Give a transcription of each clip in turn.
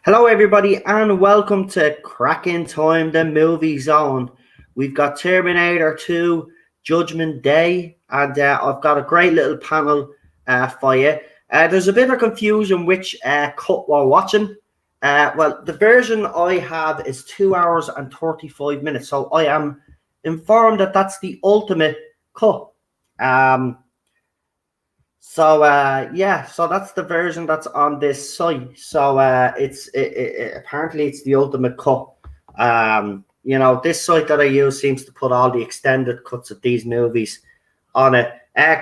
Hello, everybody, and welcome to Cracking Time, the movie zone. We've got Terminator 2, Judgment Day, and I've got a great little panel for you. There's a bit of confusion which cut we're watching. Well, the version I have is 2 hours and 35 minutes, so I am informed that that's the ultimate cut. So that's the version that's on this site. So it's apparently it's the ultimate cut. This site that I use seems to put all the extended cuts of these movies on it.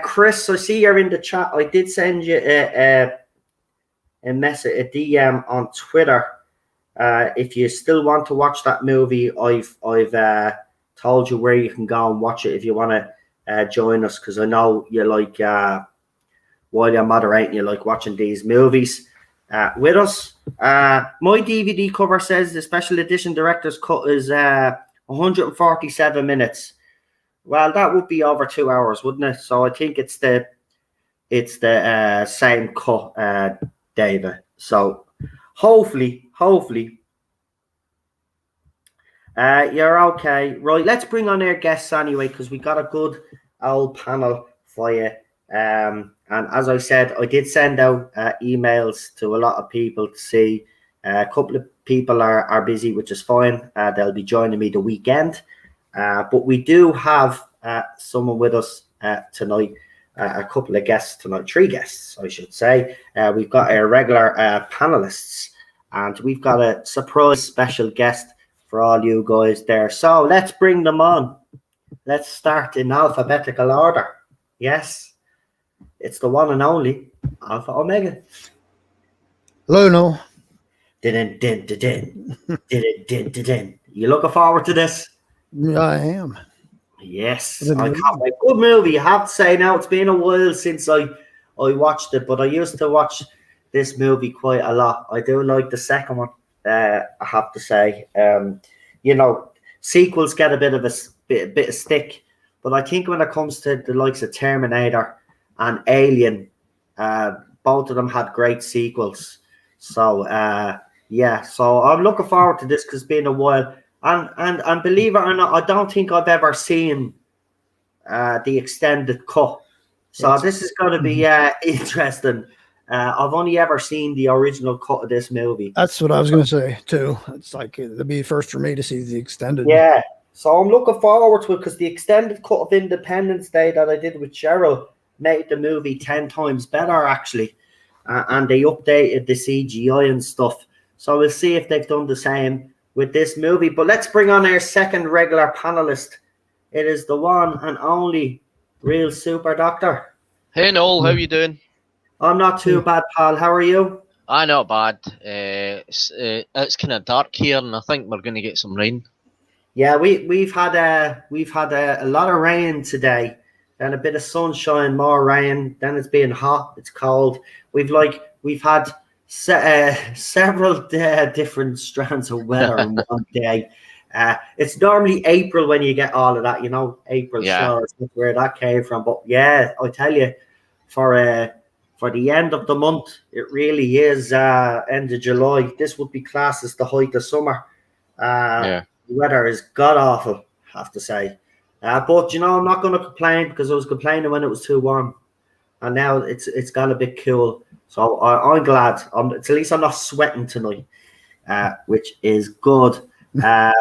Chris, I see you're in the chat. I did send you a message, a DM on Twitter. If you still want to watch that movie, I've told you where you can go and watch it if you want to join us, because I know you like. While you're moderating, you like watching these movies with us. My DVD cover says the special edition director's cut is 147 minutes. Well, that would be over 2 hours, wouldn't it? So I think it's the same cut, David. So hopefully, you're okay. Right, let's bring on our guests anyway, because we got a good old panel for you. And as I said, I did send out emails to a lot of people to see. A couple of people are busy, which is fine. They'll be joining me the weekend. But we do have someone with us tonight, a couple of guests tonight, 3 guests, I should say. We've got our regular panelists, and we've got a surprise special guest for all you guys there. So let's bring them on. Let's start in alphabetical order. Yes. It's the one and only Alpha Omega. Hello, no. You looking forward to this? Yeah, I am. Yes, I can't wait. Good movie. I have to say now, it's been a while since I watched it, but I used to watch this movie quite a lot. I do like the second one. I have to say, sequels get a bit of a stick, but I think when it comes to the likes of Terminator and Alien, both of them had great sequels. So so I'm looking forward to this because it's been a while. And believe it or not, I don't think I've ever seen the extended cut. So this is going to be interesting. I've only ever seen the original cut of this movie. That's what I was going to say too. It's like it'll be first for me to see the extended. Yeah. So I'm looking forward to it because the extended cut of Independence Day that I did with Cheryl made the movie 10 times better, actually. And they updated the CGI and stuff. So we'll see if they've done the same with this movie. But let's bring on our second regular panelist. It is the one and only Real Super Doctor. Hey, Noel, how you doing? I'm not too bad, pal. How are you? Not bad. It's kind of dark here, and I think we're going to get some rain. Yeah, we've had a lot of rain today. Then a bit of sunshine, more rain. Then it's been hot. It's cold. We've had several different strands of weather in one day. It's normally April when you get all of that. April showers. That's where that came from. But yeah, I tell you, for the end of the month, it really is end of July. This would be classed as the height of summer. The weather is god awful, I have to say. But I'm not going to complain because I was complaining when it was too warm, and now it's got a bit cool. So I'm glad. At least I'm not sweating tonight, which is good. Oh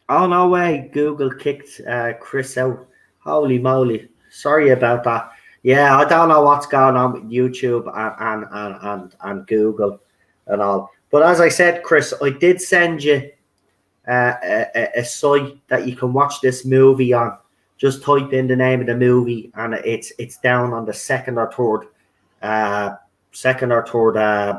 no way! Google kicked Chris out. Holy moly! Sorry about that. Yeah, I don't know what's going on with YouTube and Google and all. But as I said, Chris, I did send you a site that you can watch this movie on. Just type in the name of the movie, and it's down on the second or third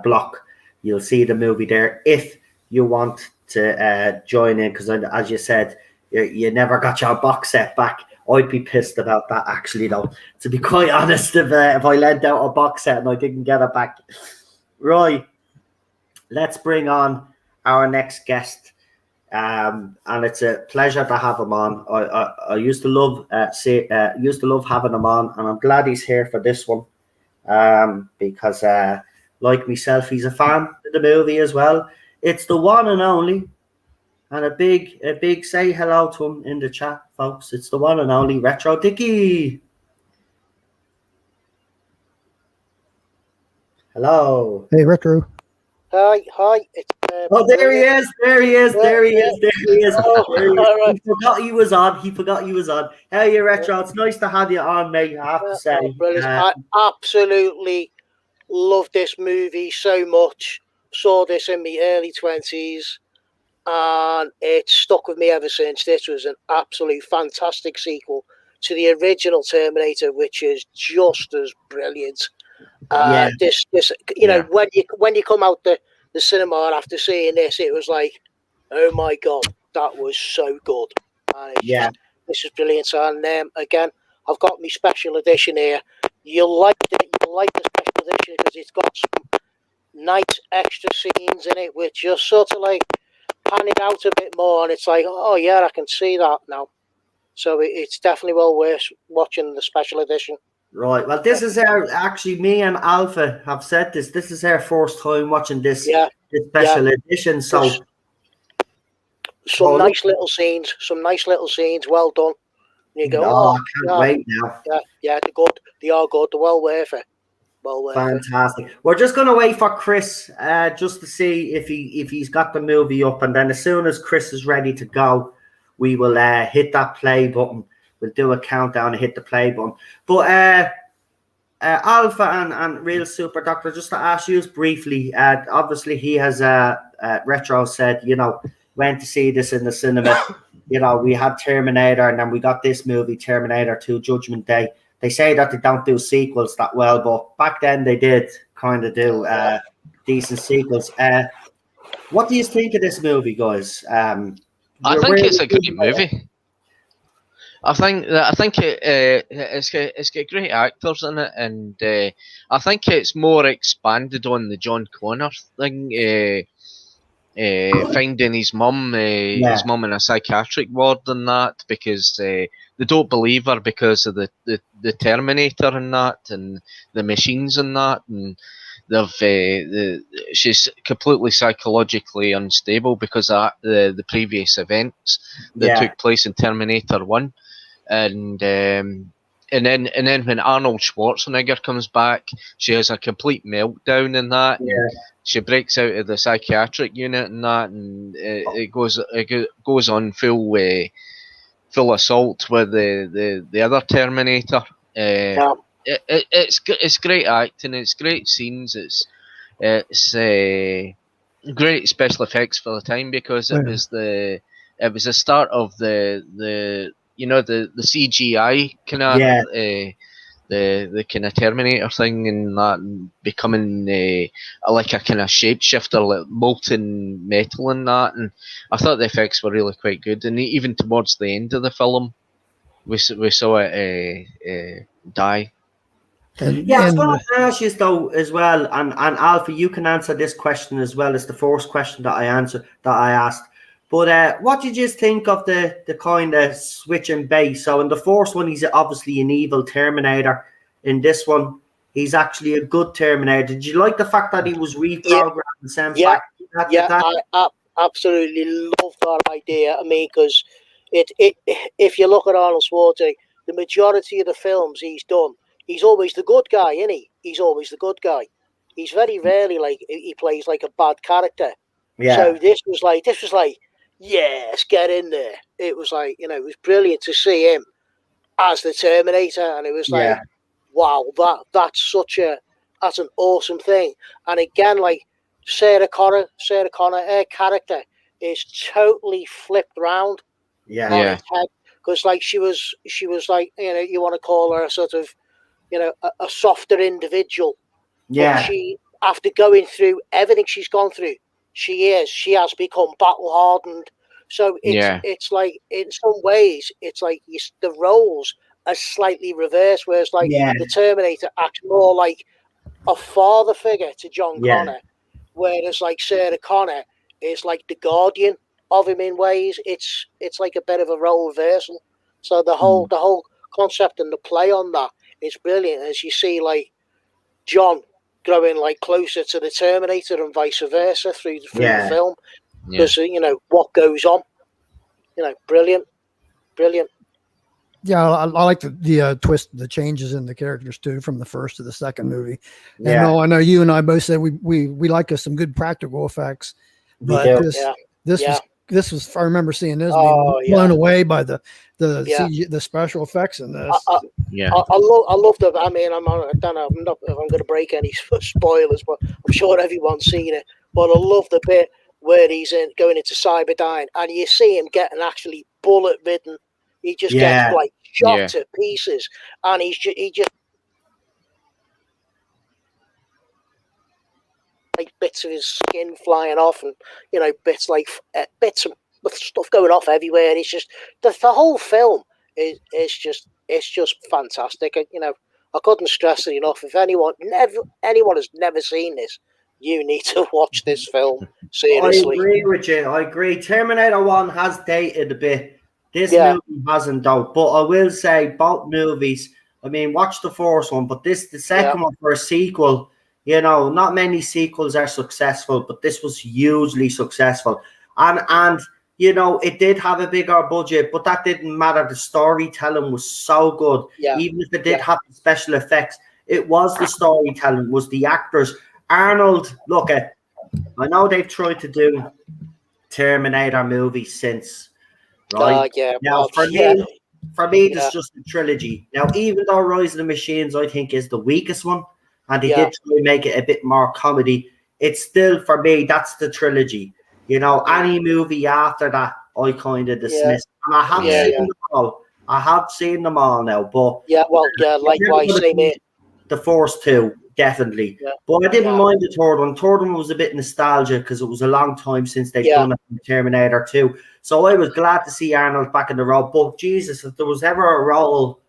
block. You'll see the movie there if you want to join in, because as you said, you never got your box set back. I'd be pissed about that, actually, though, to be quite honest, if I lent out a box set and I didn't get it back. Right, let's bring on our next guest. And it's a pleasure to have him on. I used to love having him on, and I'm glad he's here for this one, because like myself, he's a fan of the movie as well. It's the one and only, and a big say hello to him in the chat, folks. It's the one and only Retro Dicky. Hello. Hey, Retro. Hi. It's, Oh, there he is. There he is. There he is. There he is. Oh, There he is. all right. He forgot he was on. He forgot he was on. How are you, Retro? It's nice to have you on, mate. I have to say. Brilliant. I absolutely love this movie so much. Saw this in my early 20s, and it's stuck with me ever since. This was an absolute fantastic sequel to the original Terminator, which is just as brilliant. This, when you come out the cinema after seeing this, it was like, oh my god, that was so good. And this is brilliant. And again, I've got my special edition here. You'll like it. You'll like the special edition because it's got some nice extra scenes in it, which just sort of like pan it out a bit more, and it's like, oh yeah, I can see that now. So it's definitely well worth watching the special edition. Right. Well, this is actually, me and Alpha have said this. This is our first time watching this special edition. So some nice little scenes. Well done. You go, I can't wait now. Yeah, they're good. They are good. They're well worth it. Fantastic. We're just going to wait for Chris just to see if he's got the movie up, and then as soon as Chris is ready to go, we will hit that play button. We'll do a countdown and hit the play button. But Alpha and Real Super Doctor, just to ask you briefly, obviously he has Retro said, went to see this in the cinema. We had Terminator, and then we got this movie, Terminator 2 Judgment Day. They say that they don't do sequels that well, but back then they did kind of do decent sequels. What do you think of this movie, guys? I think it's a great movie. I think it's got great actors in it, and I think it's more expanded on the John Connor thing. Finding his mum in a psychiatric ward and that, because they don't believe her because of the Terminator and that, and the machines and that, and she's completely psychologically unstable because of the previous events that took place in Terminator 1, and then when Arnold Schwarzenegger comes back, she has a complete meltdown in that. She breaks out of the psychiatric unit and that, and it goes on full assault with the other Terminator. It's great acting. It's great scenes. It's great special effects for the time, because it was the start of the CGI kind of the kind of Terminator thing, and that, and becoming like a kind of shapeshifter, like molten metal and that. And I thought the effects were really quite good. And even towards the end of the film, we saw it die. I was going to ask you though as well, and Alpha, you can answer this question as well as the first question that I asked. But what did you think of the kind of switch in base? So in the first one, he's obviously an evil Terminator. In this one, he's actually a good Terminator. Did you like the fact that he was reprogrammed and sent back? I absolutely love that idea. I mean, because if you look at Arnold Schwarzenegger, the majority of the films he's done, he's always the good guy, isn't he? He's always the good guy. He's very rarely like he plays like a bad character. Yeah. So this was like, yes, get in there. It was like, it was brilliant to see him as the Terminator, and it was like, wow, that's an awesome thing. And again, like Sarah Connor, her character is totally flipped round on its head, because like she was like, you want to call her a sort of, a softer individual. Yeah. But she, after going through everything she's gone through, she has become battle hardened. So it's like, in some ways, it's like the roles are slightly reversed, whereas like the Terminator acts more like a father figure to John Connor, whereas like Sarah Connor is like the guardian of him in ways. It's like a bit of a role reversal. So the whole concept and the play on that is brilliant, as you see like John growing like closer to the Terminator and vice versa through the film, Yeah. because what goes on. Brilliant. Yeah, I like the twist, the changes in the characters too, from the first to the second movie. Yeah. And I know you and I both said we like us some good practical effects, We but do. this was I remember seeing this Oh, being blown away by the Yeah. CG, the special effects in this. I love the. I mean, I don't know. I'm not if I'm going to break any spoilers, but I'm sure everyone's seen it. But I love the bit where he's going into Cyberdyne, and you see him getting actually bullet ridden. He just gets like shot to pieces, and he just like bits of his skin flying off, and bits of stuff going off everywhere. It's just the whole film is just fantastic. I couldn't stress it enough. If anyone has never seen this, you need to watch this film. Seriously, I agree with you. I agree. Terminator 1 has dated a bit. This movie hasn't, though. But I will say both movies. I mean, watch the first one, but the second one for a sequel. Not many sequels are successful, but this was hugely successful. And it did have a bigger budget, but that didn't matter. The storytelling was so good. Even if it did have the special effects, it was the storytelling, was the actors. Arnold, I know they've tried to do Terminator movies since, right? Now, for me, this is just a trilogy. Now, even though Rise of the Machines, I think, is the weakest one, and they did try to make it a bit more comedy, it's still, for me, that's the trilogy. Any movie after that, I kind of dismiss. And I have seen them all. I have seen them all now, but likewise, same here. The first two, definitely. But I didn't mind the third one. Third one was a bit nostalgia because it was a long time since they've done it in Terminator 2. So I was glad to see Arnold back in the role. But Jesus, if there was ever a role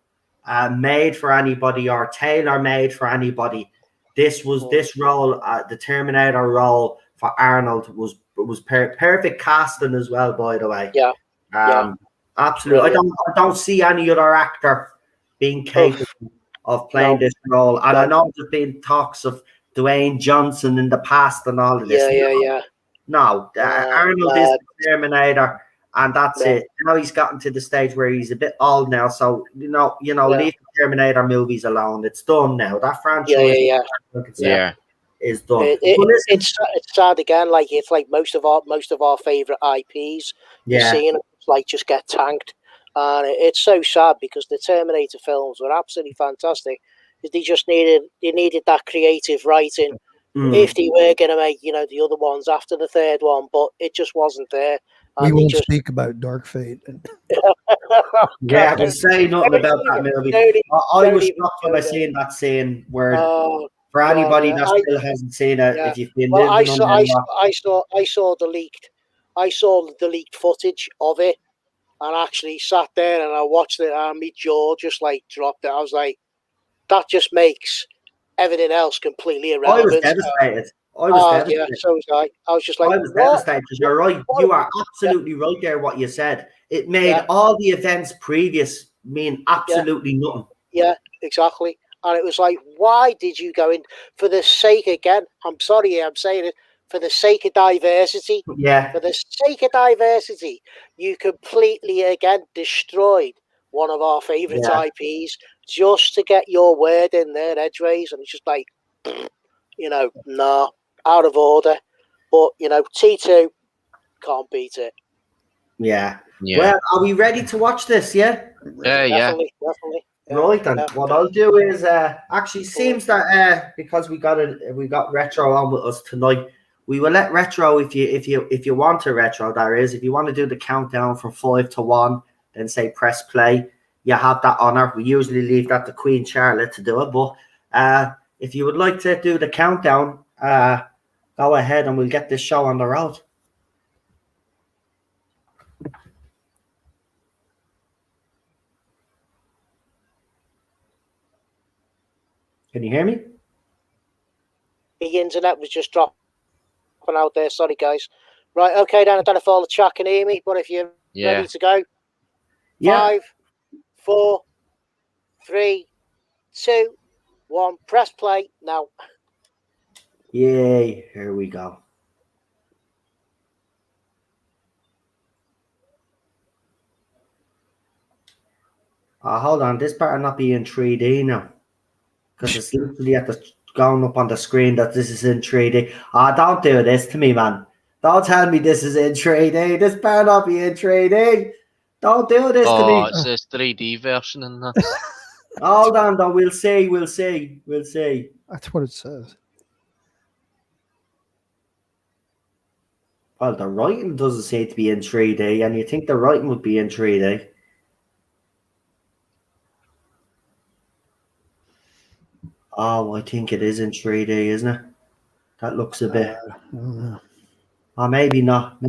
made for anybody or tailor-made for anybody, this role, the Terminator role for Arnold was perfect casting as well, by the way. Absolutely. I don't see any other actor being capable of playing this role. And I know there's been talks of Dwayne Johnson in the past and all of this. No, Arnold is the Terminator, and that's it. Now he's gotten to the stage where he's a bit old now, so leave the Terminator movies alone. It's done now. That franchise is done. It's sad again. It's like most of our favorite IPs. You're seeing it just get tanked, and it's so sad because the Terminator films were absolutely fantastic. They just needed that creative writing. If they were going to make the other ones after the third one, but it just wasn't there. We won't speak about Dark Fate. We'll say nothing about that movie. I was shocked when I seen that scene where, for anybody that still hasn't seen it, if you've been I saw the leaked footage of it, and actually sat there and I watched it, and my jaw just dropped. I was like, that just makes everything else completely irrelevant. I was devastated. So was I. I was just like, I was devastated because you're right. You are absolutely right there. What you said, it made all the events previous mean absolutely nothing. Yeah, exactly. And it was like, why did you go in for the sake again? I'm sorry, I'm saying it for the sake of diversity. For the sake of diversity, you completely again destroyed one of our favorite IPs just to get your word in there, edgeways, and it's just like, nah, out of order. But T2 can't beat it. Yeah. Well, are we ready to watch this? Yeah. Definitely. Right then. What I'll do is actually seems that because we got Retro on with us tonight, we will let Retro if you want to Retro, that is, if you want to do the countdown from 5 to 1, then say press play. You have that honor. We usually leave that to Queen Charlotte to do it, but if you would like to do the countdown, go ahead and we'll get this show on the road. Can you hear me? The internet was just dropping out there. Sorry, guys. Right, okay, then I don't know if all the chat can hear me, but if you're ready to go. 5, 4, 3, 2, 1. Press play now. Yay, here we go. Hold on, this better not be in 3D now. Because it's literally going up on the screen that this is in 3D. Don't do this to me, man. Don't tell me this is in 3D. This better not be in 3D. Don't do this to me. Oh, it's this 3D version in this. Hold on, though. We'll see. That's what it says. Well, the writing doesn't seem to be in 3D, and you think the writing would be in 3D. Oh, I think it is in 3D, isn't it? That looks a bit. I don't know. Oh, maybe not.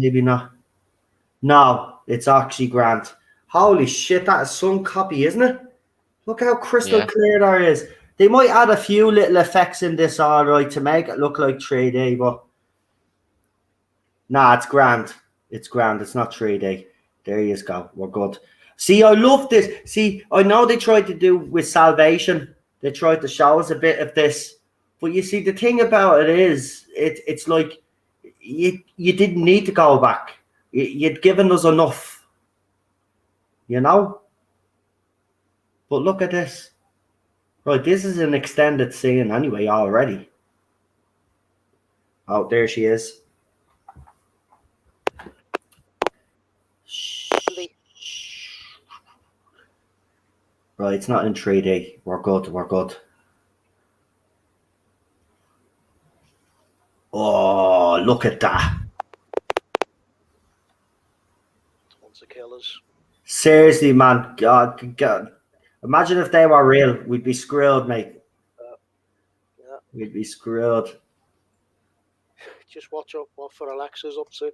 No, it's actually grand. Holy shit, that is some copy, isn't it? Look how crystal clear that is. They might add a few little effects in this, all right, to make it look like 3D, but nah, it's grand. It's grand. It's not 3D. There you go. We're good. See, I love this. See, I know they tried to do with Salvation. They tried to show us a bit of this. But you see, the thing about it is, it's like you didn't need to go back. You'd given us enough. You know? But look at this. Right, this is an extended scene anyway already. Oh, there she is. Right, it's not in 3D. We're good. Oh, look at that. Tons of killers. Seriously, man. God. Imagine if they were real. We'd be screwed, mate. Yeah. We'd be screwed. Just watch up what for Alexa's up to.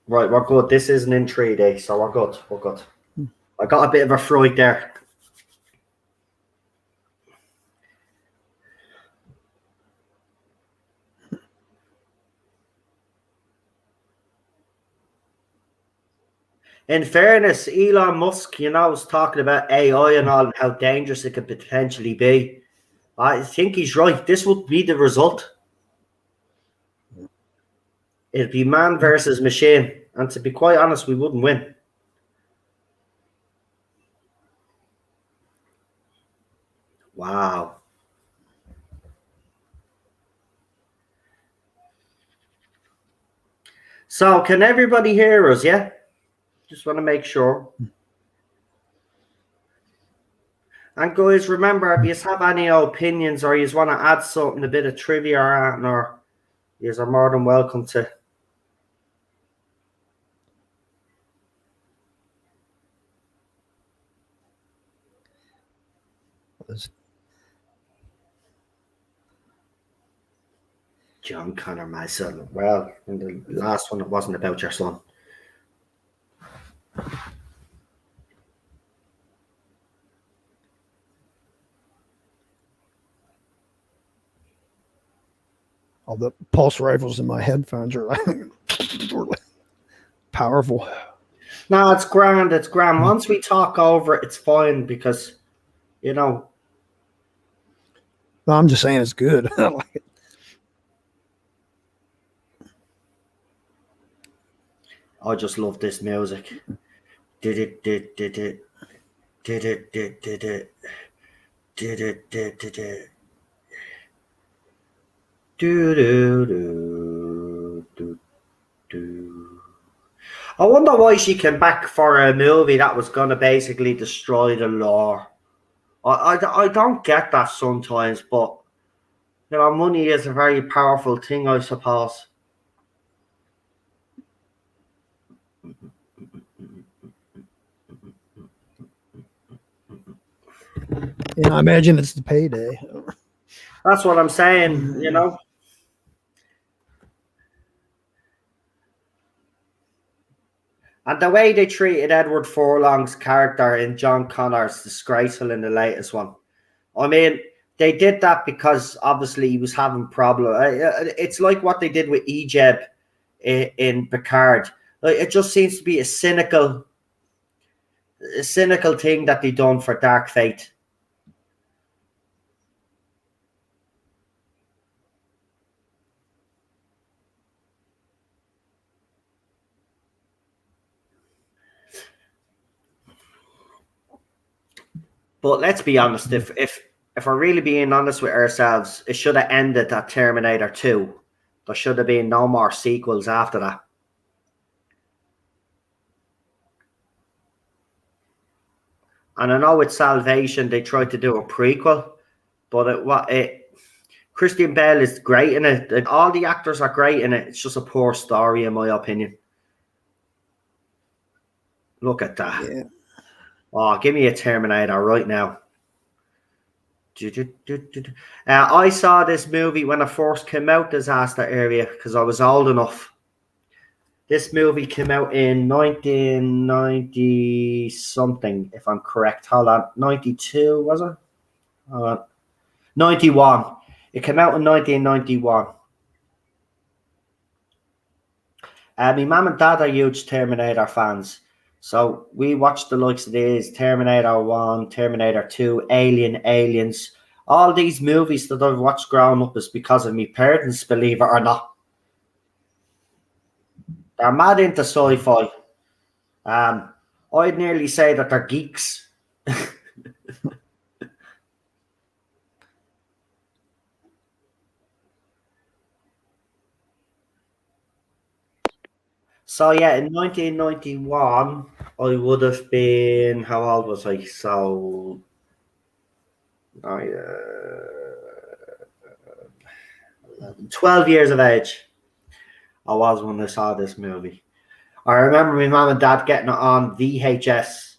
Right, we're good. This isn't in 3D, so we're good. I got a bit of a fright there. In fairness, Elon Musk, was talking about AI and all and how dangerous it could potentially be. I think he's right. This would be the result. It'd be man versus machine. And to be quite honest, we wouldn't win. Wow. So, can everybody hear us, yeah? Just want to make sure. And guys, remember, if you have any opinions or you want to add something, a bit of trivia or you are more than welcome to. John Connor, my son. Well, in the last one, it wasn't about your son. All the pulse rifles in my headphones are powerful. No, it's grand. Once we talk over it, it's fine because, No, I'm just saying it's good. I like it. I just love this music. Did it. I wonder why she came back for a movie that was going to basically destroy the lore. I don't get that sometimes, but money is a very powerful thing, I suppose. I imagine it's the payday. That's what I'm saying, And the way they treated Edward Furlong's character in John Connor's disgraceful in the latest one. I mean, they did that because obviously he was having problems. It's like what they did with Ejeb in Picard. Like, it just seems to be a cynical thing that they done for Dark Fate. But let's be honest. If we're really being honest with ourselves, it should have ended at Terminator 2. There should have been no more sequels after that. And I know with Salvation they tried to do a prequel, but Christian Bale is great in it. All the actors are great in it. It's just a poor story, in my opinion. Look at that. Yeah. Oh, give me a Terminator right now. I saw this movie when I first came out disaster area because I was old enough. This movie came out in 1990 something, if I'm correct. Hold on, 92 was it? Hold on. 91. It came out in 1991. My mum and dad are huge Terminator fans. So we watched the likes of these, Terminator 1, Terminator 2, Aliens. All these movies that I've watched growing up is because of my parents, believe it or not. They're mad into sci-fi. I'd nearly say that they're geeks. So yeah, in 1991, I would have been, how old was I? So, 12 years of age. I was when I saw this movie. I remember my mum and dad getting it on VHS,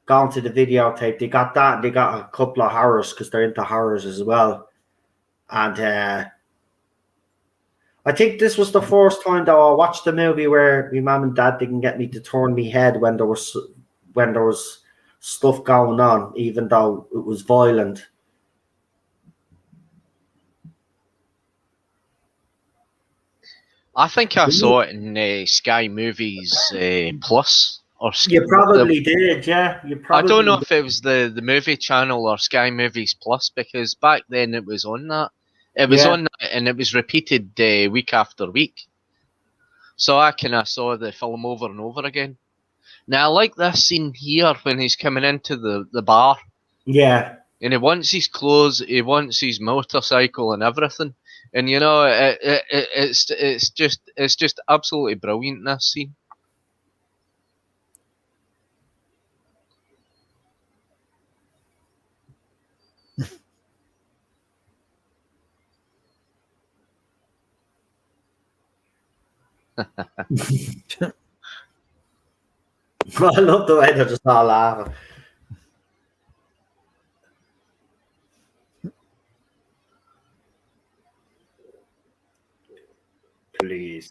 going to the videotape. They got that, and they got a couple of horrors because they're into horrors as well. And I think this was the first time that I watched a movie where my mum and dad didn't get me to turn my head when there was stuff going on, even though it was violent. I think I saw it in Sky Movies Plus or Sky. You probably did, yeah. I don't know if it was the movie channel or Sky Movies Plus, because back then it was on that. It was on that, and it was repeated week after week. So I kind of saw the film over and over again. Now I like this scene here when he's coming into the bar. Yeah. And he wants his clothes, he wants his motorcycle and everything. And you know, it's just absolutely brilliant, this scene. I love the way they're just all laughing. Please.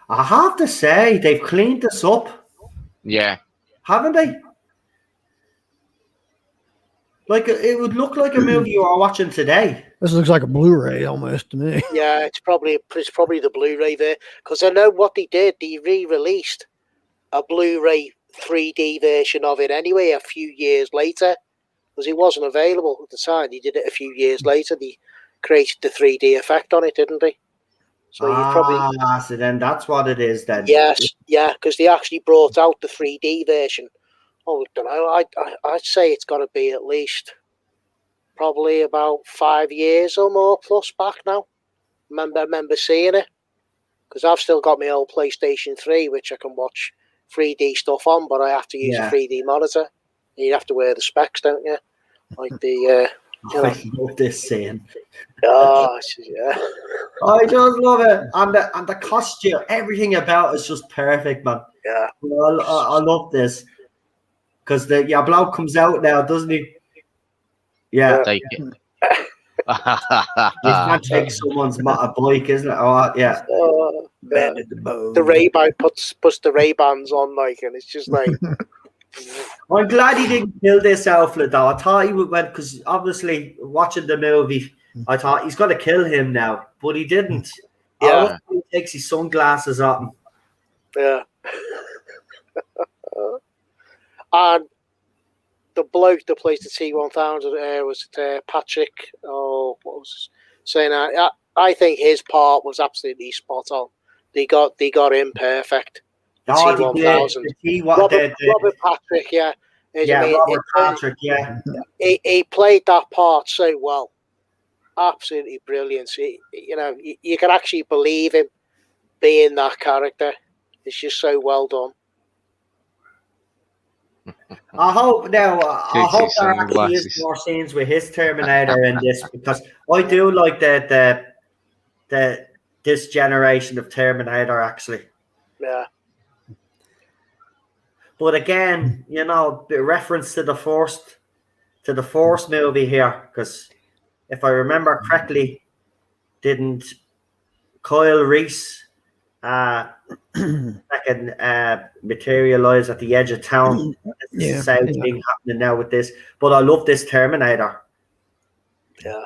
I have to say, they've cleaned this up. Yeah. Haven't they? Like, it would look like a movie you are watching today. This looks like a Blu-ray almost to me. Yeah, it's probably the Blu-ray there, because I know what they did. They re-released a Blu-ray 3D version of it anyway a few years later, because it wasn't available at the time. They did it a few years later. They created the 3D effect on it, didn't they? So you probably so then that's what it is then. Yes, yeah, because they actually brought out the 3D version. Oh, I don't know. I'd say it's got to be at least probably about 5 years or more plus back now. Remember seeing it, because I've still got my old PlayStation 3, which I can watch 3D stuff on, but I have to use a 3D monitor. And you have to wear the specs, don't you? Like the I love this scene. Oh, yeah. I just love it. And the costume, everything about it's just perfect, man. Yeah. I love this. Because the bloke comes out now, doesn't he? Yeah. Take it. You can't take someone's bike, isn't it? Oh, yeah. The Ray-Ban puts the Ray-Bans on, like, and it's just like... I'm glad he didn't kill this outfit, though. I thought he would, because obviously watching the movie, I thought he's got to kill him now, but he didn't. Yeah. He takes his sunglasses off. Yeah. And the bloke that plays the T-1000 was it Patrick? Oh, what was saying? I think his part was absolutely spot on. They got him perfect. Oh, T-1000. Robert Patrick, yeah. Robert Patrick, yeah. He played that part so well. Absolutely brilliant. You can actually believe him being that character. It's just so well done. I hope there actually is more scenes with his Terminator in this, because I do like the this generation of Terminator actually. Yeah. But again, the reference to the first movie here, because if I remember correctly, didn't Kyle Reese materialize at the edge of town? It's the same thing happening now with this. But I love this Terminator. Yeah.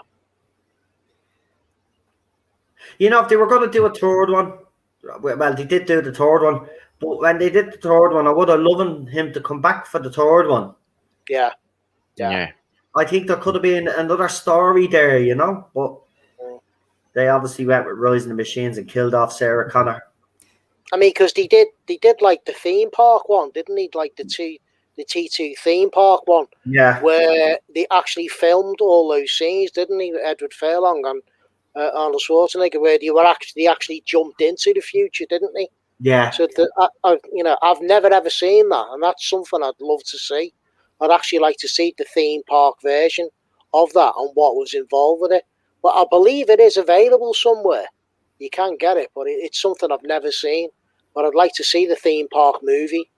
If they were going to do a third one, well, they did do the third one. But when they did the third one, I would have loved him to come back for the third one. Yeah. I think there could have been another story there, but they obviously went with Rise of the Machines and killed off Sarah Connor. I mean, because they did like the theme park one, didn't they? Like the T2 theme park one. Yeah. Where they actually filmed all those scenes, didn't they? Edward Furlong and Arnold Schwarzenegger, where they actually jumped into the future, didn't they? Yeah. So I've never ever seen that, and that's something I'd love to see. I'd actually like to see the theme park version of that and what was involved with it. But I believe it is available somewhere. You can get it, but it's something I've never seen. But I'd like to see the theme park movie,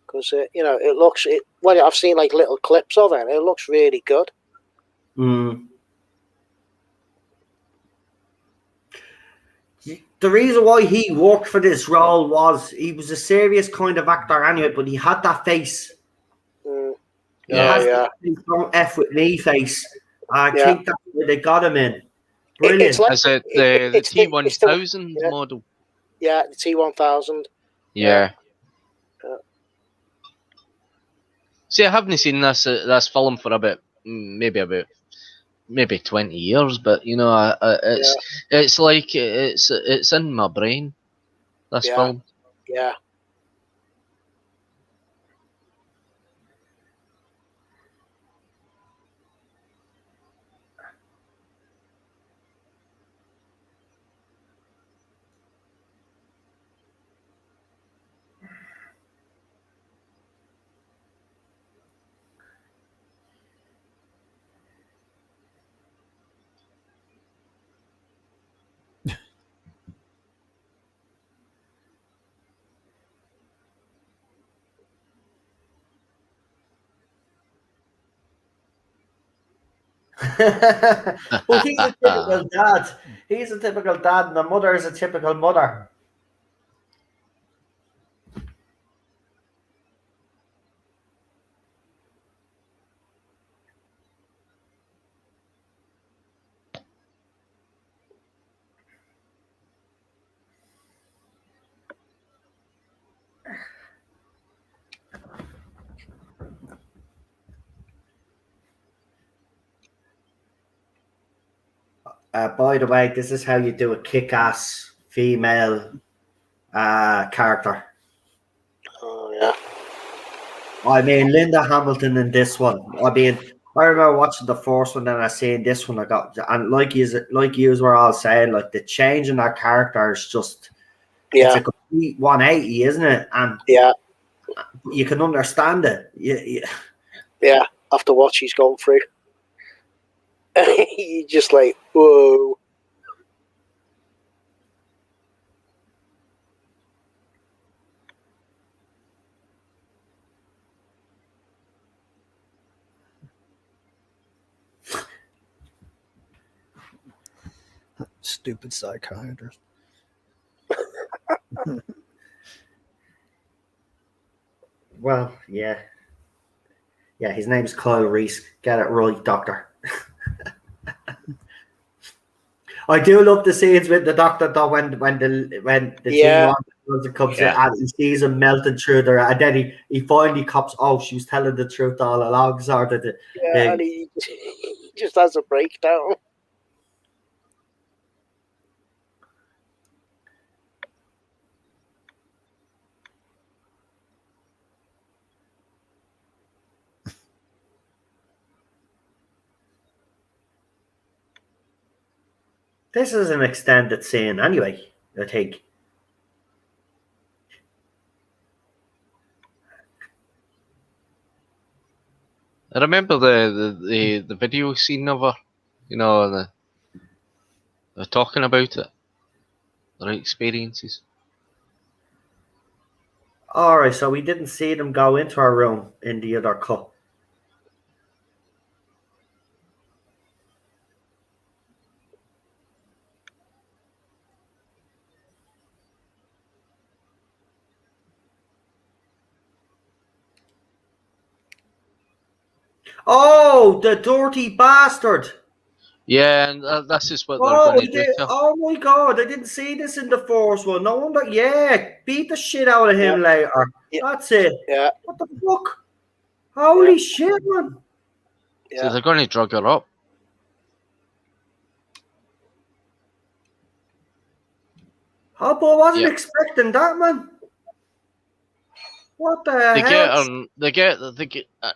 because it looks. Well, I've seen like little clips of it. It looks really good. The reason why he worked for this role was he was a serious kind of actor anyway, but he had that face. Yeah. Don't F with me face. I think that's where they got him in. Brilliant. Is it the T-1000 model? Yeah, the T-1000. Yeah. See, I haven't seen this film for maybe 20 years, but it's like it's in my brain. This film. Yeah. Well, he's a typical dad. He's a typical dad, and the mother is a typical mother. By the way, this is how you do a kick-ass female character. Oh yeah. I mean, Linda Hamilton in this one. I mean, I remember watching the first one, and I seen this one. And like you were all saying, like the change in that character is just it's a complete 180, isn't it? And you can understand it. Yeah. After what she's gone through. You're just like, whoa. Stupid psychiatrist. Well, yeah. Yeah, his name's Kyle Reese. Get it right, doctor. I do love the scenes with the doctor though when the Yeah. team comes in Yeah. and he sees him melting through there, and then he finally cops. Oh, she was telling the truth all along, sort of Yeah, and he just has a breakdown. This is an extended scene, anyway. I think. I remember the video scene of her, they're talking about it, their experiences. All right, so we didn't see them go into our room in the other cut. Oh, the dirty bastard! Yeah, and this is what they're Oh, going to do to her. oh my god, I didn't see this in the first one. No wonder, yeah, beat the shit out of him later. Yeah. That's it. Yeah. What the fuck? Holy shit, man. So Yeah. they're going to drug her up. Oh, but I wasn't expecting that, man. What the hell? They get.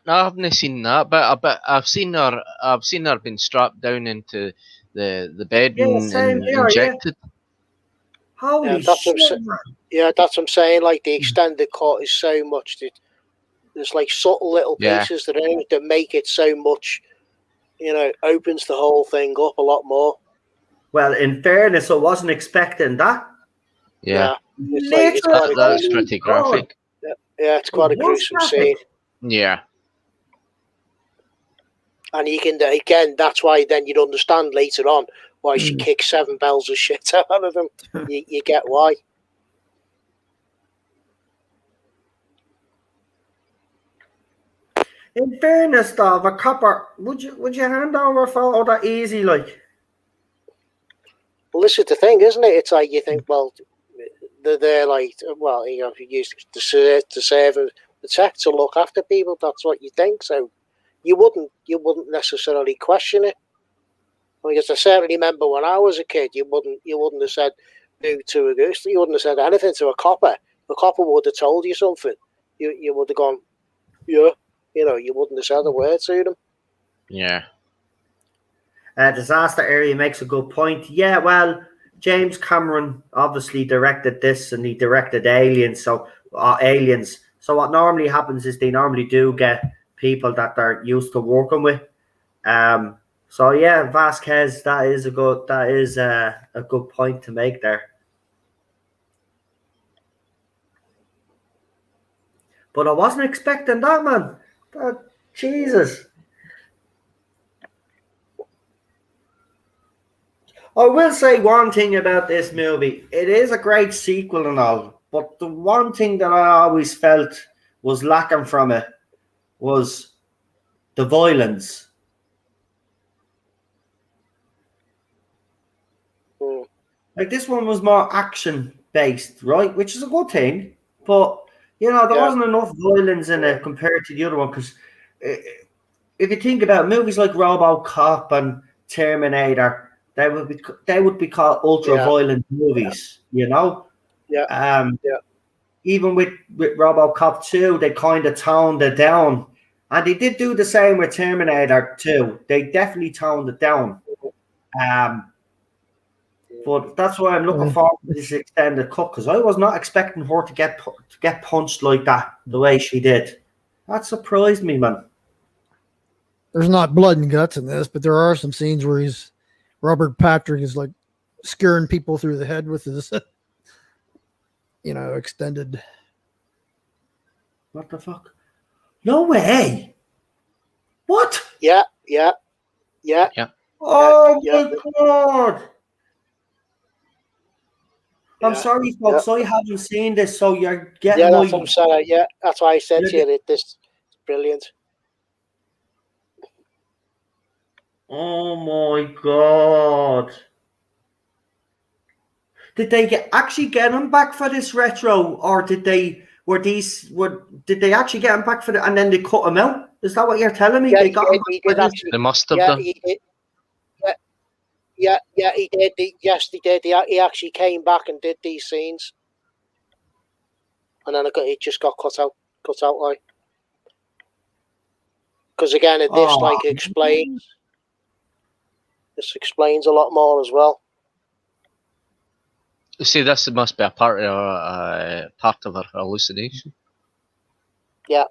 No, I haven't seen that, but I've seen her being strapped down into the bed Yeah, and same here, injected. Holy that's shit, what man. Yeah, that's what I'm saying. Like, the extended cut is so much that there's like subtle little pieces that make it so much, opens the whole thing up a lot more. Well, in fairness, I wasn't expecting that. Yeah. It's pretty graphic. Yeah, it's quite a gruesome scene. Yeah. And you can, again, that's why then you'd understand later on why she kicks 7 bells of shit out of them. You get why. In fairness, though, a copper, would you hand over a photo that easy, like? Well, this is the thing, isn't it? It's like you think, well, they're like, well, if you use to serve and protect, to look after people, that's what you think. So you wouldn't necessarily question it. Because I certainly remember when I was a kid, you wouldn't have said boo to a goose. You wouldn't have said anything to a copper. The copper would have told you something. You would have gone, yeah. You wouldn't have said a word to them. Yeah. Disaster Area makes a good point. Yeah, well, James Cameron obviously directed this, and he directed Aliens. So what normally happens is they normally do get people that they're used to working with. So yeah, Vasquez, that is a good point to make there. But I wasn't expecting that, man. Jesus. I will say one thing about this movie. It is a great sequel and all, but the one thing that I always felt was lacking from it was the violence. Like, this one was more action-based, right? Which is a good thing, but there wasn't enough violence in it compared to the other one, because if you think about movies like RoboCop and Terminator, they would be called ultra-violent movies, Yeah. Even with RoboCop 2, they kind of toned it down. And they did do the same with Terminator 2. They definitely toned it down. But that's why I'm looking forward to this extended cut, because I was not expecting her to get punched like that, the way she did. That surprised me, man. There's not blood and guts in this, but there are some scenes where Robert Patrick is like scaring people through the head with his, extended. What the fuck? No way. What? Yeah. Oh my God. I'm sorry, folks. I haven't seen this, so you're getting that's what I'm saying. Yeah, that's why I said to you, this is brilliant. Oh my God. Did they actually get him back for this retro, or did they actually get him back for it and then they cut him out? Is that what you're telling me? Yeah, They got him he back did for this? actually. They must have Yeah, done. he did. Yeah, he did. Yes, he did. He actually came back and did these scenes, and then it just got cut out like. Because again, this explains a lot more as well. See, this must be a part of her hallucination. Yeah.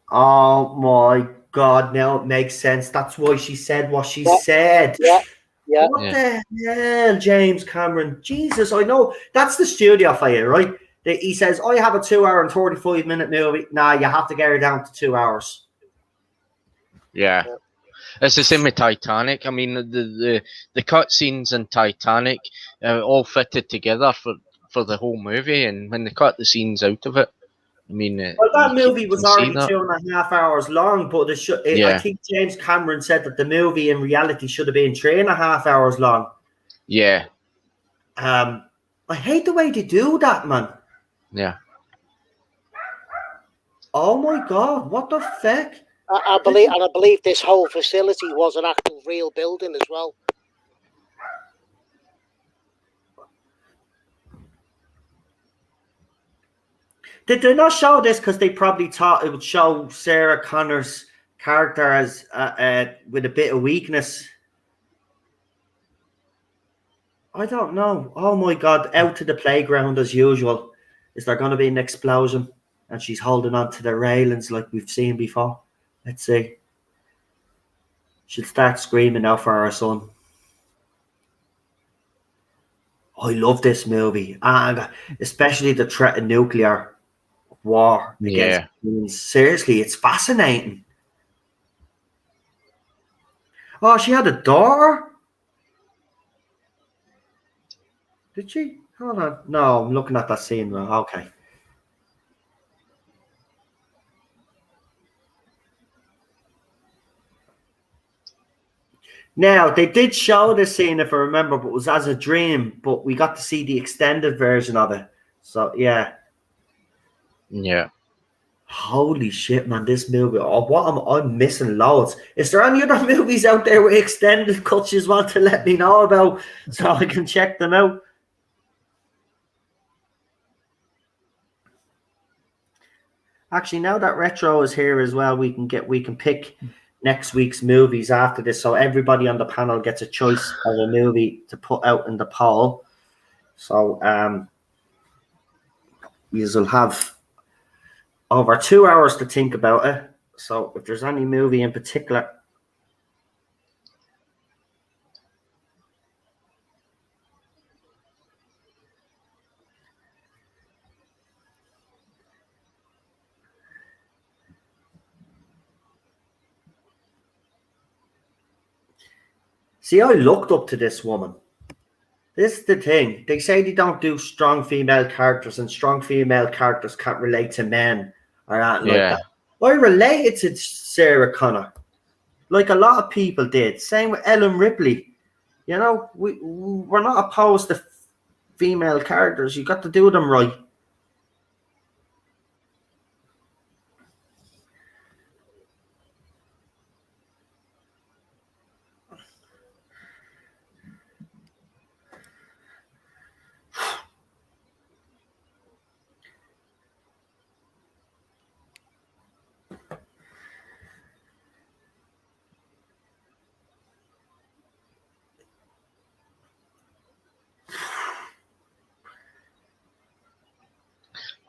Oh my God! Now it makes sense. That's why she said what she said. Yeah. What the hell, James Cameron? Jesus, I know that's the studio for you, right? He says, "I have a 2 hour and 45-minute movie." Nah, you have to get her down to 2 hours. Yeah. It's the same with Titanic. I mean, the cut scenes in Titanic all fitted together for the whole movie, and when they cut the scenes out of it, I mean, well, that movie was already that. 2.5 hours long, but I think James Cameron said that the movie in reality should have been 3.5 hours long. Yeah. I hate the way they do that, man. Yeah. Oh my God! What the fuck? I believe this whole facility was an actual real building as well. Did they not show this because they probably thought it would show Sarah Connor's character as with a bit of weakness? I don't know. Oh my God! Out to the playground as usual. Is there going to be an explosion? And she's holding on to the railings like we've seen before. Let's see. She'll start screaming now for her son. I love this movie, and especially the threat of nuclear war against humans. Seriously, it's fascinating. Oh, she had a daughter? Did she? Hold on. No, I'm looking at that scene now. Okay. Now, they did show this scene, if I remember, but it was as a dream, but we got to see the extended version of it. So, yeah. Yeah. Holy shit, man, this movie. Oh, I'm missing loads. Is there any other movies out there with extended cuts you want to let me know about so I can check them out? Actually, now that retro is here as well, we can pick next week's movies after this, so everybody on the panel gets a choice of a movie to put out in the poll. So we'll have over 2 hours to think about it. So if there's any movie in particular, see, I looked up to this woman. This is the thing. They say they don't do strong female characters, and strong female characters can't relate to men or anything like that. I related to Sarah Connor, like a lot of people did. Same with Ellen Ripley. You know, we're not opposed to female characters. You got to do them right.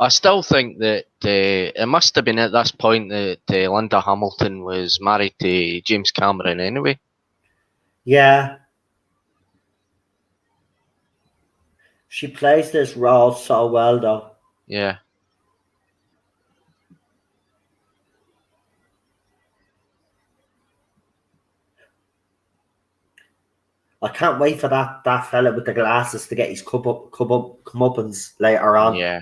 I still think that it must have been at this point that Linda Hamilton was married to James Cameron anyway. Yeah. She plays this role so well, though. Yeah. I can't wait for that fella with the glasses to get his comeuppance later on. Yeah.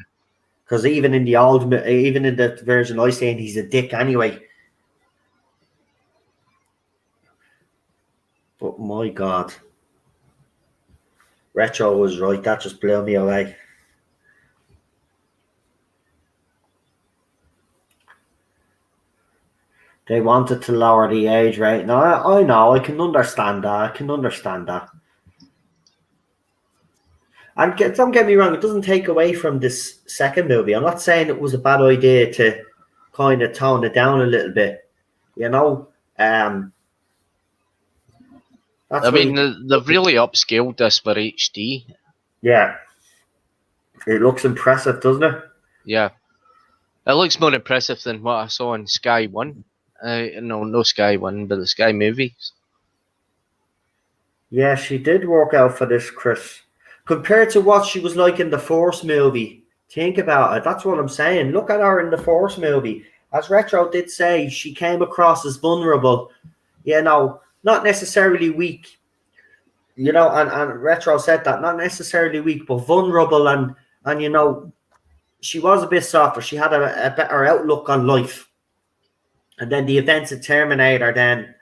Because even in the version I seen, he's a dick anyway. But my God. Retro was right. That just blew me away. They wanted to lower the age rate. No, I know. I can understand that. And don't get me wrong, it doesn't take away from this second movie. I'm not saying it was a bad idea to kind of tone it down a little bit. You know, I mean, they've really upscaled this for HD. Yeah, it looks impressive, doesn't it? Yeah, it looks more impressive than what I saw in Sky One. No Sky One, but the Sky movies. Yeah, she did work out for this, Chris. Compared to what she was like in the Force movie, think about it. That's what I'm saying. Look at her in the Force movie. As Retro did say, she came across as vulnerable. You know, not necessarily weak. You know, and Retro said that, not necessarily weak, but vulnerable, and you know, she was a bit softer. She had a better outlook on life. And then the events of Terminator, then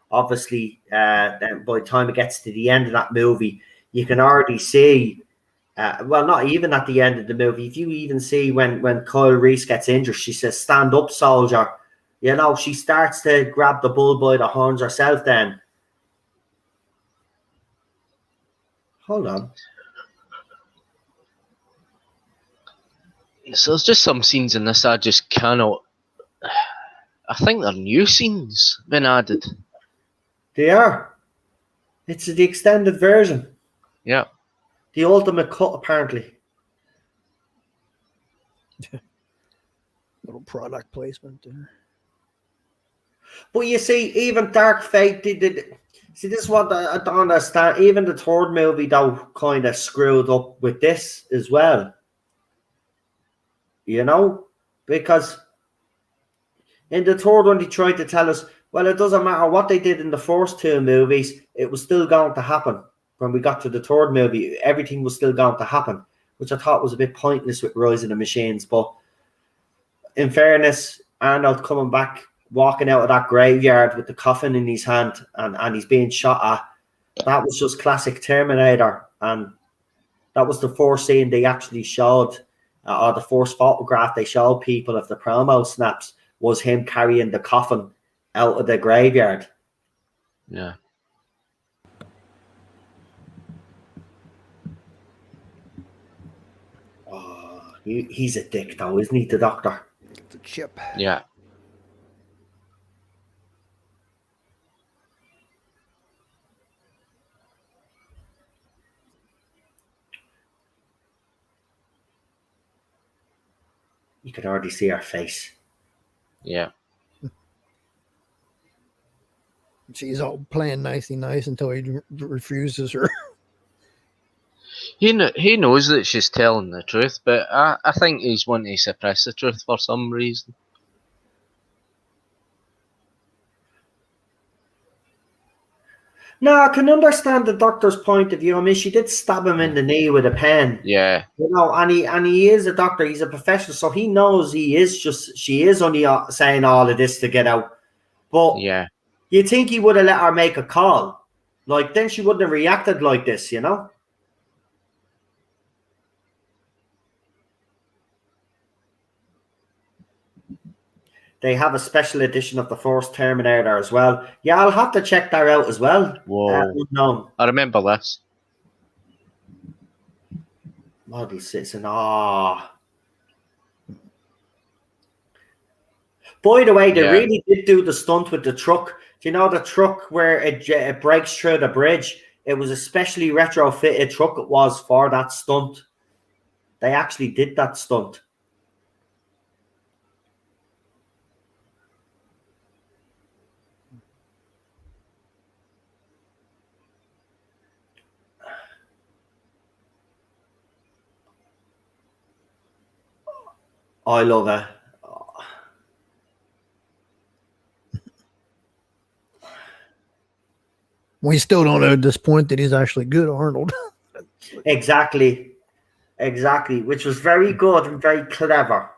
obviously, then by the time it gets to the end of that movie, you can already see. Well, not even at the end of the movie. If you even see when Kyle Reese gets injured, she says, "Stand up, soldier." You know, she starts to grab the bull by the horns herself. Then, hold on. So there's just some scenes in this I just cannot. I think they're new scenes been added. They are. It's the extended version. Yeah. The ultimate cut, apparently. Little product placement there. But you see, even Dark Fate did. See, this is what I don't understand. Even the third movie, though, kind of screwed up with this as well. You know? Because in the third one, they tried to tell us, well, it doesn't matter what they did in the first two movies, it was still going to happen. When we got to the third movie, everything was still going to happen, which I thought was a bit pointless with Rise of the Machines. But in fairness, Arnold coming back, walking out of that graveyard with the coffin in his hand, and he's being shot at, that was just classic Terminator. And that was the first scene they actually showed, or the first photograph they showed people of the promo snaps, was him carrying the coffin out of the graveyard. Yeah. Oh, he's a dick, though, isn't he, the Doctor? It's a chip. Yeah. You could already see her face. Yeah. She's all playing nicey nice until he refuses her. He knows that she's telling the truth, but I think he's wanting to suppress the truth for some reason. No, I can understand the Doctor's point of view. I mean, she did stab him in the knee with a pen. Yeah. You know, and he is a doctor. He's a professional, so he knows she is only saying all of this to get out. But Yeah. you think he would have let her make a call? Like, then she wouldn't have reacted like this, you know? They have a special edition of the first Terminator as well. Yeah, I'll have to check that out as well. Whoa. No. I remember this. Bloody citizen. Ah. By the way, they really did do the stunt with the truck. Do you know the truck where it breaks through the bridge? It was a specially retrofitted truck. It was for that stunt. They actually did that stunt. I love it. We still don't know at this point that he's actually good, Arnold. Exactly. Which was very good and very clever.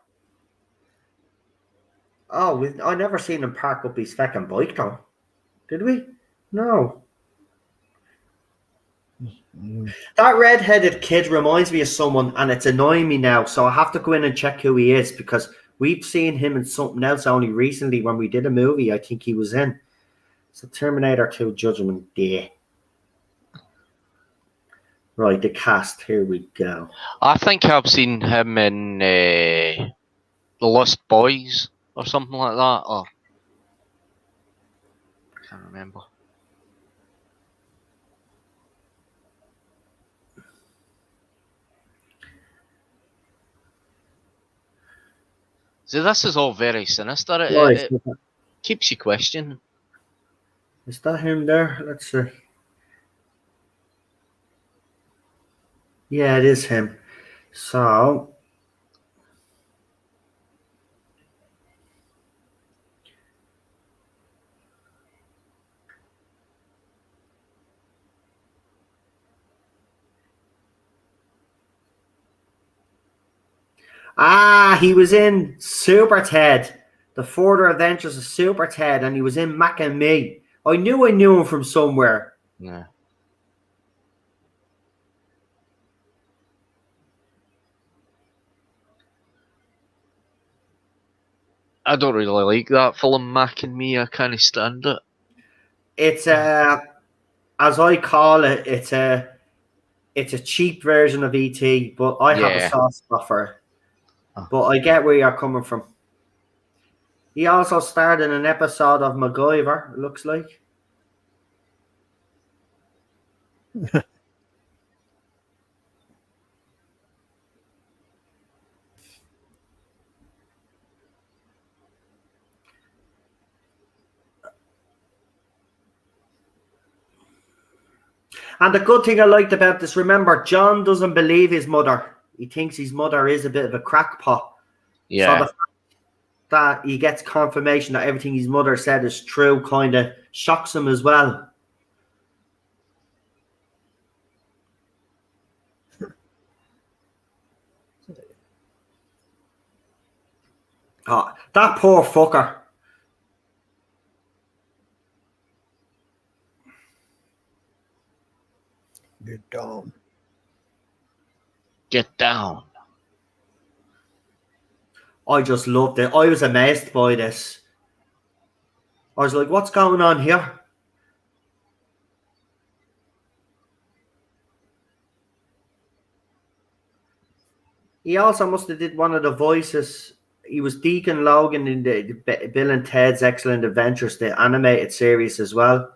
Oh, I never seen him park up his fucking bike, though. Did we? No. That red-headed kid reminds me of someone, and it's annoying me now. So I have to go in and check who he is because we've seen him in something else only recently when we did a movie. I think he was in. So Terminator 2 Judgment Day. Right, the cast. Here we go. I think I've seen him in The Lost Boys or something like that. Or I can't remember. So this is all very sinister. Right, It keeps you questioning. is that him there? Let's see. Yeah, it is him. So he was in Super Ted, the Further Adventures of Super Ted, and he was in Mac and Me. I knew him from somewhere. Yeah. I don't really like that film, Mac and Me. I can't stand it. It's as I call it, it's a cheap version of ET, but I have a Yeah. soft spot for it. Oh. But I get where you're coming from. He also starred in an episode of MacGyver, it looks like. And the good thing I liked about this, remember, John doesn't believe his mother. He thinks his mother is a bit of a crackpot. Yeah. So the fact that he gets confirmation that everything his mother said is true kind of shocks him as well. Oh, that poor fucker. Get down. Get down. I just loved it. I was amazed by this. I was like, what's going on here? He also must have did one of the voices. He was Deacon Logan in the Bill and Ted's Excellent Adventures, the animated series as well.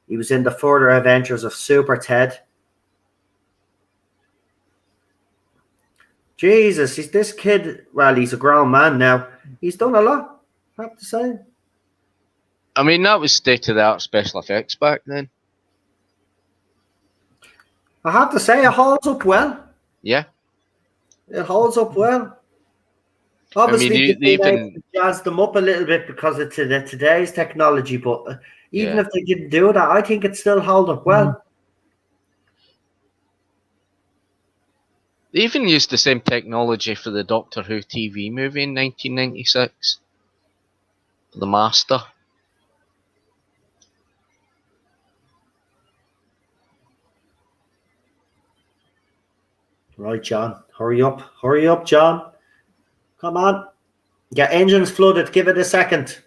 He was in the Further Adventures of Super Ted. Jesus, he's this kid. Well, he's a grown man now. He's done a lot, I have to say. I mean, that was state-of-the-art special effects back then. I have to say, it holds up well. Yeah. It holds up well. Obviously, I mean, they jazzed them up a little bit because of today's technology, but even if they didn't do that, I think it still held up well. They even used the same technology for the Doctor Who TV movie in 1996. The Master. Right, John. Hurry up. Hurry up, John. Come on. Get engines flooded. Give it a second.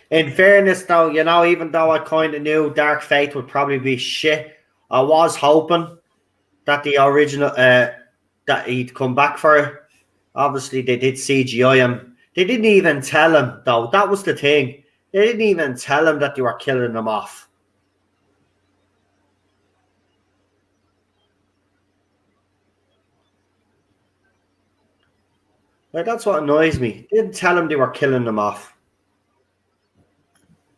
In fairness, though, you know, even though I kind of knew Dark Fate would probably be shit, I was hoping that the original, that he'd come back for it. Obviously, they did CGI him. They didn't even tell him, though. That was the thing. They didn't even tell him that they were killing him off. Like, that's what annoys me. They didn't tell him they were killing them off.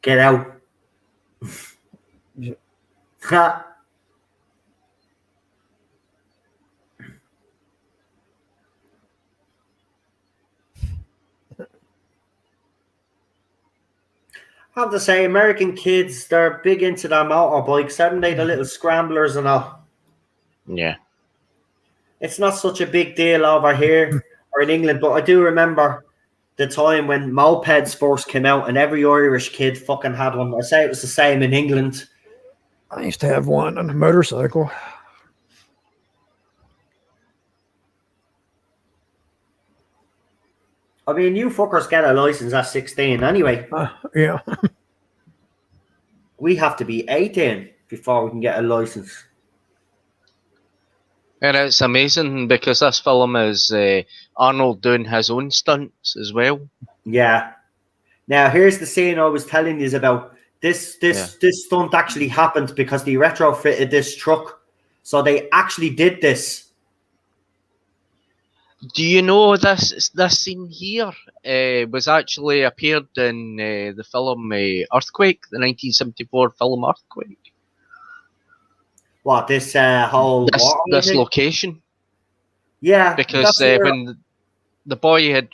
Get out. Ha. I have to say, American kids, they're big into their motorbikes, aren't they? The little scramblers and all. Yeah. It's not such a big deal over here or in England, but I do remember the time when mopeds first came out and every Irish kid fucking had one. I say it was the same in England. I used to have one on a motorcycle. I mean, you fuckers get a license at 16 anyway. Yeah. We have to be 18 before we can get a license. And it's amazing because this film is Arnold doing his own stunts as well. Yeah. Now, here's the scene I was telling you about. This stunt actually happened because they retrofitted this truck. So they actually did this. Do you know this scene here was actually appeared in the film Earthquake, the 1974 film Earthquake? What, this whole this location? Yeah, because when the boy had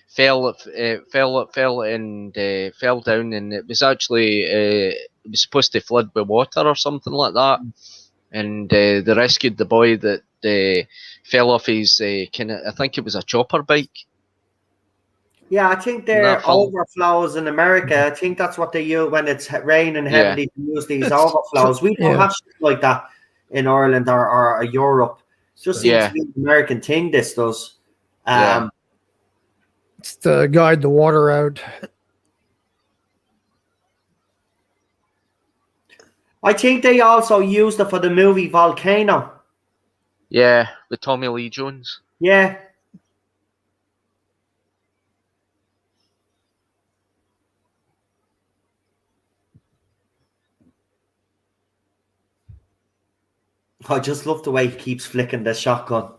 fell and fell down, and it was actually it was supposed to flood with water or something like that, and they rescued the boy that fell off his I think it was a chopper bike. Yeah, I think they're overflows in America. I think that's what they use when it's raining heavily. To use these overflows. We don't have shit like that in Ireland or Europe. It just seems to be an American thing. This does. It's to guide the water out. I think they also used it for the movie Volcano. Yeah, with Tommy Lee Jones. Yeah. I just love the way he keeps flicking the shotgun.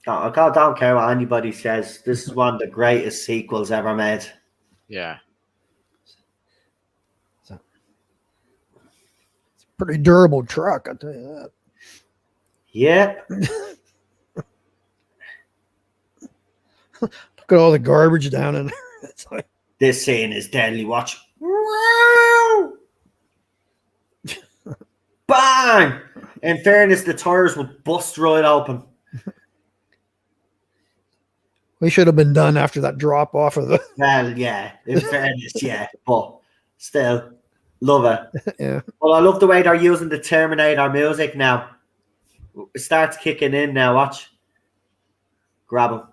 I don't care what anybody says. This is one of the greatest sequels ever made. Yeah. It's a pretty durable truck, I'll tell you that. Yeah. Look at all the garbage down in there. It's like, this scene is deadly. Watch. Bang! In fairness, the tires will bust right open. we should have been done after that drop off of the. Well, yeah. In fairness, yeah. But still, love it. Yeah. Well, I love the way they're using the Terminator music now. It starts kicking in now. Watch. Grab him.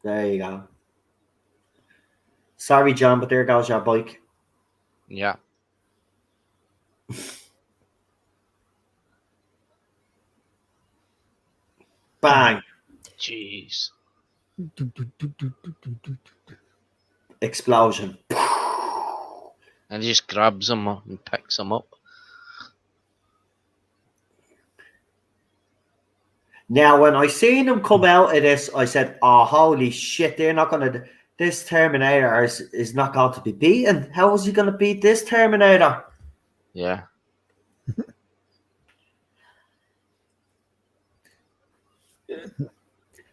There you go. Sorry, John, but there goes your bike. Yeah. Bang. Jeez. Explosion. And he just grabs him up and picks him up. Now, when I seen him come out of this, I said, oh, holy shit, they're not going to... This Terminator is not going to be beaten. How is he going to beat this Terminator? Yeah.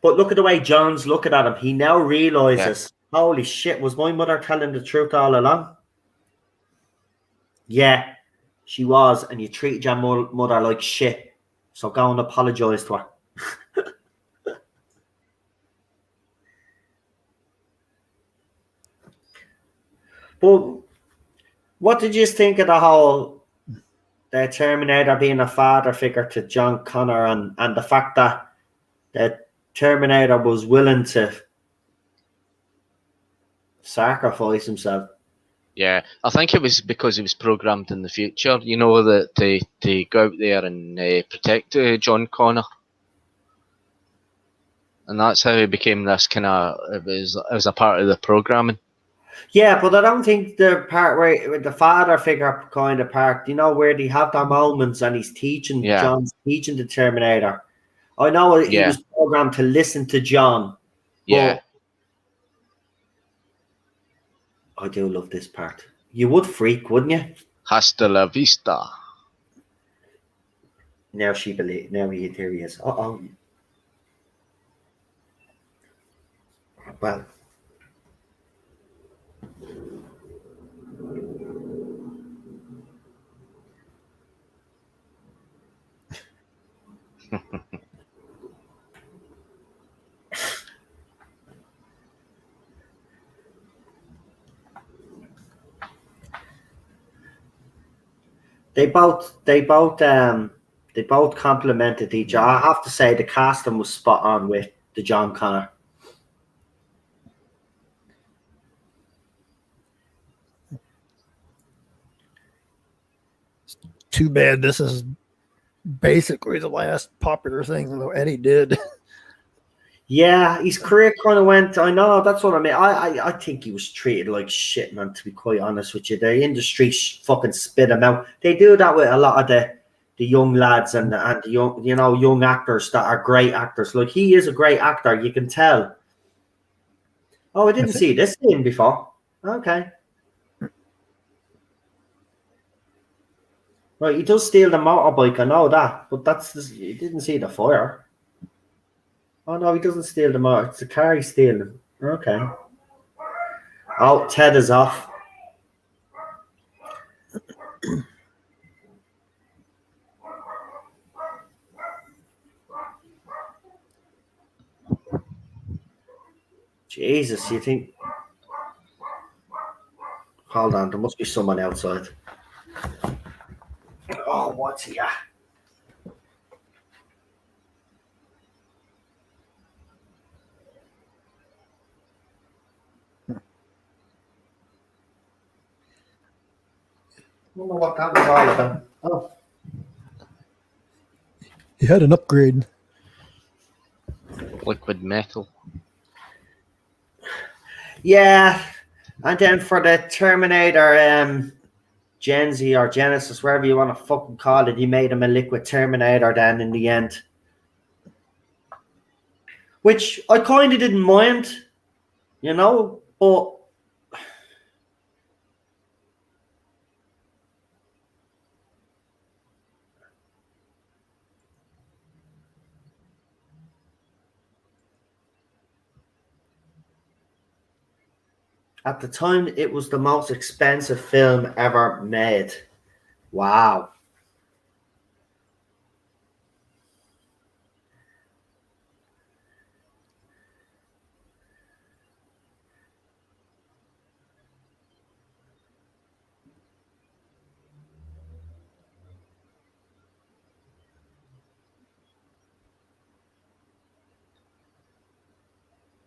But look at the way John's looking at him. He now realizes, holy shit, was my mother telling the truth all along? Yeah, she was. And you treated your mother like shit. So go and apologize to her. But what did you think of the Terminator being a father figure to John Connor and the fact that the Terminator was willing to sacrifice himself? Yeah, I think it was because he was programmed in the future, you know, that they go out there and protect John Connor. And that's how he became this kind of, as a part of the programming. Yeah, but I don't think the part where the father figure kind of part, you know, where they have their moments and he's teaching, John's teaching the Terminator. I know he was programmed to listen to John. Yeah. I do love this part. You would freak, wouldn't you? Hasta la vista. Now here he is. Uh-oh. Well. They both complemented each other. I have to say the casting was spot on with the John Connor. Too bad this is basically the last popular thing that Eddie did. Yeah, his career kind of went. I know, that's what I mean. I think he was treated like shit, man. To be quite honest with you, the industry fucking spit him out. They do that with a lot of the young lads and the young, young actors that are great actors. Like, he is a great actor, you can tell. Oh, I didn't see this scene before. Okay. Right, he does steal the motorbike, I know that, but he didn't see the fire. Oh no, he doesn't steal the motor. It's the car he's stealing. Okay. Oh, Ted is off. Jesus, you think? Hold on, there must be someone outside. Oh, what's he at? I don't know what that was all about. Oh. He had an upgrade. Liquid metal. Yeah, and then for the Terminator, Gen Z or Genesis, wherever you want to fucking call it, he made him a liquid Terminator then in the end. Which I kind of didn't mind, but at the time, it was the most expensive film ever made. Wow.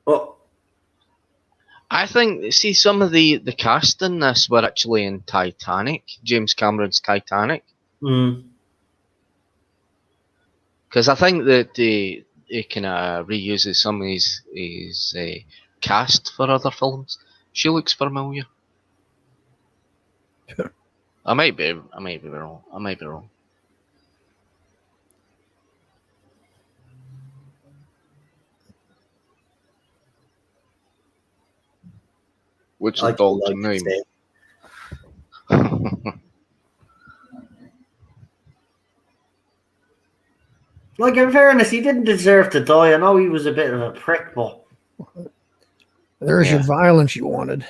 Oh. I think, see, some of the cast in this were actually in Titanic, James Cameron's Titanic. Because I think that he kind of reuses some of his cast for other films. She looks familiar. I might be wrong. What's the dog's name? Like, in fairness, he didn't deserve to die. I know he was a bit of a prick, but there's your violence you wanted.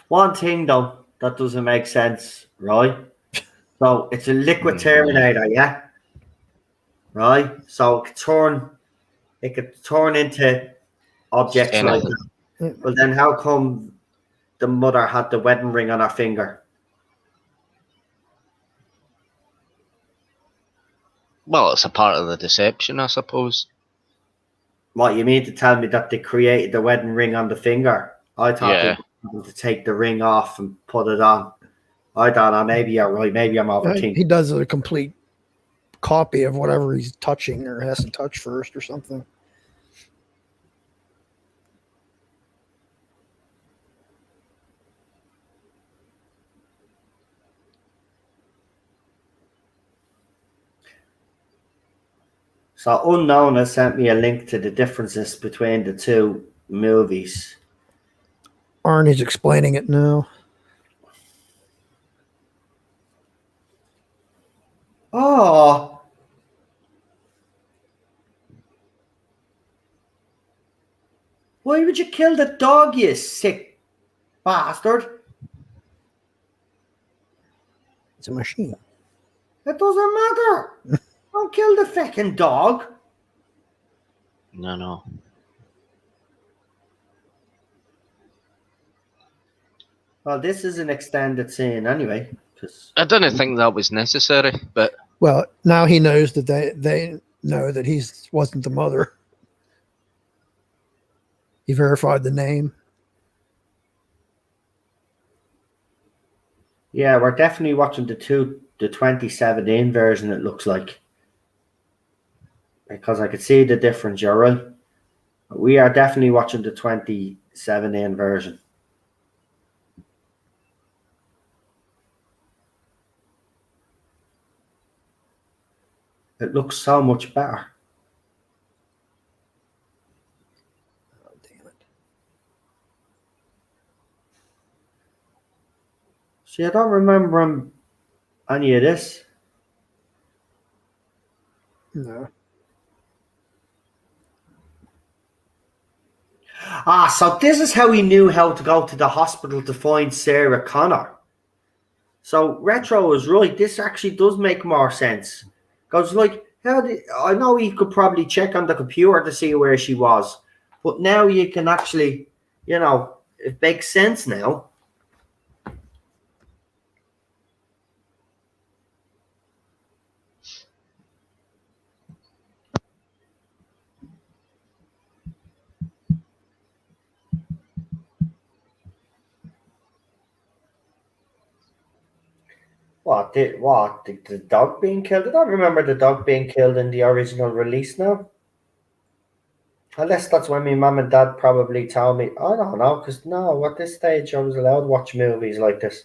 One thing, though, that doesn't make sense, right? So it's a liquid Terminator, yeah? Right? So it could turn into objects like that. But then how come the mother had the wedding ring on her finger? Well, it's a part of the deception, I suppose. What, you mean to tell me that they created the wedding ring on the finger? I thought they wanted to take the ring off and put it on. I don't know. Maybe you're right. Maybe I'm overthinking. He does a complete copy of whatever he's touching or has to touch first or something. So Unknown has sent me a link to the differences between the two movies. Arnie's explaining it now. Oh. Why would you kill the dog, you sick bastard? It's a machine. It doesn't matter. Don't kill the fucking dog. No. Well, this is an extended scene anyway. I don't think that was necessary, but Well, now he knows that they know that he wasn't the mother. He verified the name. Yeah, we're definitely watching the 2017 version. It looks like, because I could see the difference. You're right. We are definitely watching the 2017 version. It looks so much better. Oh, damn it. See, I don't remember any of this. No. So this is how he knew how to go to the hospital to find Sarah Connor. So Retro is right. This actually does make more sense. Because, like, I know he could probably check on the computer to see where she was, but now you can actually, it makes sense now. The dog being killed? I don't remember the dog being killed in the original release now. Unless that's when my mum and dad probably told me. I don't know, because no, at this stage I was allowed to watch movies like this.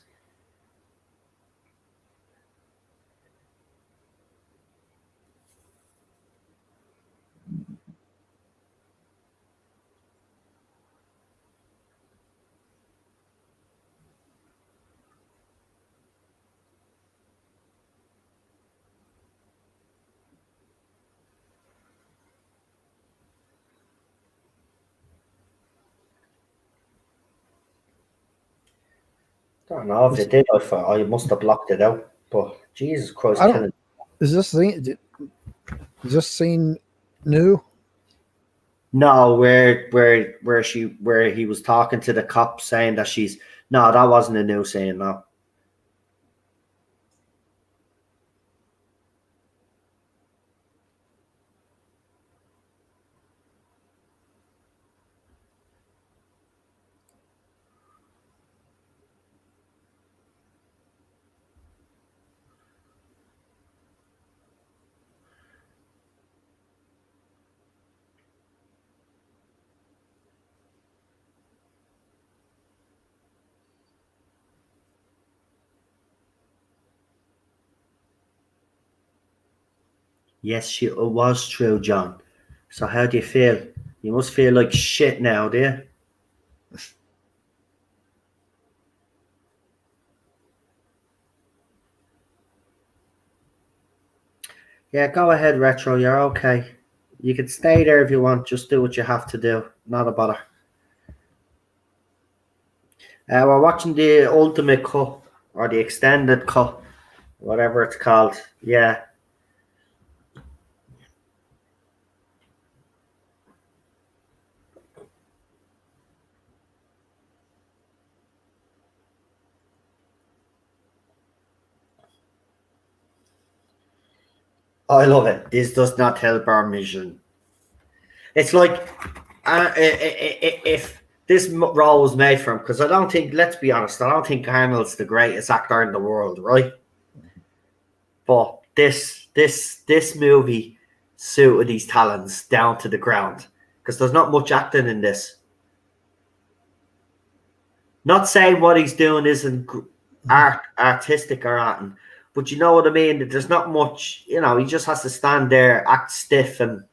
I don't know if they did. I must have blocked it out. But Jesus Christ, I don't. Is this scene new? No, where he was talking to the cop saying that she's no, that wasn't a new scene. No. Yes, it was true, John. So how do you feel? You must feel like shit now, do you? Yeah, go ahead, Retro. You're okay. You can stay there if you want. Just do what you have to do. Not a bother. We're watching the ultimate cut or the extended cut, whatever it's called. Yeah. I love it. This does not help our mission. It's like if this role was made for him, because I don't think, let's be honest, I don't think Arnold's the greatest actor in the world, right? But this movie suited his talents down to the ground, because there's not much acting in this. Not saying what he's doing isn't artistic or anything, but you know what I mean? There's not much, he just has to stand there, act stiff, and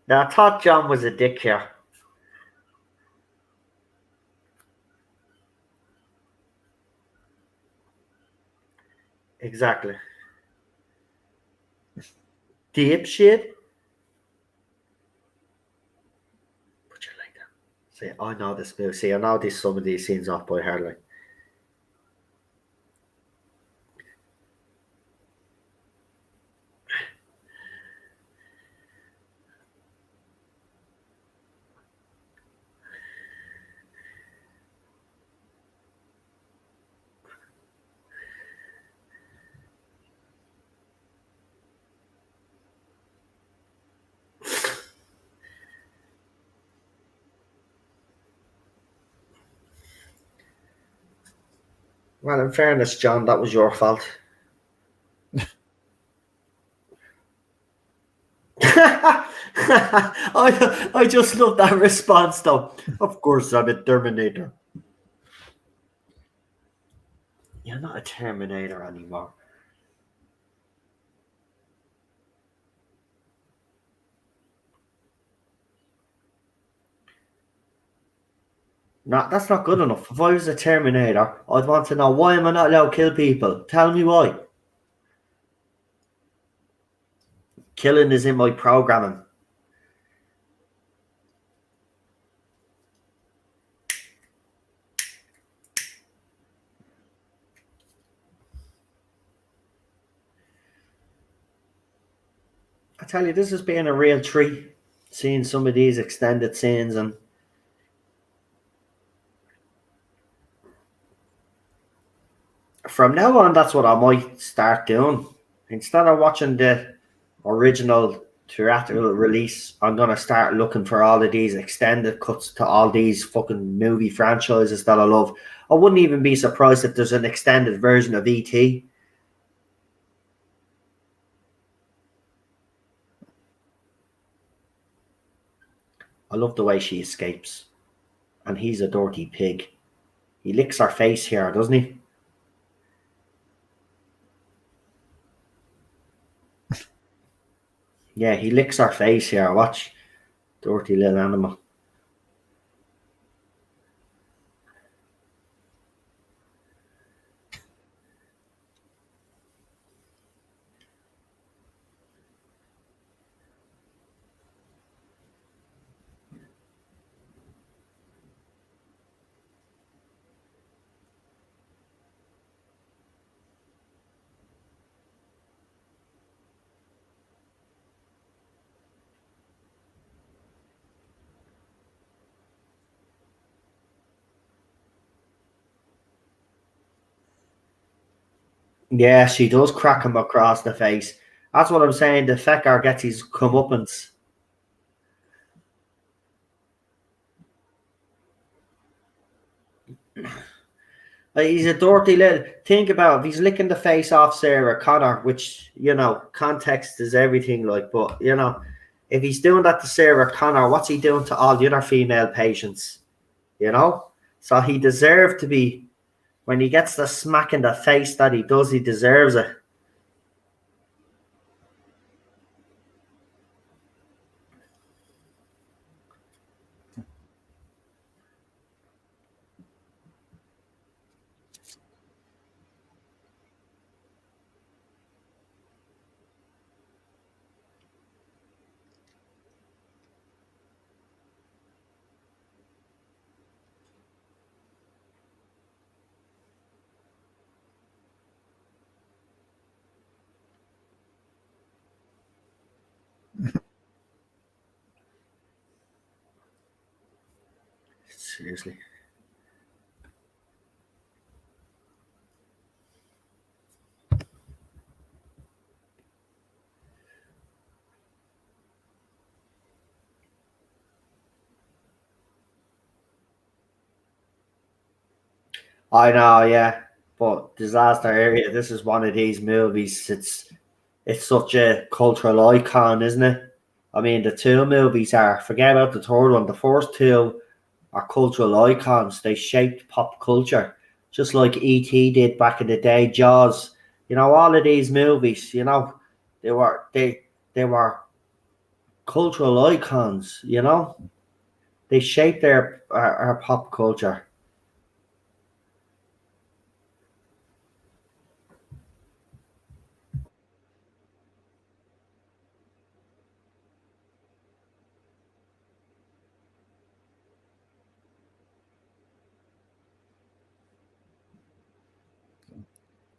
now I thought John was a dick here. Exactly. Dipshit. But you like that. See, I know this movie. See, I know some of these scenes off by heart. Like, Well, in fairness, John, that was your fault. I just love that response, though. Of course, I'm a Terminator. You're not a Terminator anymore. No, that's not good enough. If I was a Terminator, I'd want to know, why am I not allowed to kill people? Tell me why. Killing is in my programming. I tell you, this has been a real treat, seeing some of these extended scenes, and from now on, that's what I might start doing. Instead of watching the original theatrical release, I'm gonna start looking for all of these extended cuts to all these fucking movie franchises that I love. I wouldn't even be surprised if there's an extended version of E.T. I love the way she escapes. And he's a dirty pig. He licks her face here, doesn't he? Yeah, he licks her face here. Watch. Dirty little animal. Yeah, she does crack him across the face. That's what I'm saying. The fecker gets his comeuppance. Like, he's a dirty little. Think about it. If he's licking the face off Sarah Connor, which, context is everything. Like, but if he's doing that to Sarah Connor, what's he doing to all the other female patients? So he deserved to be. When he gets the smack in the face that he does, he deserves it. Seriously. I know, yeah. But Disaster Area, this is one of these movies. It's such a cultural icon, isn't it? I mean, the two movies are, forget about the third one. The first two are cultural icons. They shaped pop culture, just like E.T. did back in the day. Jaws, all of these movies, they were cultural icons. They shaped our pop culture.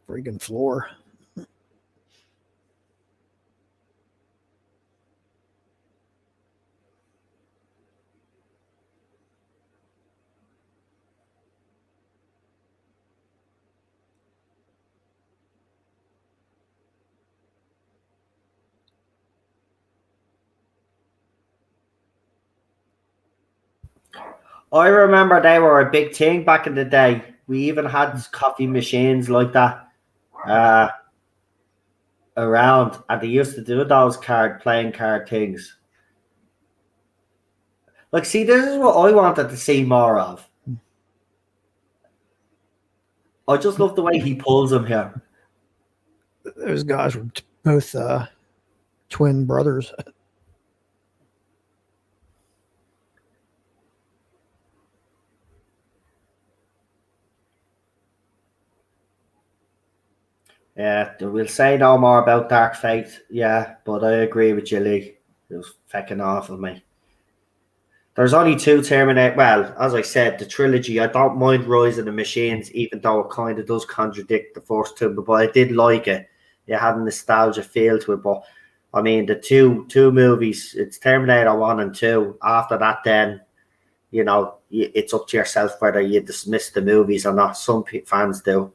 Friggin' floor. I remember they were a big thing back in the day. We even had coffee machines like that around, and they used to do those playing card things. Like, see, this is what I wanted to see more of. I just love the way he pulls them here. Those guys were both twin brothers. Yeah, we'll say no more about Dark Fate. Yeah, but I agree with you, Lee. It was fucking awful, mate. There's only 2 Terminator. Well, as I said, the trilogy. I don't mind Rise of the Machines, even though it kind of does contradict the first 2. But I did like it. It had a nostalgia feel to it. But I mean, the two movies. It's Terminator 1 and 2. After that, then it's up to yourself whether you dismiss the movies or not. Some fans do.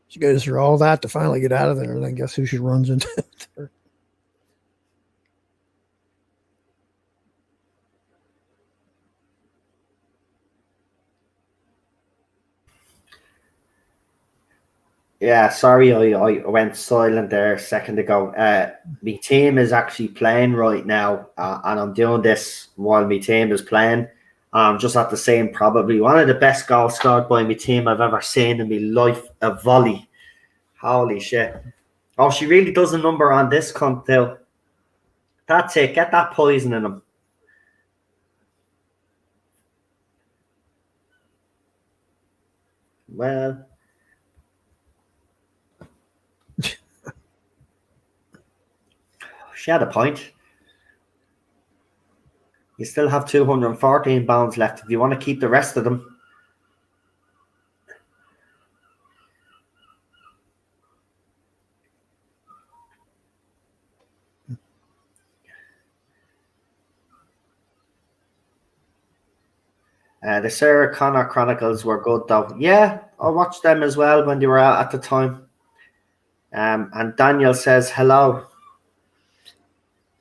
She goes through all that to finally get out of there. And then guess who she runs into? Yeah, sorry, I went silent there a second ago. My team is actually playing right now, and I'm doing this while my team is playing. Just at the same, probably one of the best goals scored by my team I've ever seen in my life, a volley. Holy shit. Oh, she really does a number on this cunt too. That's it. Get that poison in him. Well, she had a point. You still have 214 bounds left if you want to keep the rest of them. The Sarah Connor Chronicles were good though. Yeah, I watched them as well when they were out at the time. And Daniel says hello.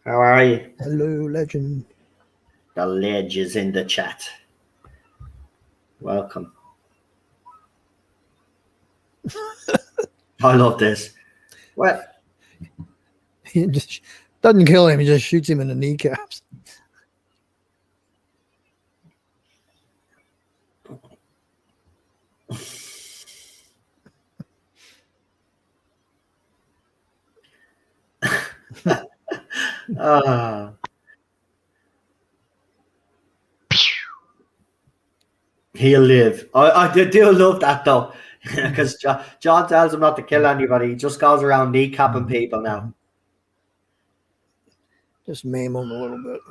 How are you? Hello, legend. The ledge is in the chat. Welcome. I love this. Well, He just doesn't kill him. He just shoots him in the kneecaps. He'll live. I do love that though, because John tells him not to kill anybody. He just goes around kneecapping people now. Just maim him a little bit.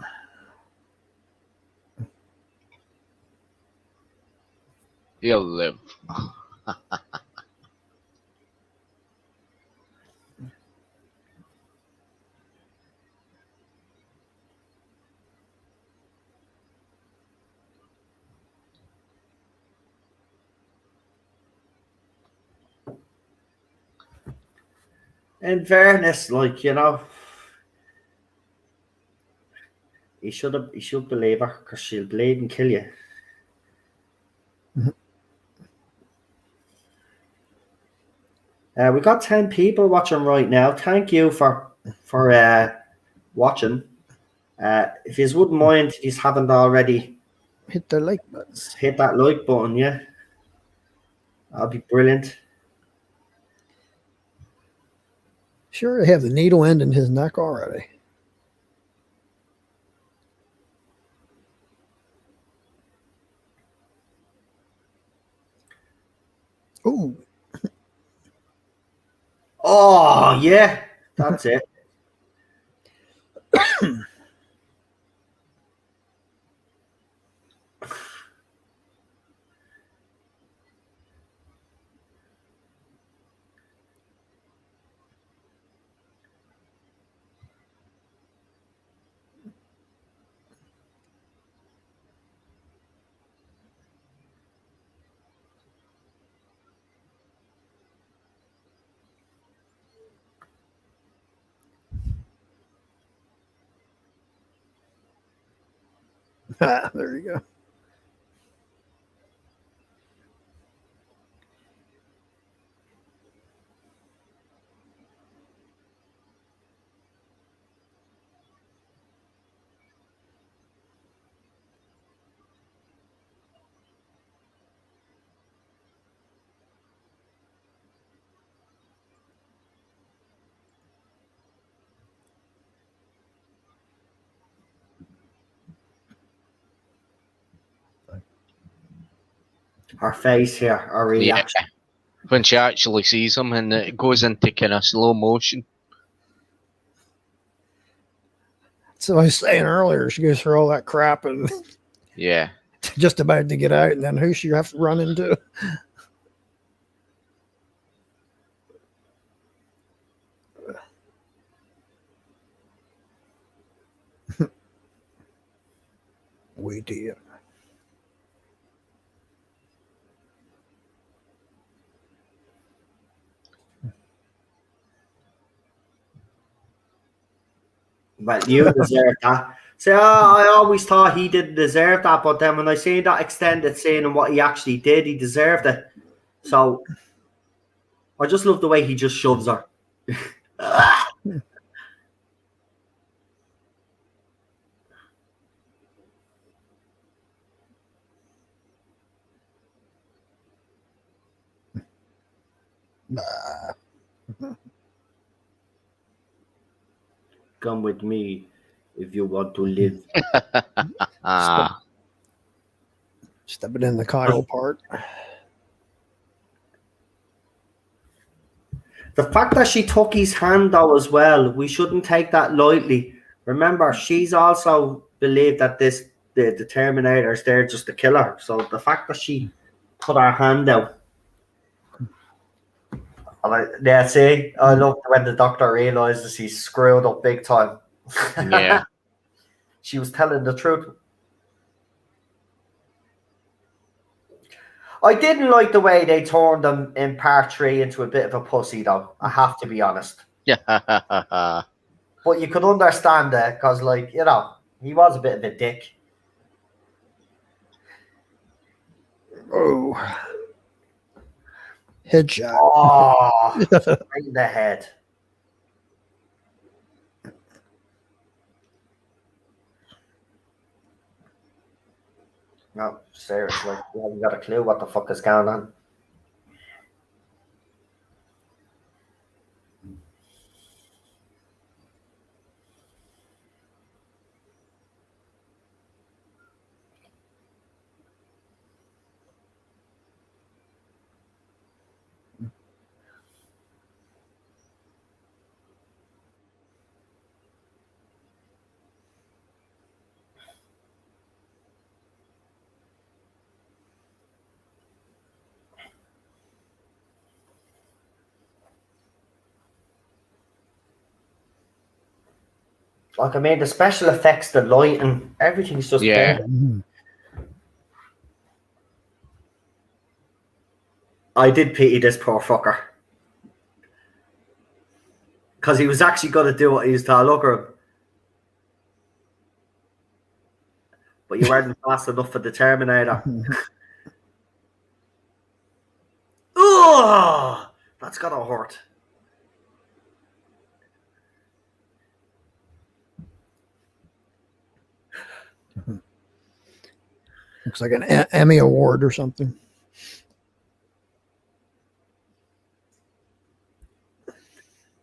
He'll live. In fairness, like, he should believe her because she'll bleed and kill you. We got 10 people watching right now. Thank you for watching. If you wouldn't mind, if you haven't already, Hit the like button. hit that like button, yeah. That'll be brilliant. Sure, they have the needle end in his neck already. Ooh. Oh, yeah. That's it. There you go. Her face here, her reaction. When she actually sees him and it goes into kind of slow motion. So I was saying earlier, she goes through all that crap and Yeah. just about to get out, and then who she have to run into? We did. Well, you deserve that. So I always thought he didn't deserve that, but then when I see that extended scene and what he actually did, he deserved it. So I just love the way he just shoves her. Come with me if you want to live. Stepping in the Kyle part. The fact that she took his hand though as well, we shouldn't take that lightly. Remember, she's also believed that the Terminator is there just to kill her. So the fact that she put her hand out. Yeah, see, I love when the doctor realizes he's screwed up big time. Yeah. She was telling the truth. I didn't like the way they turned him in part 3 into a bit of a pussy, though. I have to be honest. Yeah. But you could understand it because, like, you know, he was a bit of a dick. Oh. Headshot. Oh, right in the head. No, seriously. You haven't got a clue what the fuck is going on. Like, I mean, the special effects, the lighting, everything's just Yeah. perfect. I did pity this poor fucker. Because he was actually going to do what he was told. Look at him. But you weren't fast enough for the Terminator. Oh, That's gotta hurt. Looks like an Emmy award or something.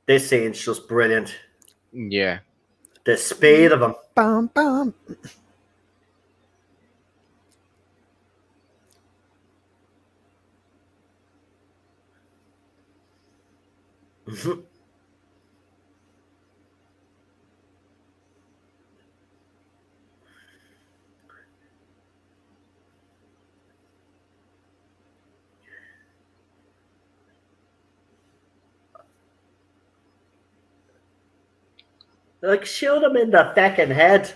This scene's just brilliant. Yeah. The speed of him. Bam, bam. Like, shoot him in the fucking head.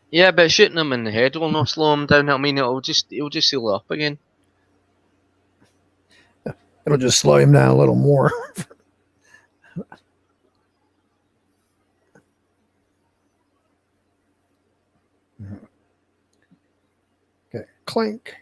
Yeah, but shooting him in the head will not slow him down. I mean, he'll just heal up again. It'll just slow him down a little more. Okay, clink.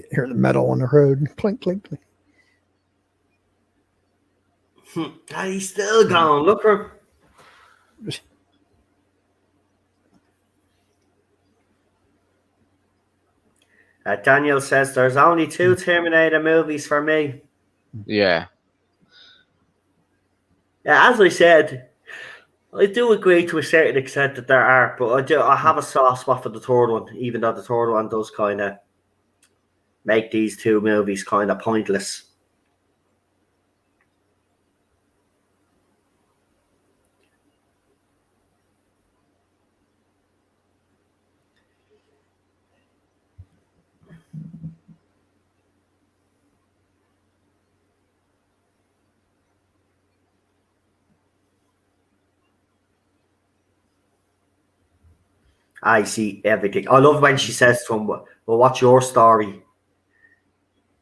Hear the metal on the road. Clink, clink, clink. He's still going. Look for him. Daniel says there's only 2 Terminator movies for me. Yeah. Yeah, as I said, I do agree to a certain extent that there are, but I have a soft spot for the third one, even though the third one does kind of make these 2 movies kind of pointless. I see everything. I love when she says to him, well, what's your story?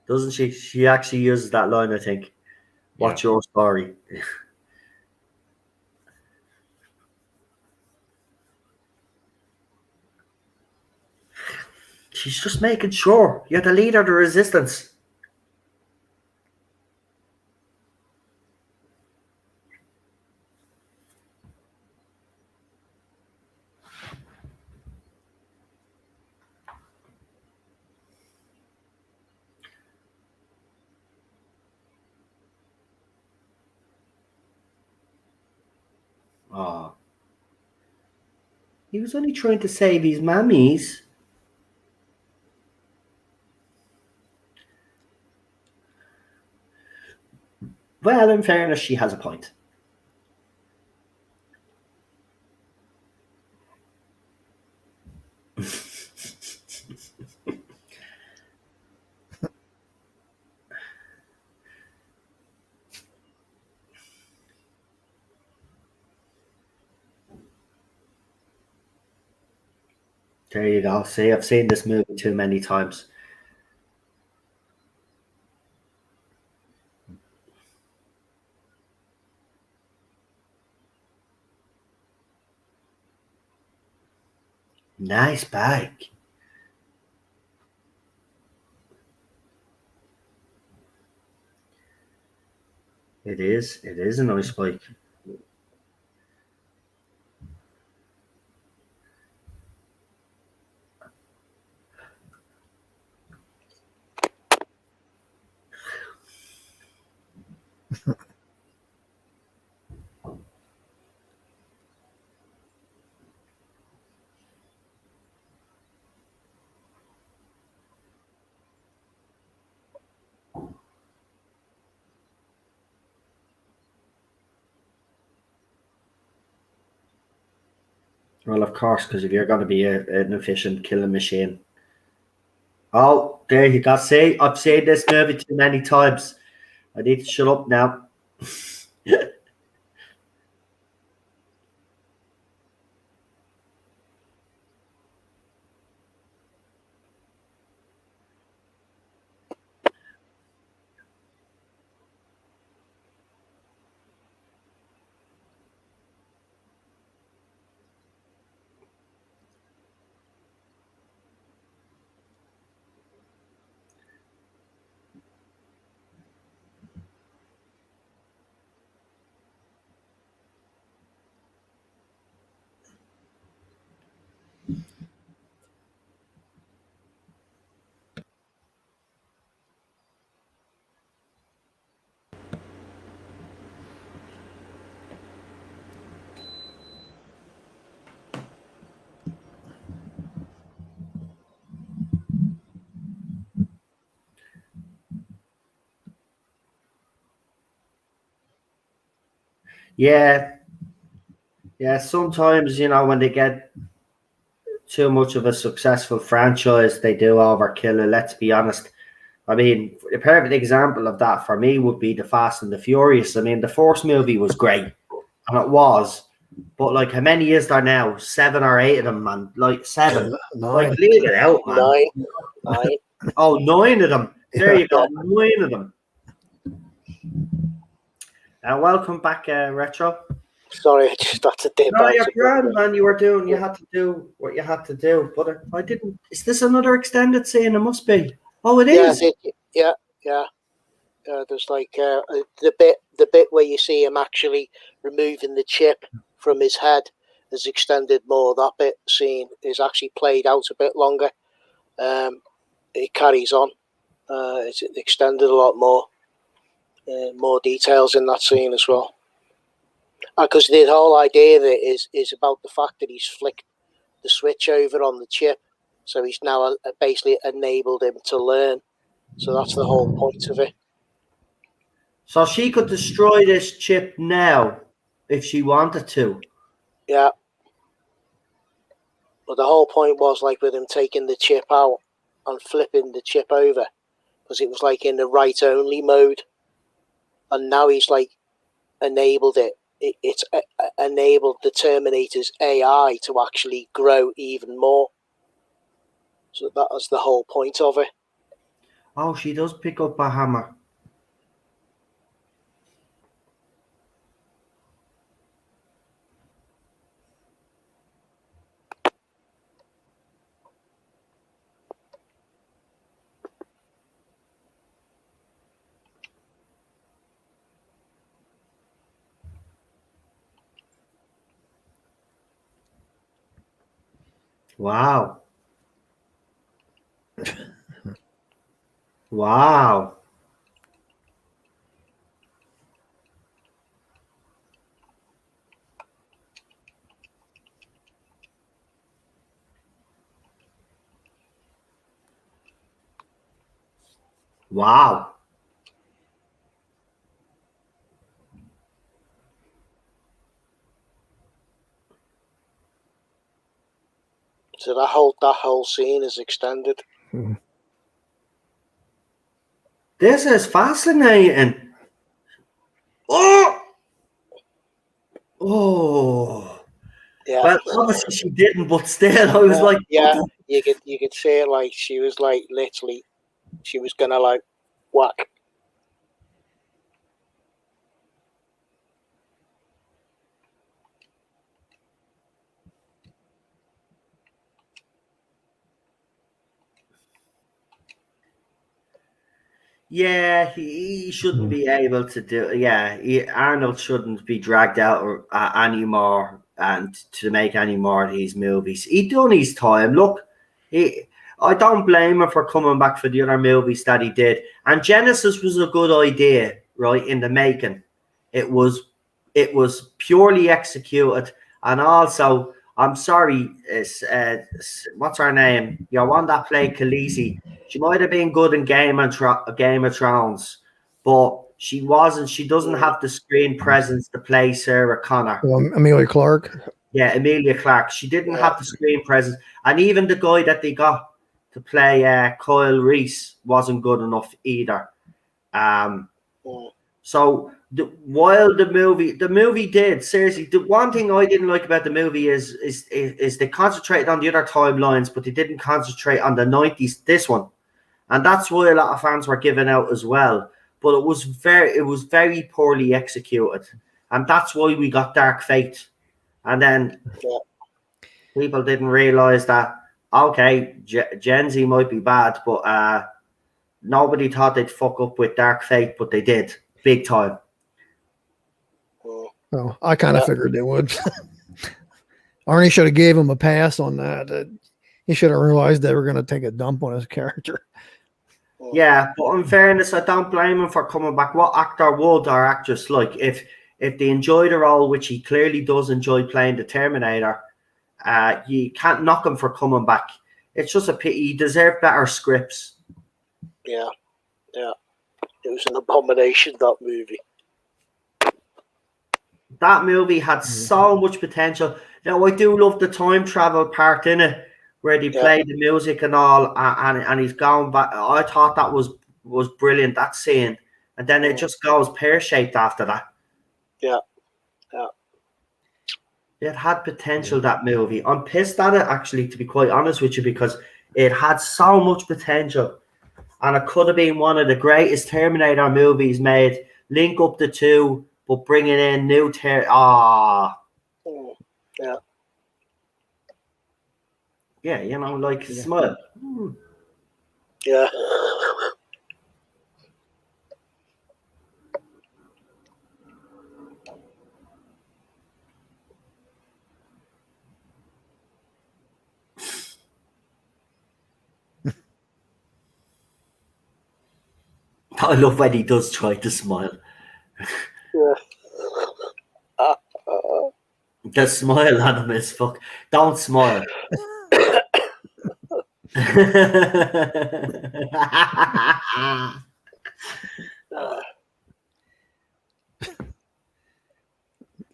Doesn't she? She actually uses that line, I think. What's your story? She's just making sure you're the leader of the resistance. Oh. He was only trying to save his mammies. Well, in fairness, she has a point. There you go. See, I've seen this movie too many times. Nice bike. It is. It is a nice bike. Well, of course, because if you're going to be an efficient killing machine. Oh, there you go. See, I've seen this movie too many times. I need to shut up now. Yeah. Yeah, sometimes, when they get too much of a successful franchise, they do overkill it. Let's be honest. I mean, a perfect example of that for me would be the Fast and the Furious. I mean, the first movie was great, and it was. But like, how many is there now? 7 or 8 of them, man. Like 7. 9. Like, leave it out, man. 9. Oh, 9 of them. There you go, 9 of them. Welcome back, Retro. Sorry, I just had to dip No, out. you're grand, man. You had to do what you had to do. But I didn't. Is this another extended scene? It must be. Oh, it is. Yeah. There's like the bit where you see him actually removing the chip from his head is extended more. That bit scene is actually played out a bit longer. It carries on. It's extended a lot more. More details in that scene as well. Because the whole idea of it is about the fact that he's flicked the switch over on the chip, so he's now basically enabled him to learn. So that's the whole point of it. So she could destroy this chip now if she wanted to. Yeah. But the whole point was like with him taking the chip out and flipping the chip over, because it was like in the write only mode, and now he's like enabled it. It's enabled the Terminator's AI to actually grow even more. So that was the whole point of it. Oh, she does pick up a hammer. Wow. Wow. Wow. So that whole scene is extended. This is fascinating. Oh. Oh. Yeah. Well, obviously she didn't, but still, I was like, yeah, you could say it like she was like literally, she was gonna like whack. yeah, he shouldn't be able to do. Yeah, Arnold shouldn't be dragged out anymore and to make any more of these movies. He done his time. Look, I don't blame him for coming back for the other movies that he did. And Genesis was a good idea, right? In the making, it was purely executed, and also. I'm sorry, what's her name? Your one that played Khaleesi. She might have been good in Game of Thrones, but she wasn't. She doesn't have the screen presence to play Sarah Connor. Amelia Clark. Yeah, Emilia Clarke. She didn't have the screen presence, and even the guy that they got to play Kyle Reese wasn't good enough either. So while the movie did seriously, the one thing I didn't like about the movie is they concentrated on the other timelines, but they didn't concentrate on the 90s. This one, and that's why a lot of fans were giving out as well. But it was very poorly executed, and that's why we got Dark Fate. And then people didn't realize that, okay, Gen Z might be bad, but nobody thought they'd fuck up with Dark Fate, but they did big time. Well, I kind of figured they would. Arnie should have gave him a pass on that. He should have realized they were going to take a dump on his character. Yeah, but in fairness, I don't blame him for coming back. What actor would or actress like if they enjoy the role, which he clearly does enjoy playing the Terminator, you can't knock him for coming back. It's just a pity. He deserved better scripts. Yeah. It was an abomination, that movie. That movie had so much potential. Now, I do love the time travel part in it, where they play the music and all, and he's going back. I thought that was brilliant, that scene. And then it just goes pear-shaped after that. Yeah. It had potential, that movie. I'm pissed at it, actually, to be quite honest with you, because it had so much potential. And it could have been one of the greatest Terminator movies made. Link up the two, but bringing in new Yeah, you know, like smile. Yeah. I love when he does try to smile. The smile on him is fuck. Don't smile.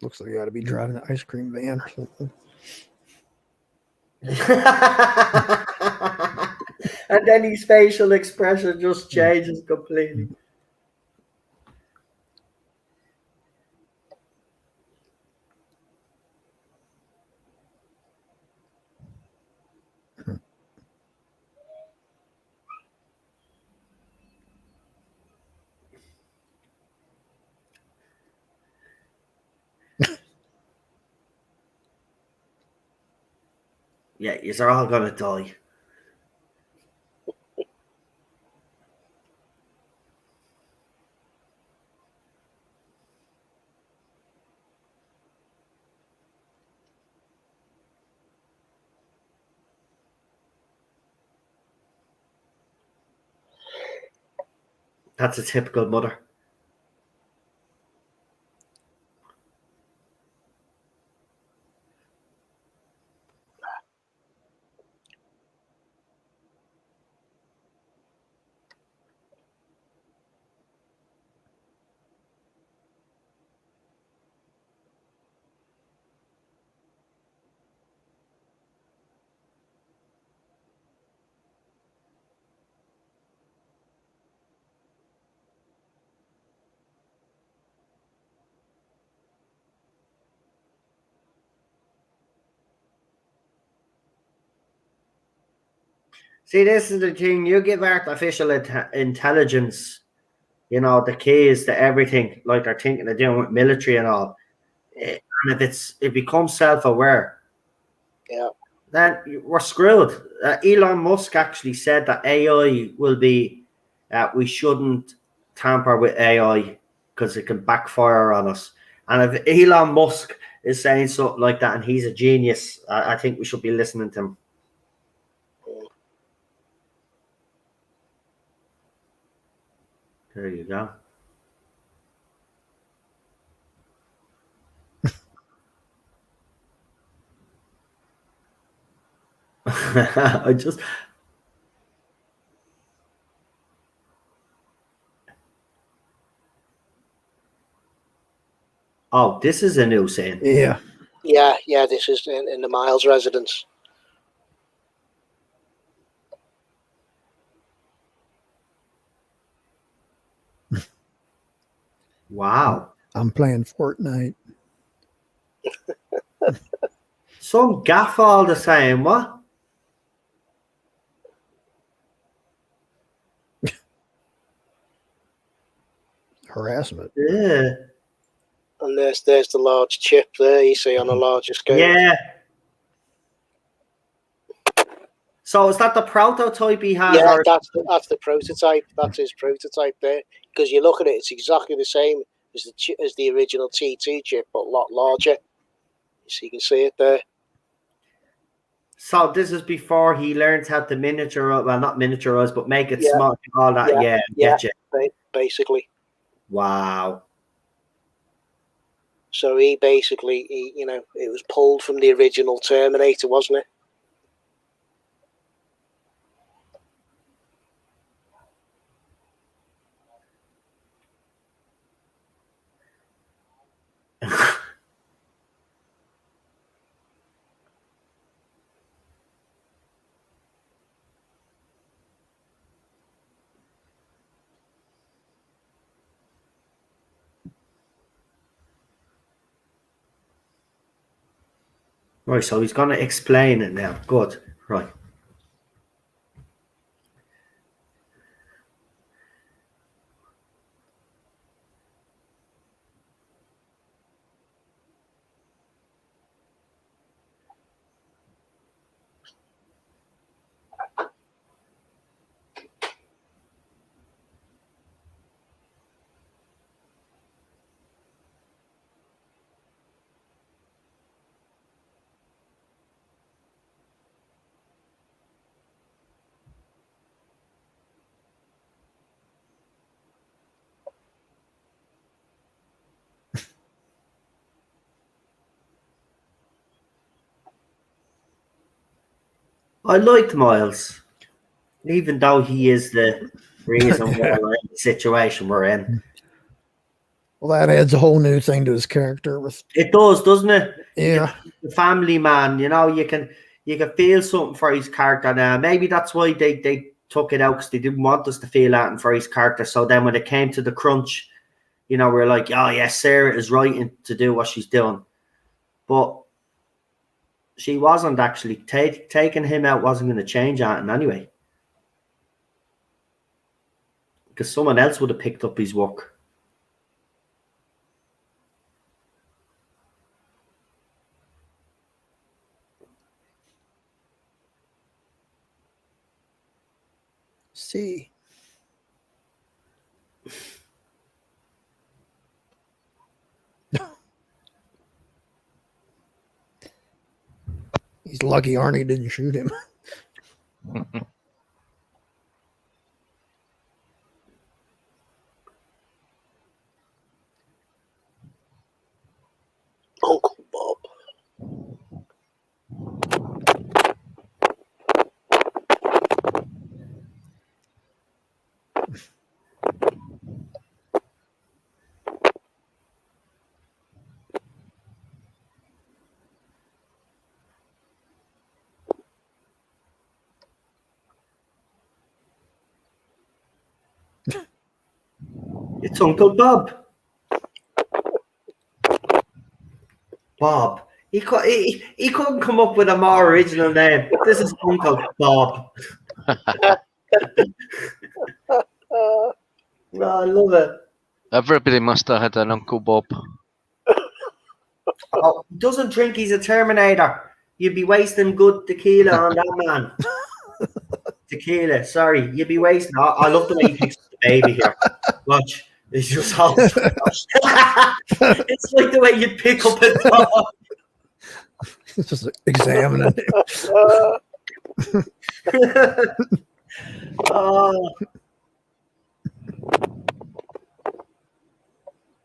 Looks like you ought to be driving an ice cream van or something. And then his facial expression just changes completely. Yeah, you're all gonna die. That's a typical mother. See, this is the thing. You give artificial intelligence, you know, the keys to everything, like they're thinking they're doing with military and all. And if it becomes self-aware, then we're screwed. Elon Musk actually said that AI will be. We shouldn't tamper with AI because it can backfire on us. And if Elon Musk is saying something like that, and he's a genius, I think we should be listening to him. There you go. I just. Oh, this is a new scene. Yeah. Yeah. This is in the Miles residence. Wow. I'm playing Fortnite. Some gaff all the same, what? Harassment. Yeah. And there's the large chip there you see on a larger scale. Yeah. So is that the prototype he has? Yeah, Or that's the prototype. That's his prototype there. Because you look at it, it's exactly the same as the original T2 chip, but a lot larger. So you can see it there. so this is before he learns how to not miniaturize, but make it Yeah. small, all that. Yeah, Yeah. get you. Basically. Wow. So he basically, it was pulled from the original Terminator, wasn't it? Right, so he's going to explain it now. Good. Right. I liked Miles, even though he is the reason why we're in the situation we're in. Well, that adds a whole new thing to his character. With It does, doesn't it? yeah, The family man, you can feel something for his character now. Maybe that's why they took it out, because they didn't want us to feel that for his character. So then when it came to the crunch, we're like, oh yes, Sarah is right to do what she's doing, but she wasn't actually. Taking him out wasn't going to change anything anyway, because someone else would have picked up his work. see. He's lucky Arnie didn't shoot him. Uncle Bob. It's Uncle Bob. Bob. He couldn't come up with a more original name. This is Uncle Bob. I love it. Everybody must have had an Uncle Bob. Oh, he doesn't drink. He's a Terminator. You'd be wasting good tequila on that man. Tequila. Sorry, you'd be wasting. I love the way he picks up the baby here. Watch. It's just all. It's like the way you pick up a dog. Just examining him. Oh.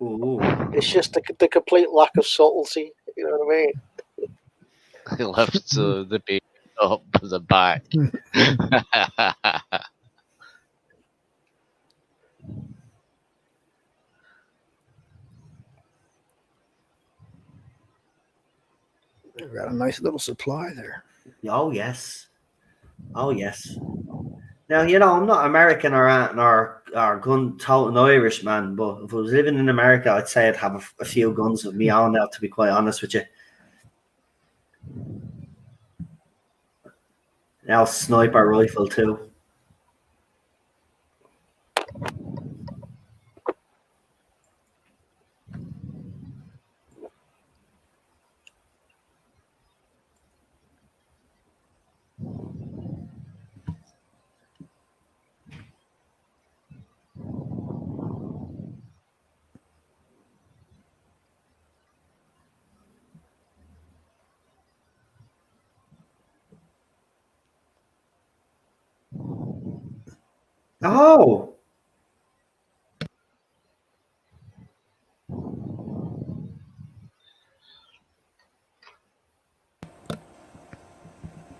Ooh. It's just the complete lack of subtlety. You know what I mean? He lifts the baby up the back. They've got a nice little supply there. Oh yes. Oh yes. Now, you know, I'm not American or gun toting Irish, man, but if I was living in America, I'd say I'd have a few guns of my own now, to be quite honest with you. Now, sniper rifle too. Oh.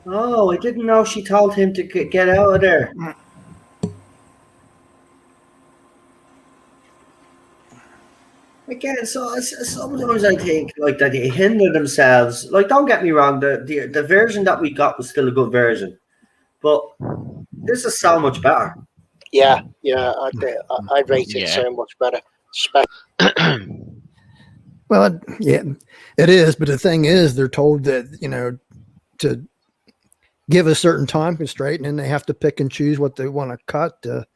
Oh, I didn't know she told him to get out of there. Again, so sometimes I think like that they hinder themselves. Like, don't get me wrong, the version that we got was still a good version, but this is so much better. Yeah, I'd rate it so much better. Well, yeah, it is. But the thing is, they're told that, you know, to give a certain time constraint, and then they have to pick and choose what they want to cut to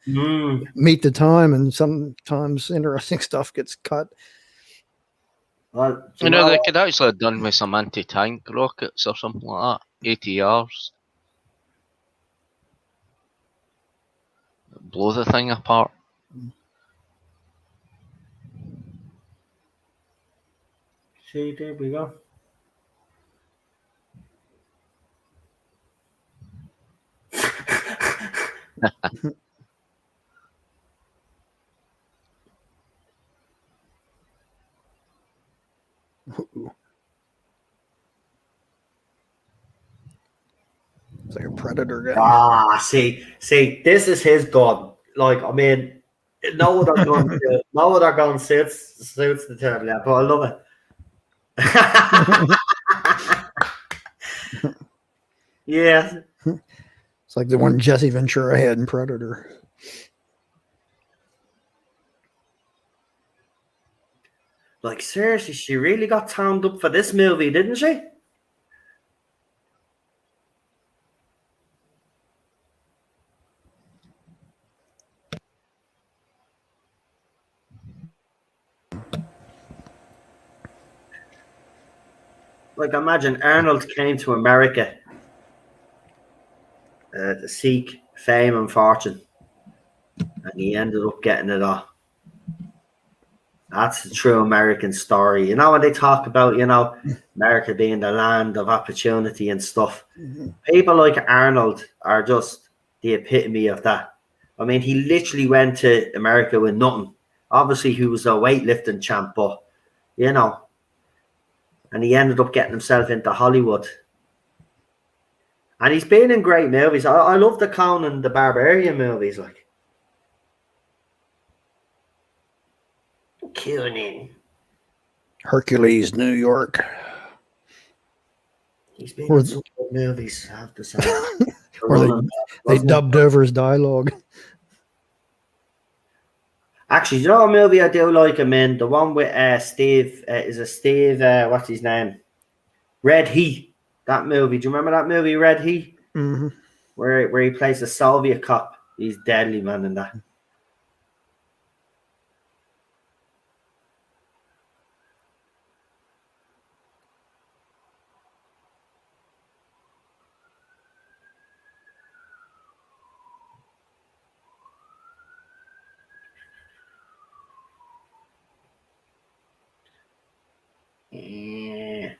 meet the time. And sometimes interesting stuff gets cut. Well, You know, they could actually have done with some anti-tank rockets or something like that. ATRs. Blow the thing apart. See, there we go. It's like a Predator gun. Ah, see, this is his gun. Like, I mean, no other gun suits the Terminator, but I love it. Yeah. It's like the one Jesse Ventura had in Predator. Like, seriously, she really got toned up for this movie, didn't she? Like, imagine Arnold came to America to seek fame and fortune, and he ended up getting it all. That's the true American story. You know, when they talk about, you know, America being the land of opportunity and stuff, people like Arnold are just the epitome of that. I mean, he literally went to America with nothing. Obviously, he was a weightlifting champ, but, you know, and he ended up getting himself into Hollywood. And he's been in great movies. I love the Conan the Barbarian movies, like. Conan. Hercules, New York. He's been in some good movies, I have to say. Or they dubbed over his dialogue. Actually, you know a movie I do like him in? The one with Steve, what's his name? Red Heat. That movie. Do you remember that movie, Red Heat? Mm-hmm. Where he plays the Soviet cop. He's deadly, man, in that. Yeah.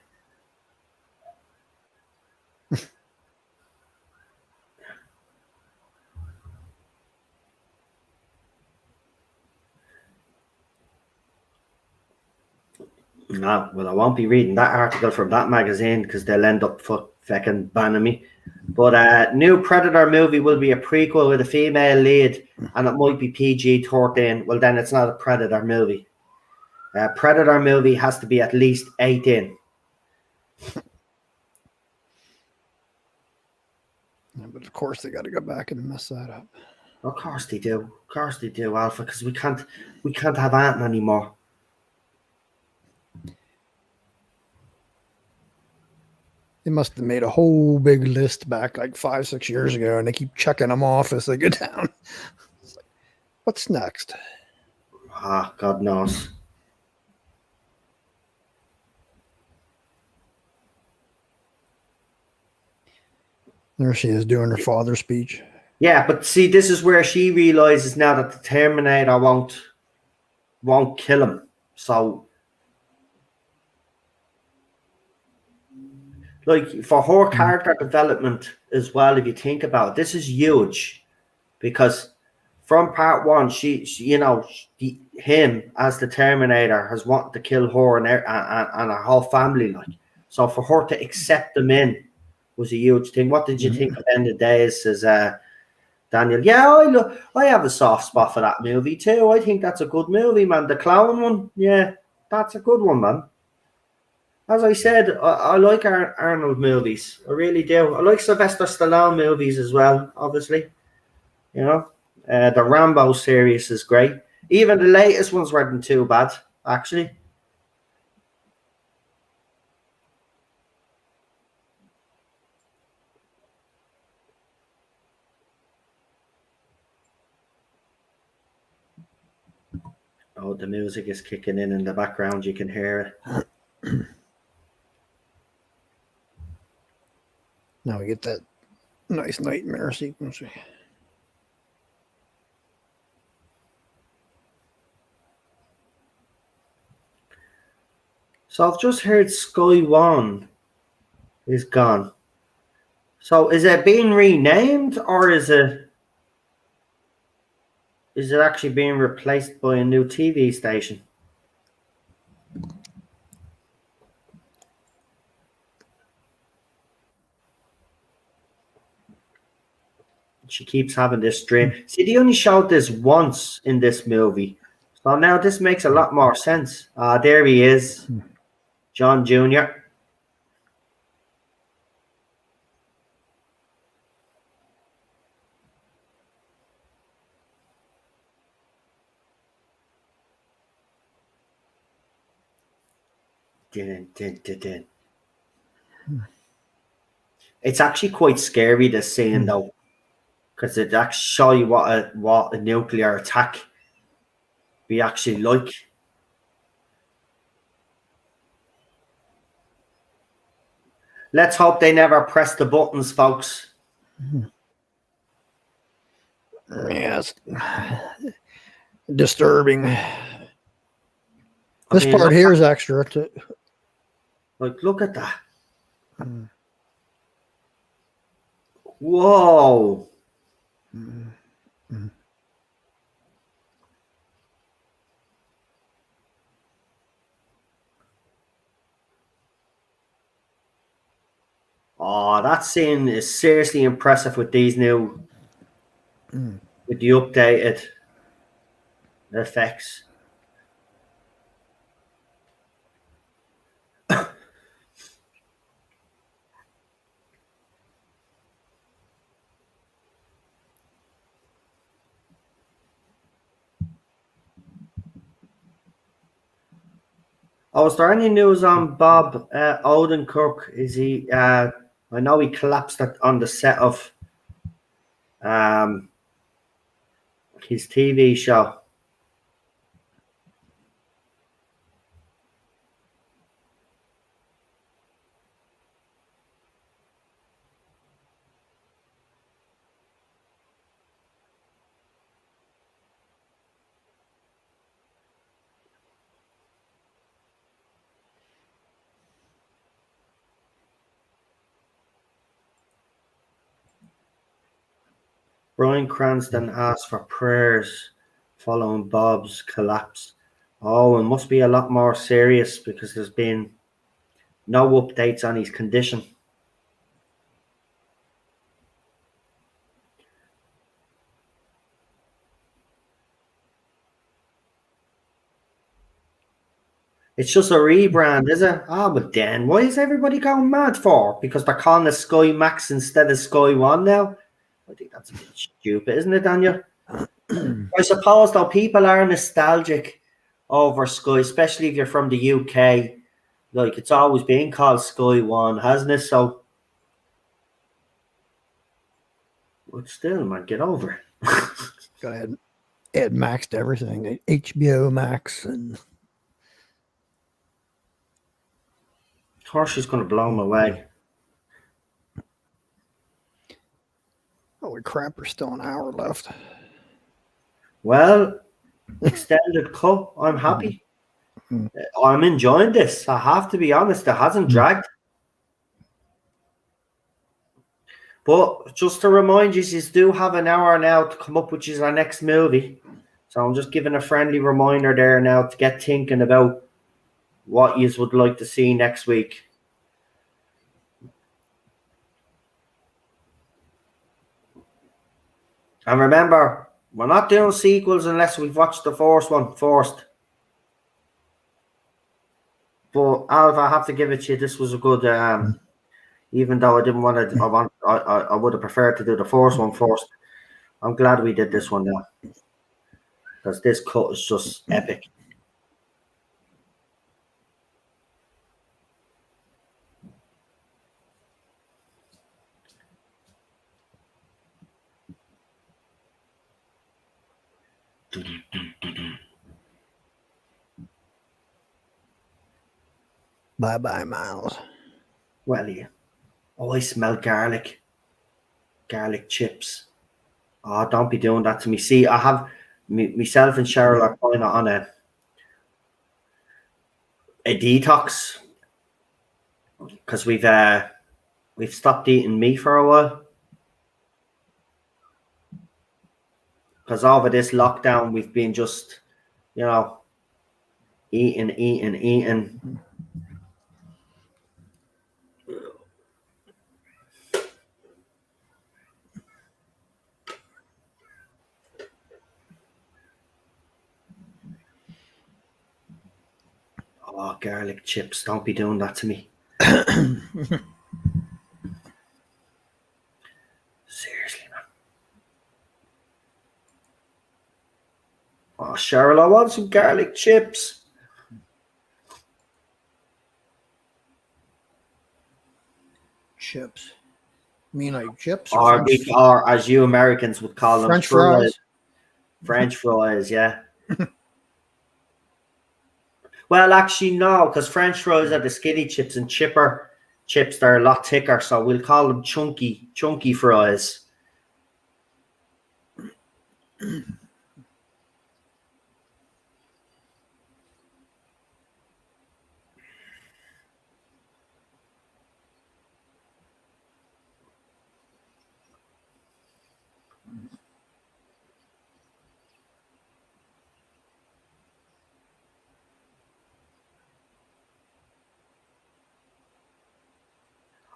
No, well, I won't be reading that article from that magazine because they'll end up fucking banning me. But new Predator movie will be a prequel with a female lead, and it might be PG-13. Well, then it's not a Predator movie. Predator movie has to be at least 18. Yeah, but of course they got to go back and mess that up. Of course they do. Of course they do, Alpha, because we can't have Anton anymore. They must have made a whole big list back like 5-6 years ago, and they keep checking them off as they go down. It's like, what's next? Ah, God knows. There she is doing her father's speech. Yeah, but see, this is where she realizes now that the Terminator won't kill him. So, like, for her character development as well, if you think about it, this is huge because from part one, him as the Terminator has wanted to kill her and her whole family. Like, so for her to accept them in was a huge thing. What did you think of End of Days? Says Daniel. Yeah, I have a soft spot for that movie too. I think that's a good movie, man. The clown one, yeah, that's a good one, man. As I said, I like Arnold movies. I really do. I like Sylvester Stallone movies as well, obviously. You know, the Rambo series is great. Even the latest ones weren't too bad, actually. Oh, the music is kicking in the background. You can hear it. Now we get that nice nightmare sequence. So I've just heard Sky One is gone. So is it being renamed or is it actually being replaced by a new TV station? She keeps having this dream. See, they only showed this once in this movie. So now this makes a lot more sense. There he is. John Jr. It's actually quite scary, this scene, though, because it actually show you what a nuclear attack be actually like. Let's hope they never press the buttons, folks. Yes. Disturbing. This part here is extra. Like, look at that. Whoa. Oh, that scene is seriously impressive with these new, with the updated effects. Oh, is there any news on Bob Odenkirk? Is he? I know he collapsed on the set of his TV show. Bryan Cranston asked for prayers following Bob's collapse. Oh, it must be a lot more serious because there's been no updates on his condition. It's just a rebrand, is it? Ah, but then why is everybody going mad for? Because they're calling it Sky Max instead of Sky One now. I think that's a bit stupid, isn't it, Daniel? I suppose though people are nostalgic over Sky, especially if you're from the UK. Like it's always been called Sky One, hasn't it? So, but still, man, get over it. Go ahead. It maxed everything. HBO Max and Of course, she's going to blow them away. holy crap, there's still an hour left. Well, extended cut. I'm happy. I'm enjoying this. I have to be honest. It hasn't dragged. But just to remind you, you do have an hour now to come up, which is our next movie. So I'm just giving a friendly reminder there now to get thinking about what you would like to see next week. And remember, we're not doing sequels unless we've watched the first one first. But Alv, I have to give it to you. This was a good. Even though I didn't want to, I would have preferred to do the first one first. I'm glad we did this one now because this cut is just epic. Bye, Miles. Well, yeah. Oh, I smell garlic chips. Oh, don't be doing that to me. See, I have myself and Cheryl are kind of on a detox because we've stopped eating meat for a while. Because over this lockdown, we've been just, eating. Oh, garlic chips. Don't be doing that to me. Seriously, man. Oh, Cheryl, I want some garlic chips. Chips. You mean like chips? Or as you Americans would call them, French fries? French fries, yeah. Well, actually, no, because French fries are the skinny chips and chipper chips. They're a lot thicker, so we'll call them chunky fries.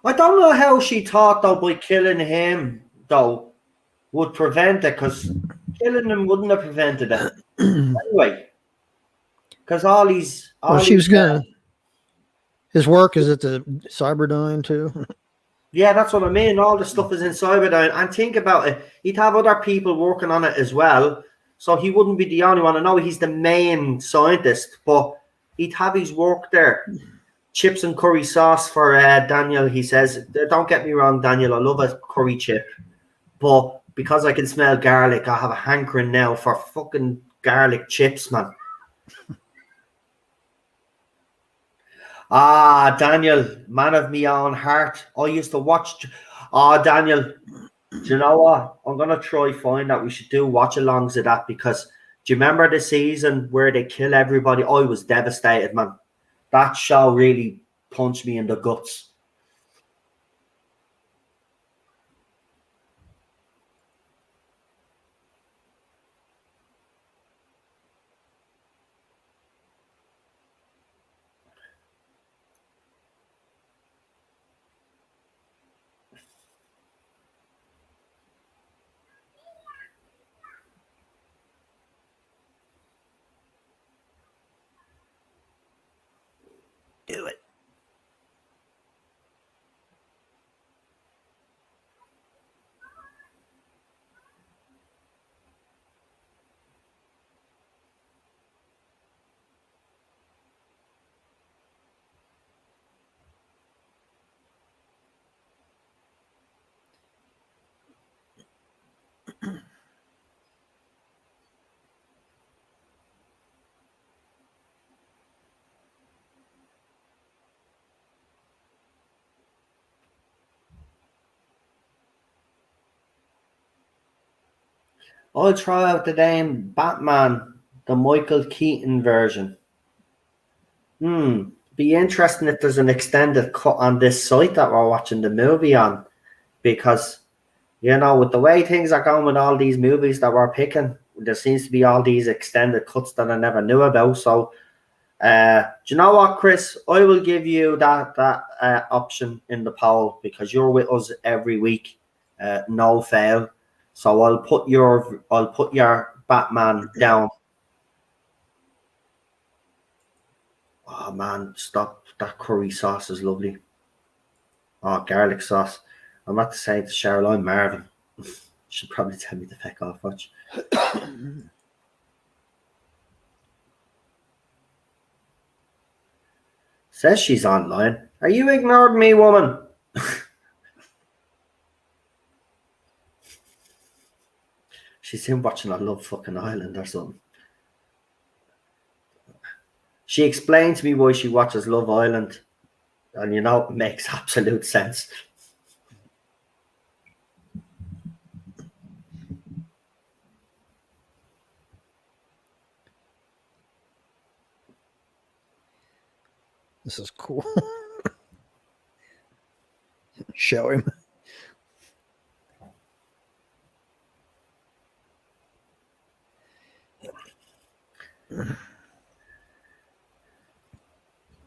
I don't know how she thought, though, by killing him, though, would prevent it, because killing him wouldn't have prevented it. Anyway, because she was gonna. His work is at the Cyberdyne too. Yeah, that's what I mean. All the stuff is in Cyberdyne. And think about it. He'd have other people working on it as well. So he wouldn't be the only one. I know he's the main scientist, but he'd have his work there. Chips and curry sauce for Daniel, he says. Don't get me wrong, Daniel. I love a curry chip. But because I can smell garlic, I have a hankering now for fucking garlic chips, man. Ah, Daniel, man of me own heart. I used to watch. Daniel, do you know what? I'm going to try find that. We should do watch-alongs of that because do you remember the season where they kill everybody? I was devastated, man. That show really punched me in the guts. do it. I'll try out the name Batman, the Michael Keaton version. Be interesting if there's an extended cut on this site that we're watching the movie on, because with the way things are going with all these movies that we're picking, there seems to be all these extended cuts that I never knew about. So, do you know what, Chris? I will give you that option in the poll because you're with us every week, no fail. So I'll put your Batman down. Oh man, stop! That curry sauce is lovely. Oh, garlic sauce. I'm not to say to Cheryl, I'm Marvin. She'll probably tell me to feck off. Watch. Says she's online. Are you ignoring me, woman? She's in watching I Love Fucking Island or something. She explained to me why she watches Love Island. And it makes absolute sense. This is cool. Show him.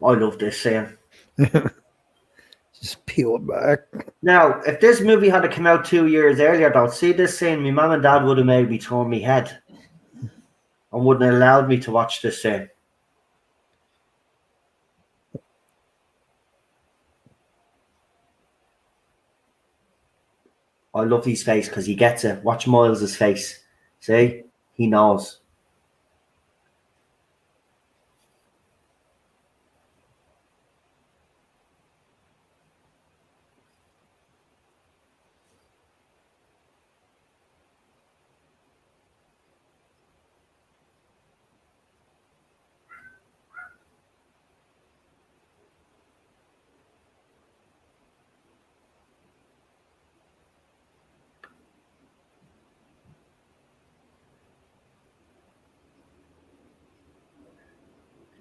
I love this scene. Just peel it back. Now, if this movie had come out 2 years earlier, though, see this scene, my mum and dad would have made me turn my head and wouldn't have allowed me to watch this scene. I love his face because he gets it. Watch Miles' face. See? He knows.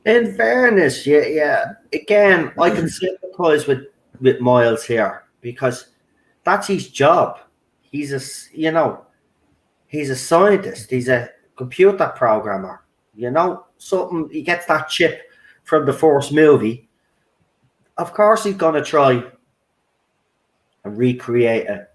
In fairness, yeah. Again, I can sympathize with Miles here because that's his job. He's he's a scientist. He's a computer programmer. Something he gets that chip from the first movie. Of course, he's gonna try and recreate it.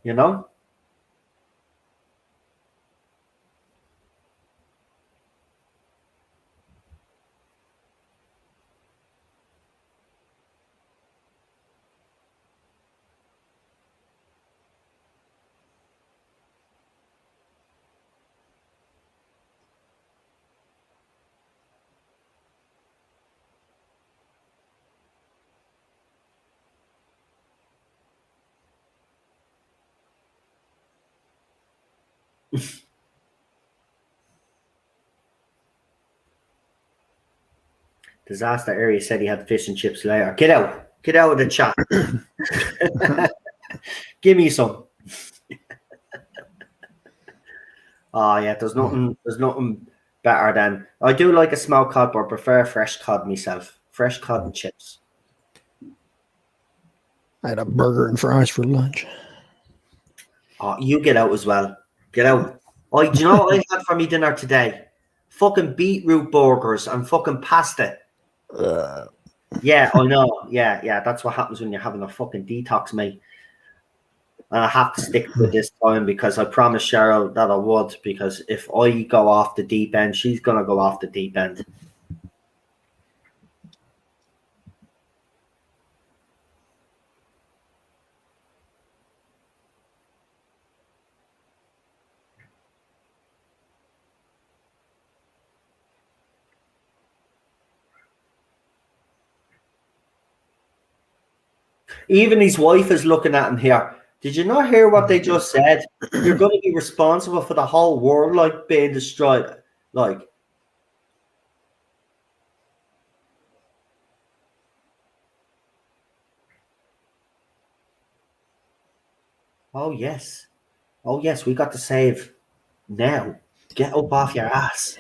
Disaster area said he had fish and chips later. Get out of the chat. Give me some. Oh yeah, there's nothing better than, I do like a smoked cod, but I prefer fresh cod myself. Fresh cod and chips. I had a burger and fries for lunch. Oh, you get out as well. Get out. Do you know what I had for me dinner today? Fucking beetroot burgers and fucking pasta. Yeah, I know. Yeah. That's what happens when you're having a fucking detox, mate. And I have to stick with this time because I promised Cheryl that I would, because if I go off the deep end, she's going to go off the deep end. Even his wife is looking at him here. Did you not hear what they just said? You're going to be responsible for the whole world, like, being destroyed. Like, oh yes, we got to save now. Get up off your ass.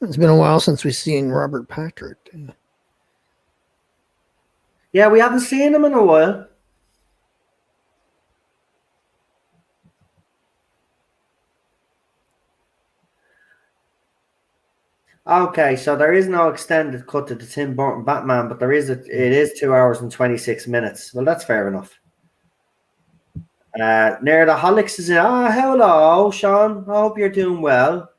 It's been a while since we've seen Robert Patrick. Yeah, we haven't seen him in a while. Okay, so there is no extended cut to the Tim Burton Batman, but it is 2 hours and 26 minutes. Well, that's fair enough. Near the Holix is in. Hello, Sean. I hope you're doing well.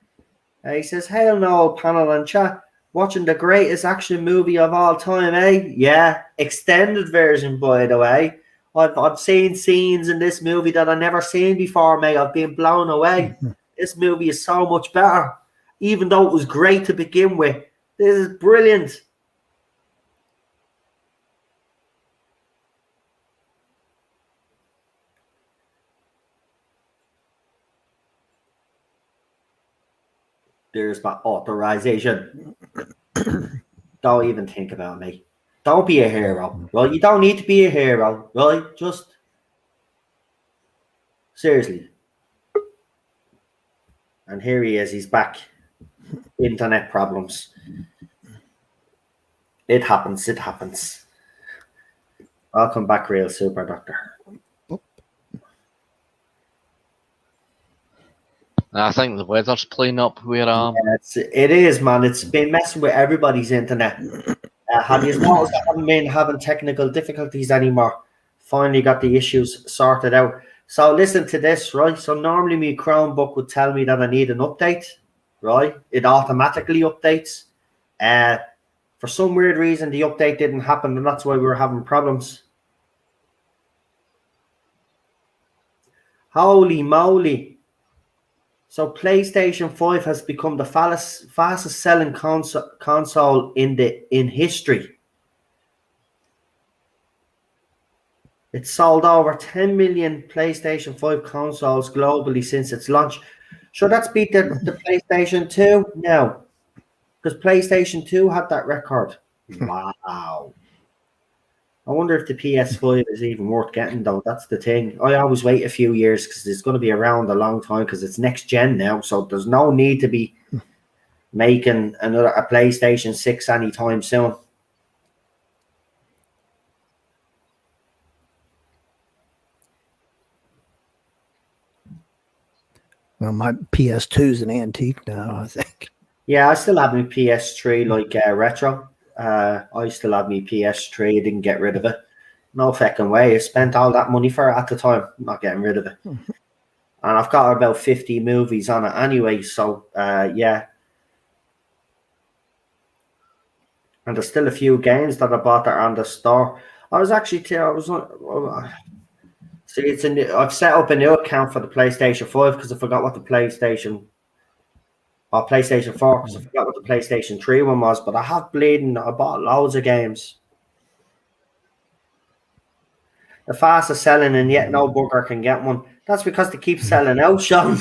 He says, "Hail no, panel and chat. Watching the greatest action movie of all time, eh? Yeah, extended version, by the way. I've seen scenes in this movie that I've never seen before, mate. I've been blown away. This movie is so much better. Even though it was great to begin with. This is brilliant." There's my authorization. Don't even think about me. Don't be a hero, right? You don't need to be a hero, right? Just seriously. And here he is. He's back. Internet problems. It happens. It happens. Welcome back, Real Super Doctor. I think the weather's playing up where I am. Yeah, it is, man. It's been messing with everybody's internet. Have you noticed I haven't been having technical difficulties anymore? Finally got the issues sorted out. So listen to this, right? So normally my Chromebook would tell me that I need an update, right? It automatically updates. For some weird reason, the update didn't happen, and that's why we were having problems. Holy moly. So PlayStation 5 has become the fastest selling console in history. It's sold over 10 million PlayStation 5 consoles globally since its launch. Sure, that's beat the PlayStation 2? No. Because PlayStation 2 had that record. Wow. I wonder if the PS5 is even worth getting, though. That's the thing. I always wait a few years because it's going to be around a long time because it's next gen now. So there's no need to be making a PlayStation 6 anytime soon. Well, my PS2 is an antique now, I think. Yeah, I still have my PS3 retro. I still have my PS3. I didn't get rid of it. No fucking way. I spent all that money for it at the time. I'm not getting rid of it. And I've got about 50 movies on it anyway. So, yeah. And there's still a few games that I bought that are on the store. I've set up a new account for the PlayStation 5 because I forgot what the PlayStation 4 because I forgot what the PlayStation 3 one was. But I bought loads of games. The fastest selling, and yet no bugger can get one. That's because they keep selling out, Sean.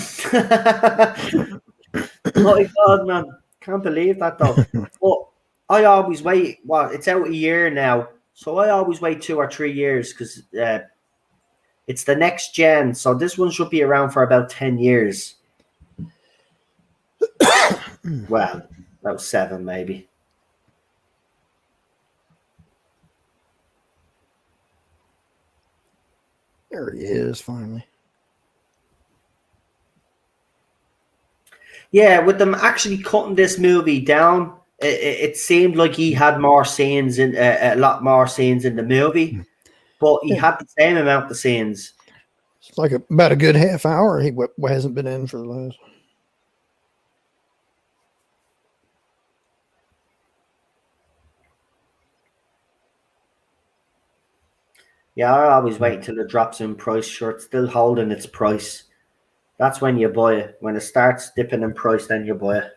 My God, man. Can't believe that, though. But I always wait. Well, it's out a year now. So I always wait 2 or 3 years because it's the next gen. So this one should be around for about 10 years. Well, about 7 maybe. There he is, finally. Yeah, with them actually cutting this movie down, it seemed like he had more scenes a lot more scenes in the movie, but he had the same amount of scenes. It's like about a good half hour he hasn't been in for the last. Yeah, I always wait until it drops in price. Sure, it's still holding its price. That's when you buy it. When it starts dipping in price, then you buy it.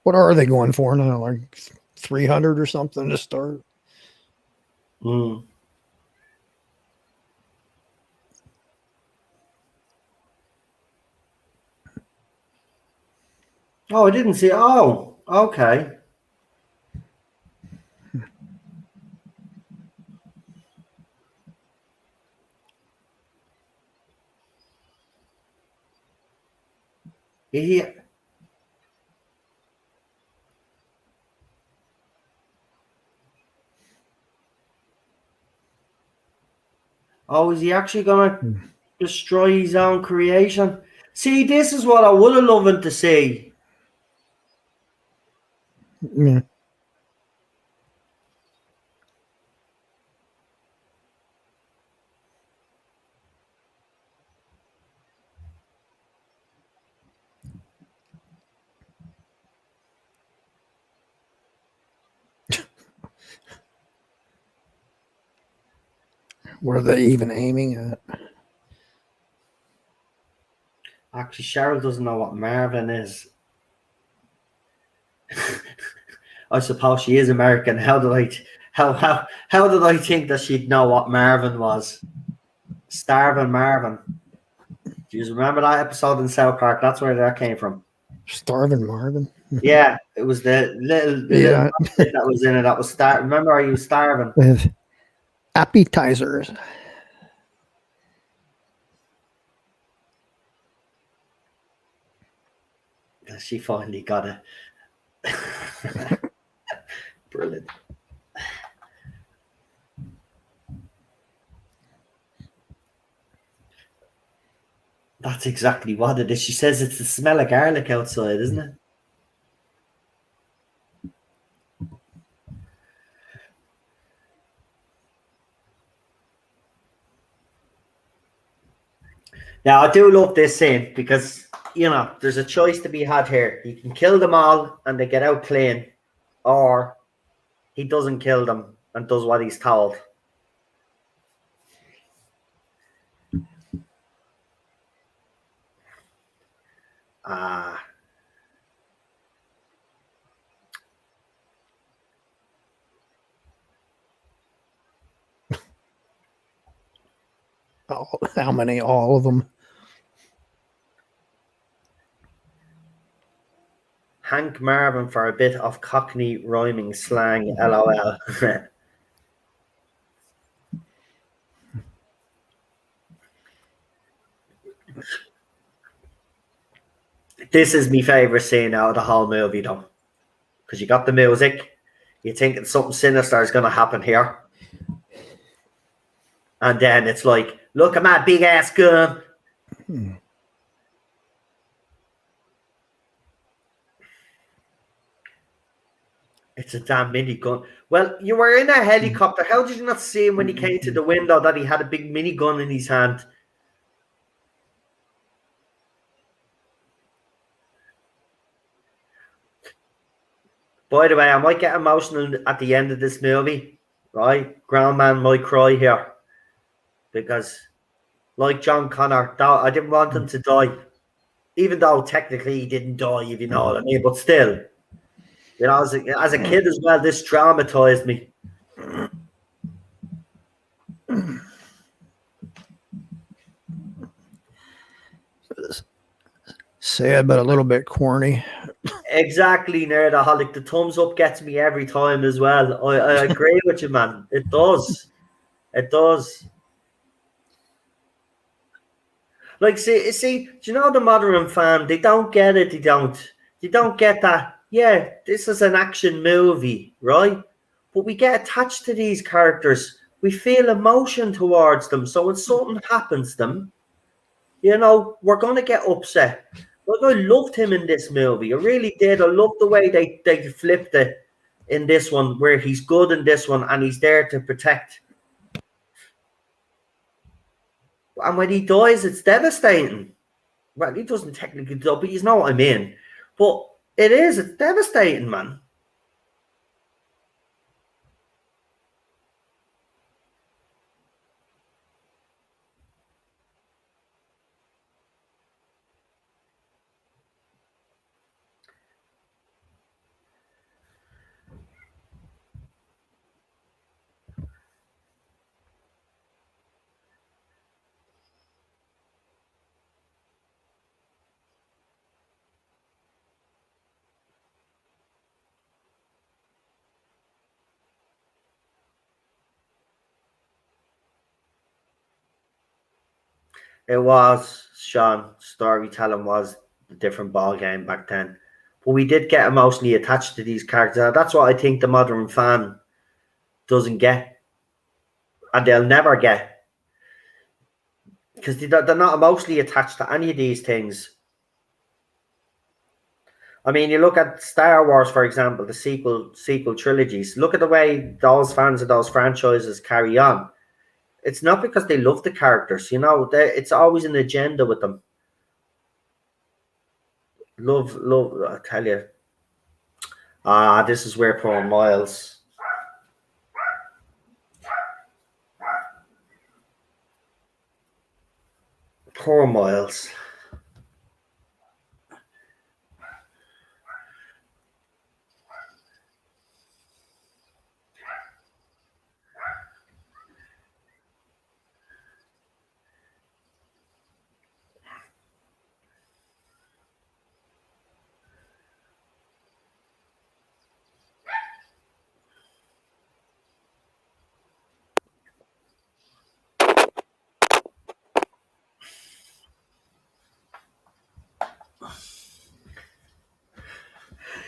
What are they going for now? Like 300 or something to start? Mm. Oh, I didn't see. Oh, okay. He, oh, is he actually gonna destroy his own creation? See, this is what I would have loved to see. Yeah. What are they even aiming at? Actually, Cheryl doesn't know what Marvin is. I suppose she is American. How did I think that she'd know what Marvin was? Starving Marvin. Do you remember that episode in South Park? That's where that came from. Starving Marvin? Yeah, it was the little bit that was in it. That was Remember, he was starving. With appetizers. She finally got it. Brilliant. That's exactly what it is. She says it's the smell of garlic outside, isn't it? Now, I do love this scene because, there's a choice to be had here. He can kill them all and they get out clean, or he doesn't kill them and does what he's told. Ah. How many? All of them. Hank Marvin for a bit of Cockney rhyming slang, LOL. This is my favourite scene out of the whole movie, though. Because you got the music, you think something sinister is going to happen here. And then it's like, look at my big ass gun. It's a damn minigun. Well, you were in a helicopter. How did you not see him when he came to the window that he had a big minigun in his hand? By the way, I might get emotional at the end of this movie, right? Groundman might cry here. Because, like John Connor, I didn't want him to die. Even though technically he didn't die, if you know what I mean. But still, as a kid as well, this traumatized me. Sad, but a little bit corny. Exactly, Nerdaholic. The thumbs up gets me every time as well. I agree with you, man. It does. It does. Like, see, do you know the modern fan? They don't get it. They don't get that. Yeah, this is an action movie, right? But we get attached to these characters. We feel emotion towards them. So when something happens to them, we're gonna get upset. Like, I loved him in this movie. I really did. I loved the way they flipped it in this one, where he's good in this one and he's there to protect. And when he dies, it's devastating. Well, he doesn't technically die, but you know what I mean. But it's devastating, man. It was, Sean. Storytelling was a different ball game back then. But we did get emotionally attached to these characters. That's what I think the modern fan doesn't get. And they'll never get. Because they're not emotionally attached to any of these things. I mean, you look at Star Wars, for example, the sequel trilogies. Look at the way those fans of those franchises carry on. It's not because they love the characters, it's always an agenda with them. Love, I tell you. This is where poor Miles. Poor Miles.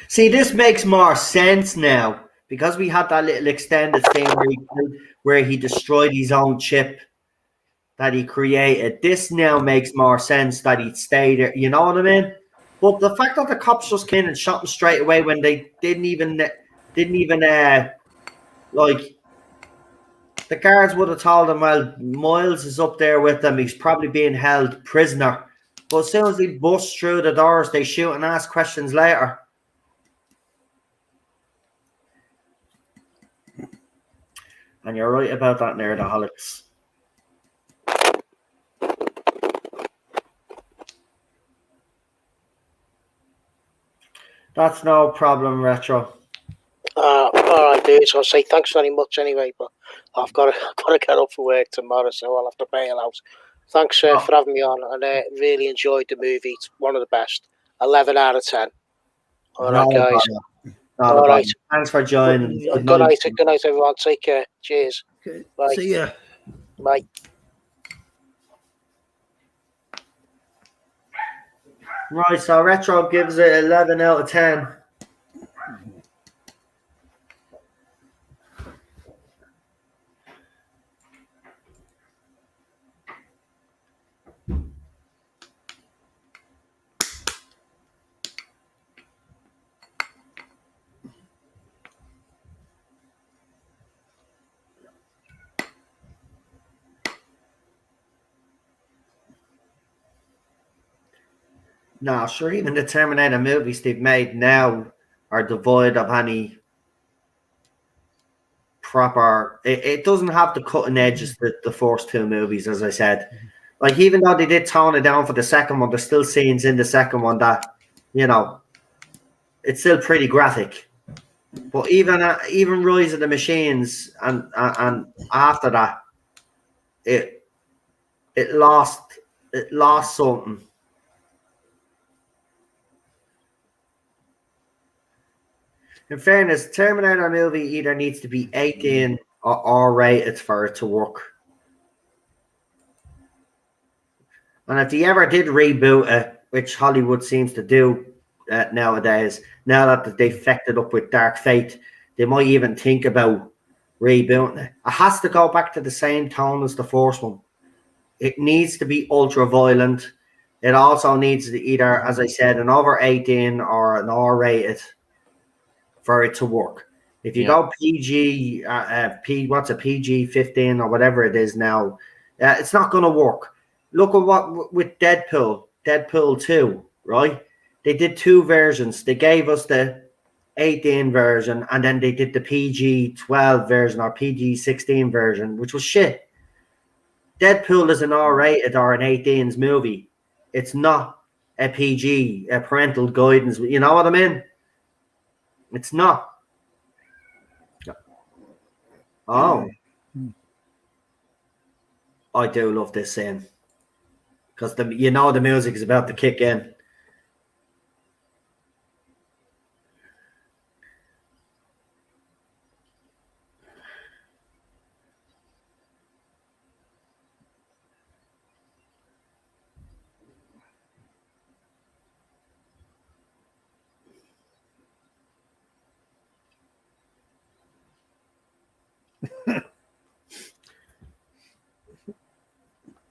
See, this makes more sense now because we had that little extended thing where he destroyed his own chip that he created. This now makes more sense that he'd stay there. You know what I mean? But the fact that the cops just came and shot him straight away when they didn't even like the guards would have told him, well, Miles is up there with them. He's probably being held prisoner. But as soon as they bust through the doors, they shoot and ask questions later. And you're right about that, Nerdaholics. That's no problem, Retro. All right, dude. So I'll say thanks very much anyway, but I've got to get up for work tomorrow, so I'll have to bail out. Thanks for having me on, and really enjoyed the movie. It's one of the best. 11 out of 10. All right, guys. All right. Thanks for joining. Good night, everyone. Take care. Cheers. Okay. Bye. See ya. Bye. Right, so Retro gives it 11 out of 10. No, sure, even the Terminator movies they've made now are devoid of any proper. It doesn't have the cutting edges that the first two movies, as I said. Like, even though they did tone it down for the second one, there's still scenes in the second one that, it's still pretty graphic. But even Rise of the Machines and after that, it lost something. In fairness, Terminator movie either needs to be 18 or R-rated for it to work. And if they ever did reboot it, which Hollywood seems to do nowadays, now that they fecked it up with Dark Fate, they might even think about rebooting it. It has to go back to the same tone as the first one. It needs to be ultra violent. It also needs to either, as I said, an over 18 or an R-rated for it to work. If you go PG, what's a PG 15 or whatever it is now, it's not going to work. Look at what with Deadpool 2, right? They did two versions. They gave us the 18 version, and then they did the PG 12 version or PG 16 version, which was shit. Deadpool is an R-rated or an 18s movie. It's not a PG, a parental guidance. You know what I mean? It's not. Oh. I do love this scene. Because the music is about to kick in.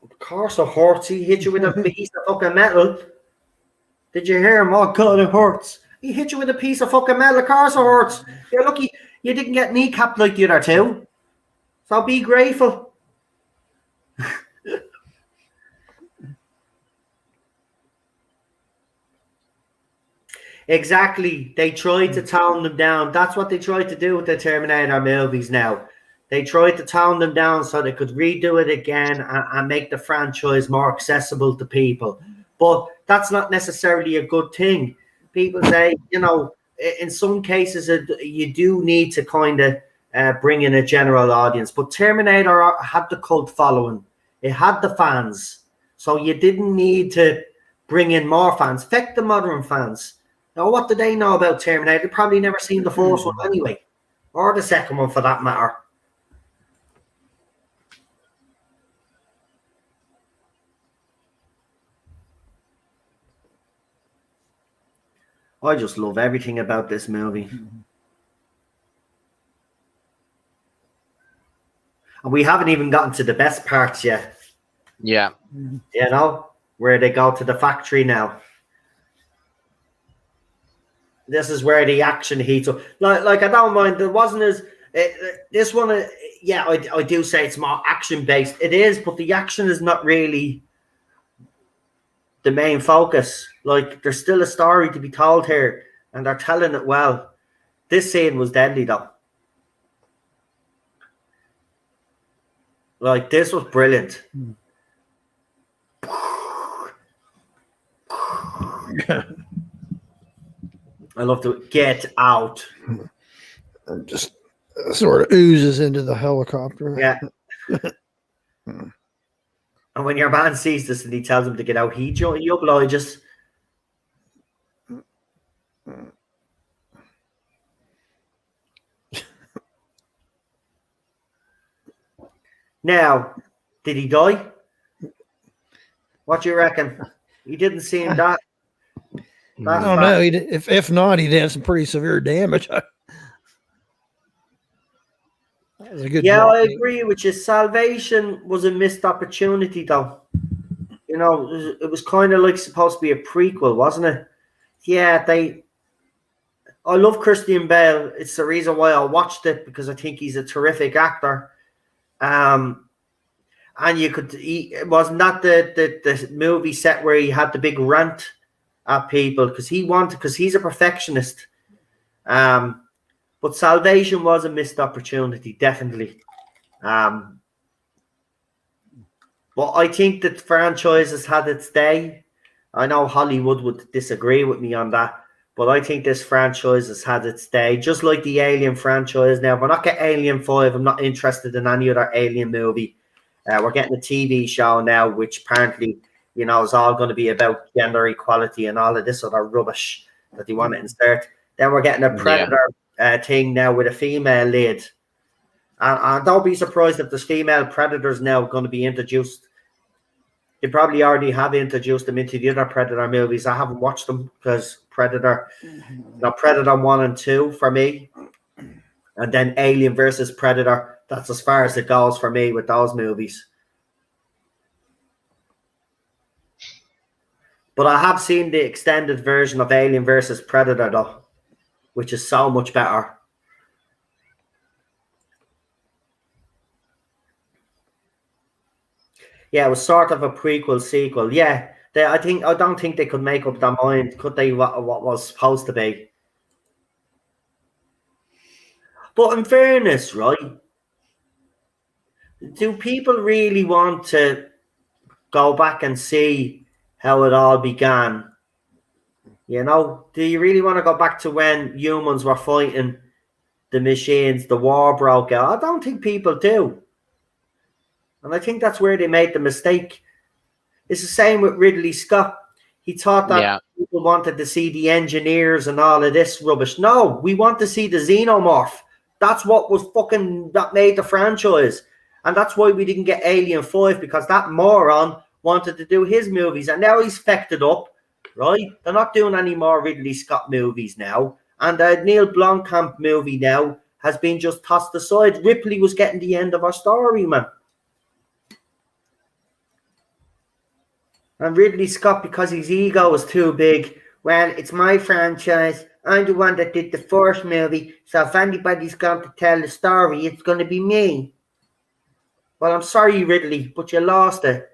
Of course it hurts. He hit you with a piece of fucking metal. Did you hear him? Oh God, it hurts. He hit you with a piece of fucking metal. Of course it hurts. You're lucky you didn't get kneecapped like the other two. So be grateful. Exactly. They tried to tone them down. That's what they tried to do with the Terminator movies now. They tried to tone them down so they could redo it again and make the franchise more accessible to people. But that's not necessarily a good thing. People say, you know, in some cases, you do need to kind of bring in a general audience. But Terminator had the cult following. It had the fans. So you didn't need to bring in more fans. Feck the modern fans. Now, what do they know about Terminator? They've probably never seen the first one anyway. Or the second one, for that matter. I just love everything about this movie. And we haven't even gotten to the best parts yet. Yeah. You know, where they go to the factory now. This is where the action heats up. Like I don't mind. There wasn't as... this one, yeah, I do say it's more action-based. It is, but the action is not really the main focus. Like, there's still a story to be told here, and they're telling it well. This scene was deadly, though. Like, this was brilliant. I love to get out. Just sort of oozes into the helicopter. Yeah. And when your man sees this and he tells him to get out, he obliges. Now, did he die? What do you reckon? He didn't seem that. I don't know. If not, he'd have some pretty severe damage. That was a good job. I agree with you. Salvation was a missed opportunity, though. You know, it was kind of like supposed to be a prequel, wasn't it? Yeah, I love Christian Bale. It's the reason why I watched it, because I think he's a terrific actor. And it was not the movie set where he had the big rant at people because he's a perfectionist. But Salvation was a missed opportunity, definitely. But I think that franchise has had its day. I know Hollywood would disagree with me on that, but I think this franchise has had its day, just like the Alien franchise. Now, if we're not getting Alien 5, I'm not interested in any other Alien movie. We're getting a TV show now, which apparently, you know, is all going to be about gender equality and all of this other rubbish that they want to insert. Then we're getting a Predator thing now with a female lead. And don't be surprised if there's female Predators now going to be introduced. They probably already have introduced them into the other Predator movies. I haven't watched them because Predator 1 and 2 for me. And then Alien versus Predator. That's as far as it goes for me with those movies. But I have seen the extended version of Alien versus Predator, though, which is so much better. Yeah, it was sort of a prequel sequel. Yeah, I don't think they could make up their mind, could they? What was supposed to be. But in fairness, right? Do people really want to go back and see how it all began? You know, do you really want to go back to when humans were fighting the machines, the war broke out? I don't think people do. And I think that's where they made the mistake. It's the same with Ridley Scott. He thought that people wanted to see the engineers and all of this rubbish. No, we want to see the xenomorph. That's what that made the franchise. And that's why we didn't get Alien 5, because that moron wanted to do his movies. And now he's fecked it up, right? They're not doing any more Ridley Scott movies now. And the Neil Blomkamp movie now, has been just tossed aside. Ripley was getting the end of our story, man. And Ridley Scott, because his ego was too big, well, it's my franchise. I'm the one that did the first movie, so if anybody's going to tell the story, it's going to be me. Well, I'm sorry, Ridley, but you lost it.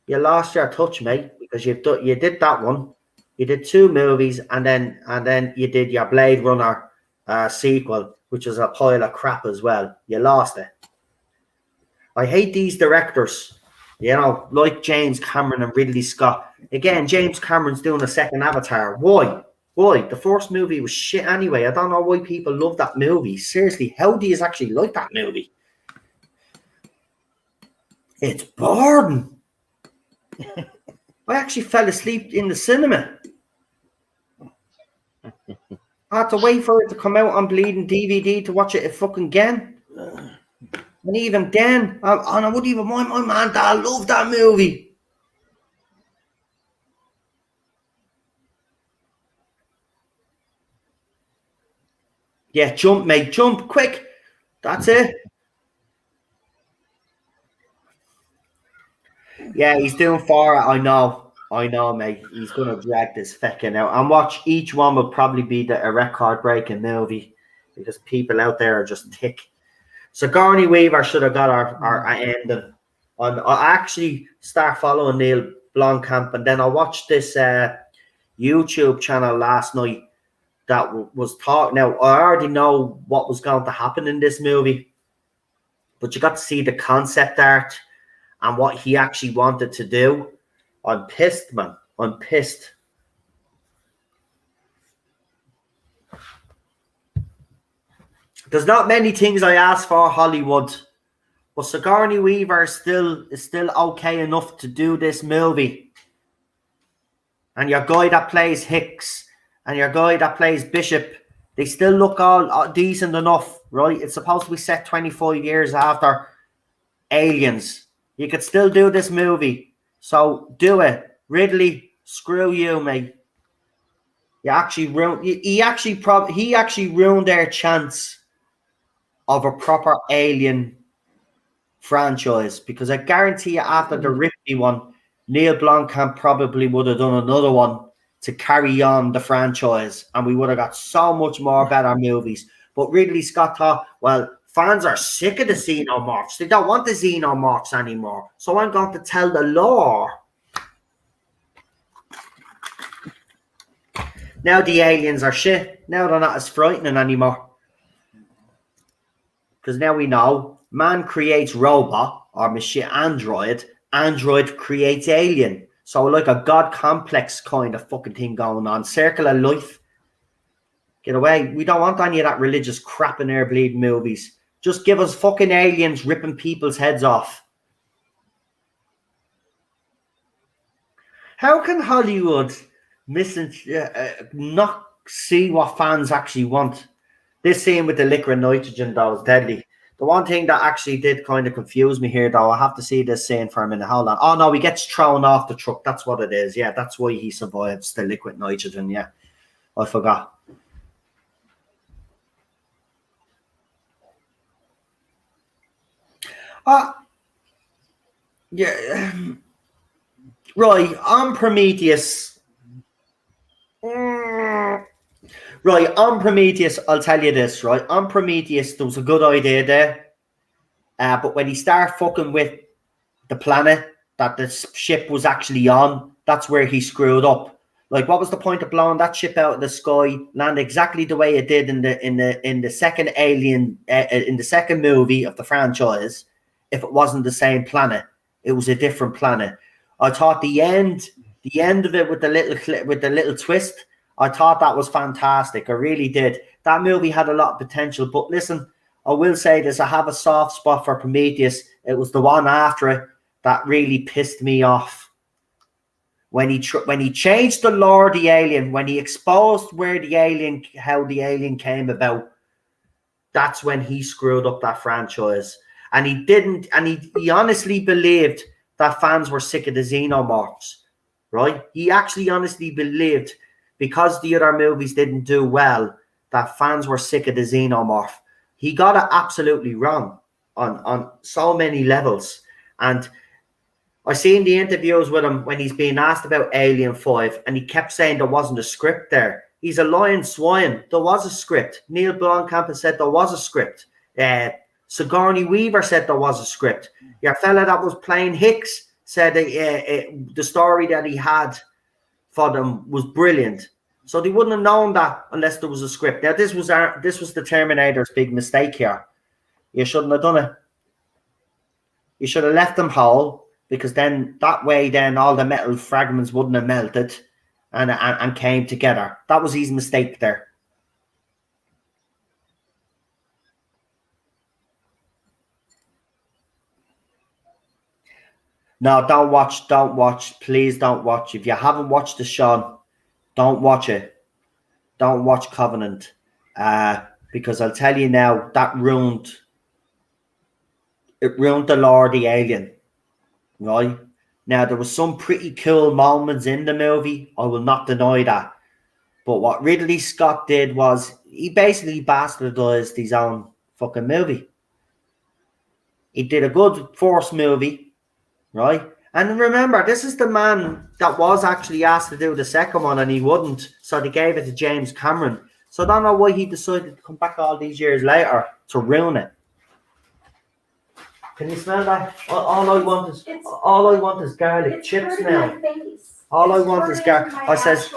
You lost your touch, mate, because you did that one. You did 2 movies, and then you did your Blade Runner sequel, which was a pile of crap as well. You lost it. I hate these directors, you know, like James Cameron and Ridley Scott. Again, James Cameron's doing a second Avatar. Why? Why? The first movie was shit anyway. I don't know why people love that movie. Seriously, how do you actually like that movie? It's boring. I actually fell asleep in the cinema. I had to wait for it to come out on bleeding DVD to watch it fucking again. And even then, I wouldn't even mind. My man, Dad loved that movie. Yeah, jump, mate. Jump, quick. That's it. Yeah, he's doing far. I know, mate. He's going to drag this feckin' out. And watch, each one will probably be a record-breaking movie because people out there are just thick. Sigourney Weaver should have got our ending. I actually start following Neil Blomkamp, and then I watched this YouTube channel last night that was talking. Now, I already know what was going to happen in this movie, but you got to see the concept art and what he actually wanted to do. I'm pissed, man. I'm pissed. There's not many things I ask for Hollywood, but Sigourney Weaver is still okay enough to do this movie. And your guy that plays Hicks and your guy that plays Bishop, they still look all decent enough, right? It's supposed to be set 25 years after Aliens. You could still do this movie, so do it. Ridley, screw you, mate. You actually ruined. He actually ruined their chance of a proper Alien franchise, because I guarantee you after the Ripley one, Neil Blomkamp probably would have done another one to carry on the franchise, and we would have got so much more better movies. But Ridley Scott thought, well, fans are sick of the xenomorphs. They don't want the xenomorphs anymore, so I'm going to tell the lore. Now the aliens are shit. Now they're not as frightening anymore. Because now we know man creates robot or machine android creates alien. So like a god complex kind of fucking thing going on. Circle of life. Get away. We don't want any of that religious crap in our bleeding movies. Just give us fucking aliens ripping people's heads off. How can Hollywood not see what fans actually want? This scene with the liquor and nitrogen, though, is deadly. The one thing that actually did kind of confuse me here, though, I have to see this scene for a minute. Hold on. Oh, no, he gets thrown off the truck. That's what it is. Yeah, that's why he survives the liquid nitrogen. Yeah, I forgot. Yeah. Right, on Prometheus. Right, on Prometheus, I'll tell you this, right? On Prometheus, there was a good idea there. But when he started fucking with the planet that the ship was actually on, that's where he screwed up. Like, what was the point of blowing that ship out of the sky, land exactly the way it did in the second Alien, in the second movie of the franchise, if it wasn't the same planet? It was a different planet. I thought the end of it with the little twist, I thought that was fantastic. I really did. That movie had a lot of potential. But listen, I will say this: I have a soft spot for Prometheus. It was the one after it that really pissed me off. When he changed the lore of the alien, when he exposed how the alien came about, that's when he screwed up that franchise. And he didn't, and he honestly believed that fans were sick of the xenomorphs, right? He actually honestly believed, because the other movies didn't do well, that fans were sick of the xenomorph. He got it absolutely wrong on so many levels. And I seen the interviews with him when he's being asked about Alien 5, and he kept saying there wasn't a script there. He's a lying swine. There was a script. Neil Blomkamp said there was a script. Sigourney Weaver said there was a script. Your fella that was playing Hicks said the story that he had for them was brilliant. So they wouldn't have known that unless there was a script. Now this was the Terminator's big mistake here. You shouldn't have done it. You should have left them whole, because then that way all the metal fragments wouldn't have melted and came together. That was his mistake there. No, don't watch. Please don't watch. If you haven't watched the show, don't watch it. Don't watch Covenant. Because I'll tell you now, that ruined the lore of the alien. Right? Now, there was some pretty cool moments in the movie. I will not deny that. But what Ridley Scott did was he basically bastardized his own fucking movie. He did a good first movie, right? And remember, this is the man that was actually asked to do the second one, and he wouldn't. So they gave it to James Cameron. So I don't know why he decided to come back all these years later to ruin it. Can you smell that? All I want is garlic chips now. All I want is garlic. I says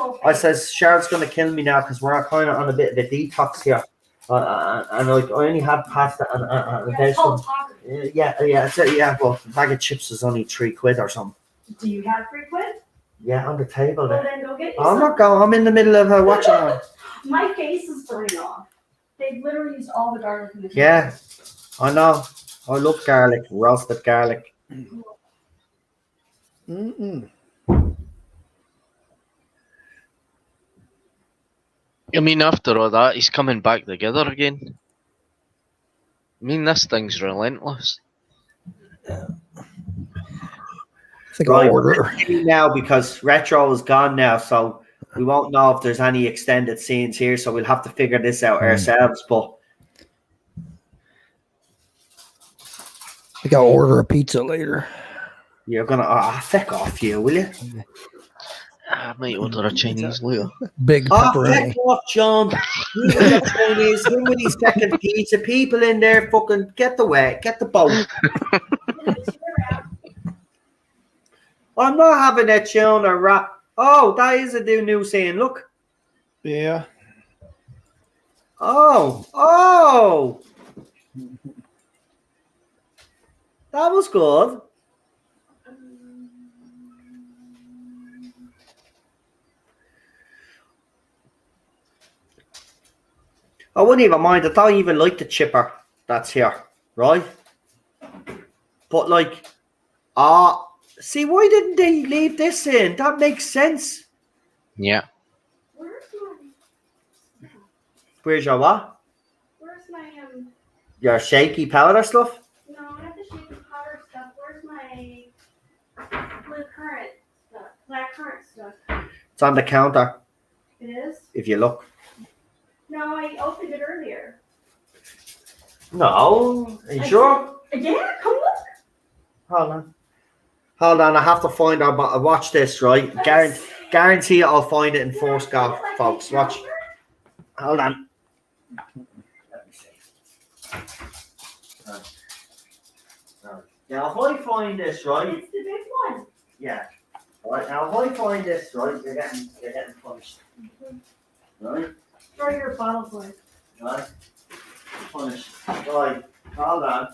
Cheryl's gonna kill me now because we're kind of on a bit of a detox here. And I only had pasta and a vegetable. Yeah. Well, a bag of chips is only £3 or something. Do you have £3? Yeah, on the table there. Well, then go get I'm not going. I'm in the middle of watching one. My face is burning off. They've literally used all the garlic in the Yeah, I know. I love garlic, roasted garlic. Mm-mm. I mean, after all that, he's coming back together again. I mean, this thing's relentless. I think I'll order now because Retro is gone now, so we won't know if there's any extended scenes here, so we'll have to figure this out ourselves. But I think I'll order a pizza later. you're gonna feck off you, will you? I might order a Chinese later. Big pepperoni. Feck off, John. Chinese, him with his second pizza. People in there, fucking get the boat. I'm not having a tuna wrap. Oh, that is a new scene. Look. Yeah. Oh. That was good. I wouldn't even mind. I don't even like the chipper that's here, right? But like, see, why didn't they leave this in? That makes sense. Yeah. Where's Where's your what? Where's my Your shaky powder stuff? No, I have the shaky powder stuff. Where's my black currant stuff? It's on the counter. It is? If you look. No, I opened it earlier. No, are you sure? Yeah, come look. Hold on. I have to find out. But watch this, right? Guarantee I'll find it in first go, folks. Watch. Hold on. Let me see. Now, if I find this, right? It's the big one. Yeah. All right. Now, if I find this, right, you're getting punished. Right. Throw your bottle for it. Right. Punished. Right. Hold on.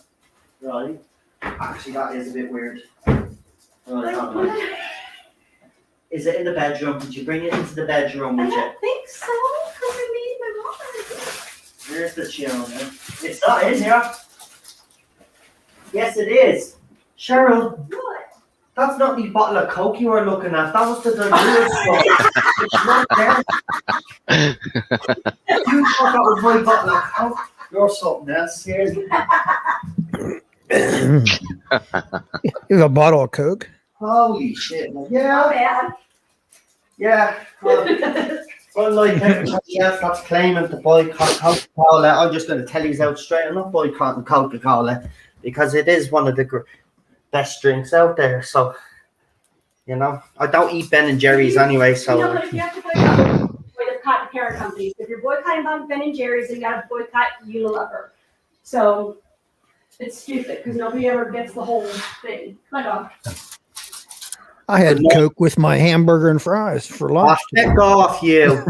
Right. Actually, that is a bit weird. Right. Hold on. Is it in the bedroom? Did you bring it into the bedroom I with you? don't think so, because I made my mom. Where's the tuna? It's not in here. Yes, it is. Cheryl, What? that's not the bottle of Coke you were looking at. That was the dilute stuff. It's not there. You thought that was my bottle of Coke. You're something else. Seriously. You have a bottle of Coke? Holy shit. Oh, Yeah. bad. Yeah. Well, Unlike everybody else that's claiming to boycott Coca-Cola, I'm just going to tell you out straight. I'm not boycotting Coca-Cola because it is one of the best drinks out there. So, I don't eat Ben and Jerry's anyway. So, but if you have to boycott the parent companies, if you're boycotting Ben and Jerry's, then you got to boycott Unilever. So it's stupid because nobody ever gets the whole thing. My dog. I had Coke with my hamburger and fries for lunch. Heck off you.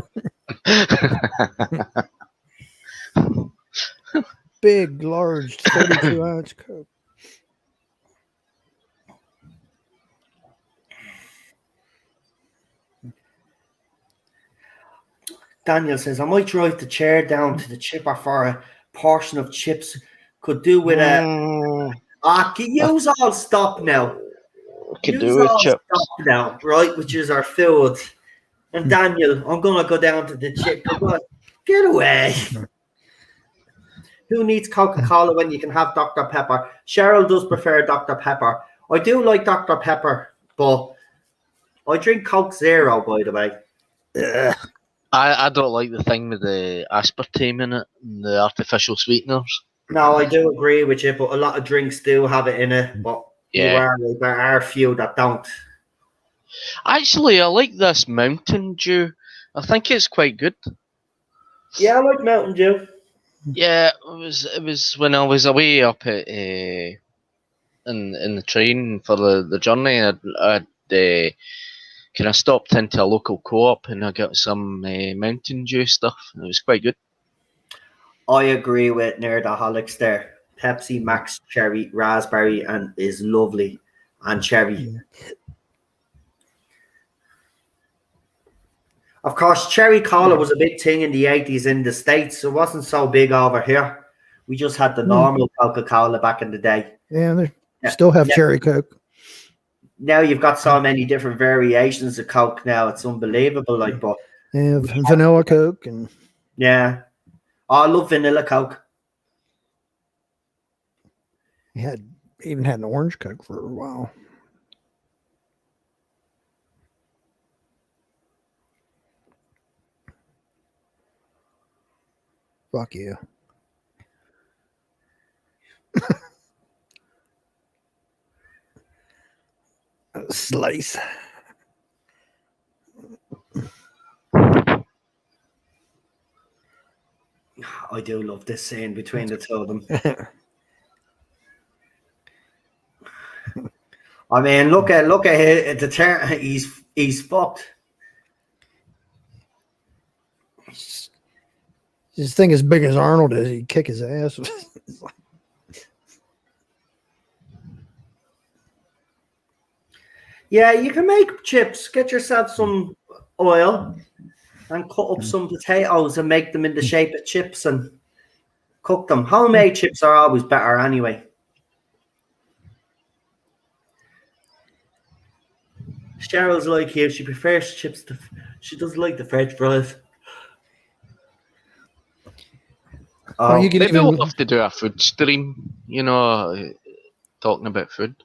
Big, large, 32-ounce Coke. Daniel says, I might drive the chair down to the chipper for a portion of chips. Could do with a... can you all stop now? Could do with chips. Stop now, right? Which is our food. And Daniel, I'm going to go down to the chip. Get away. Who needs Coca-Cola when you can have Dr. Pepper? Cheryl does prefer Dr. Pepper. I do like Dr. Pepper, but I drink Coke Zero, by the way. I don't like the thing with the aspartame in it and the artificial sweeteners. No, I do agree with you, but a lot of drinks do have it in it. But there are a few that don't. Actually, I like this Mountain Dew. I think it's quite good. Yeah, I like Mountain Dew. Yeah, it was when I was away up at in the train for the journey. I'd kind of stopped into a local co-op and I got some Mountain Dew stuff. And it was quite good. I agree with Nerdaholics there. Pepsi Max Cherry Raspberry and is lovely, and cherry. Of course, cherry cola was a big thing in the 80s in the States. It wasn't so big over here. We just had the normal Coca-Cola back in the day. Yeah, they still have cherry Coke. Now you've got so many different variations of Coke now. It's unbelievable. But they have vanilla Coke and I love vanilla Coke. Even had an orange Coke for a while. Fuck you. Slice. I do love this scene between the two of them. I mean, look at the turn. He's fucked. His thing as big as Arnold is, he'd kick his ass. Yeah, you can make chips. Get yourself some oil and cut up some potatoes and make them in the shape of chips and cook them. Homemade chips are always better anyway. Cheryl's like you. She prefers chips. She doesn't like the French fries. You can maybe we'll have to do a food stream, talking about food.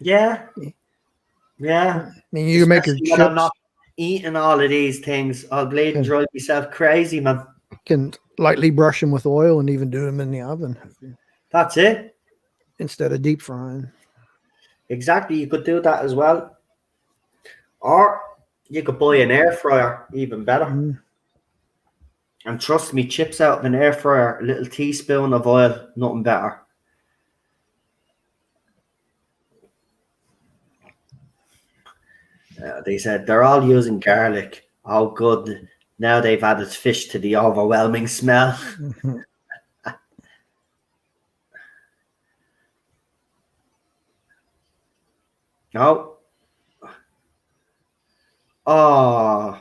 Yeah. I mean, you make your chips. I'm not eating all of these things. I'll bleed and drive myself crazy, man. Can lightly brush them with oil and even do them in the oven. That's it. Instead of deep frying. Exactly. You could do that as well. Or you could buy an air fryer, even better. And trust me, chips out of an air fryer, a little teaspoon of oil, nothing better. They said they're all using garlic. Oh, good. Now they've added fish to the overwhelming smell. No. Oh.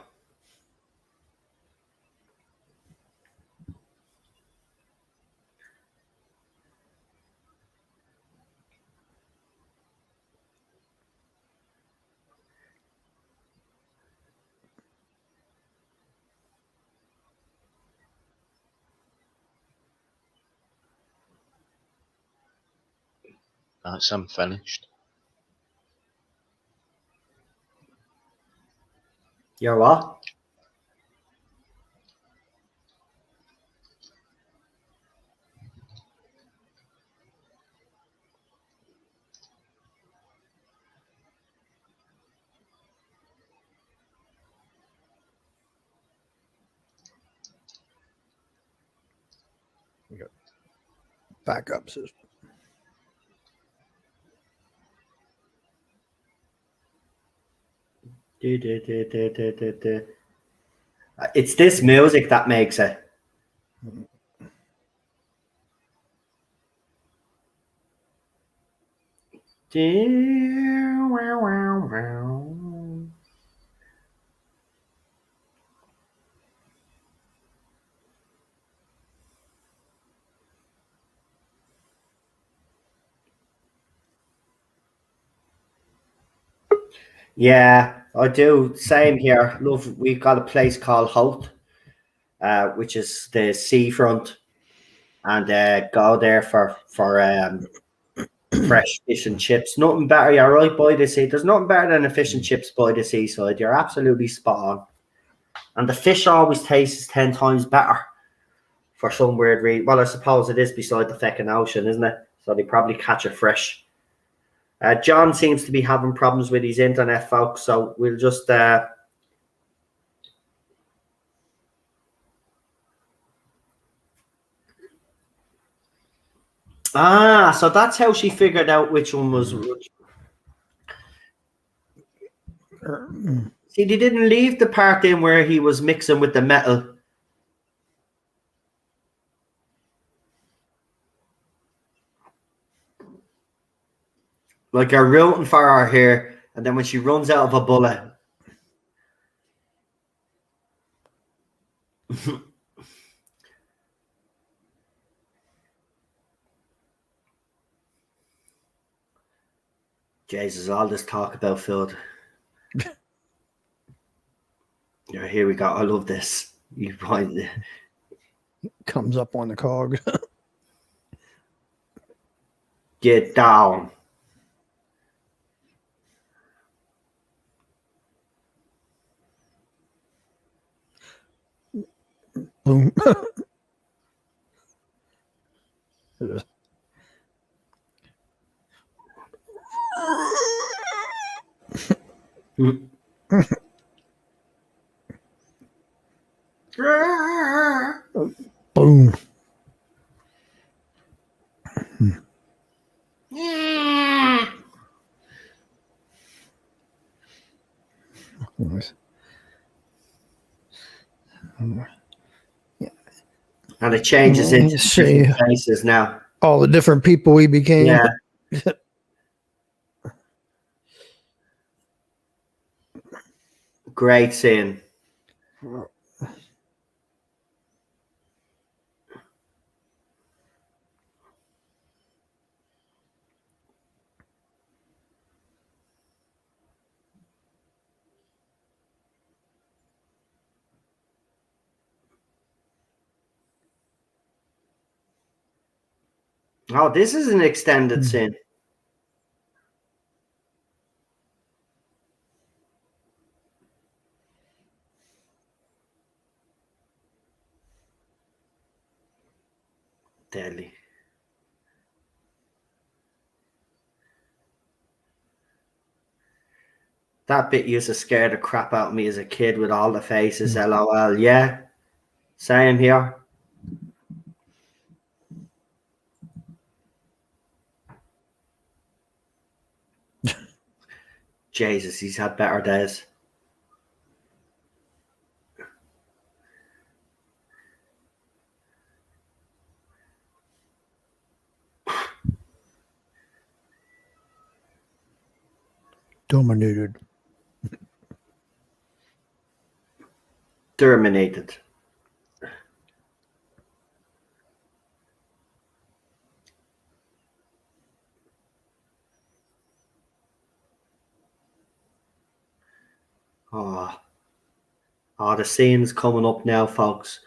That's unfinished. You're what? Backup system. It's this music that makes it. Yeah, I do. Same here. Love. We've got a place called Holt, which is the seafront, and go there for fresh fish and chips. Nothing better. You're right by the sea. There's nothing better than a fish and chips by the seaside. You're absolutely spot on. And the fish always tastes 10 times better for some weird reason. Well, I suppose it is beside the fucking ocean, isn't it? So they probably catch it fresh. John seems to be having problems with his internet, folks. So we'll just so that's how she figured out which one was which. See, they didn't leave the part in where he was mixing with the metal. Like you're rooting for her here, and then when she runs out of a bullet. Jesus, all this talk about food. Yeah, here we go. I love this. You find it comes up on the cog. Get down. Boom. Boom. Nice. And it changes into different places now. All the different people we became. Yeah. Great scene. Oh, this is an extended scene. Deadly. That bit used to scare the crap out of me as a kid with all the faces. LOL. Yeah. Same here. Jesus, he's had better days. Dominated. Terminated. Oh, the scene's coming up now, folks.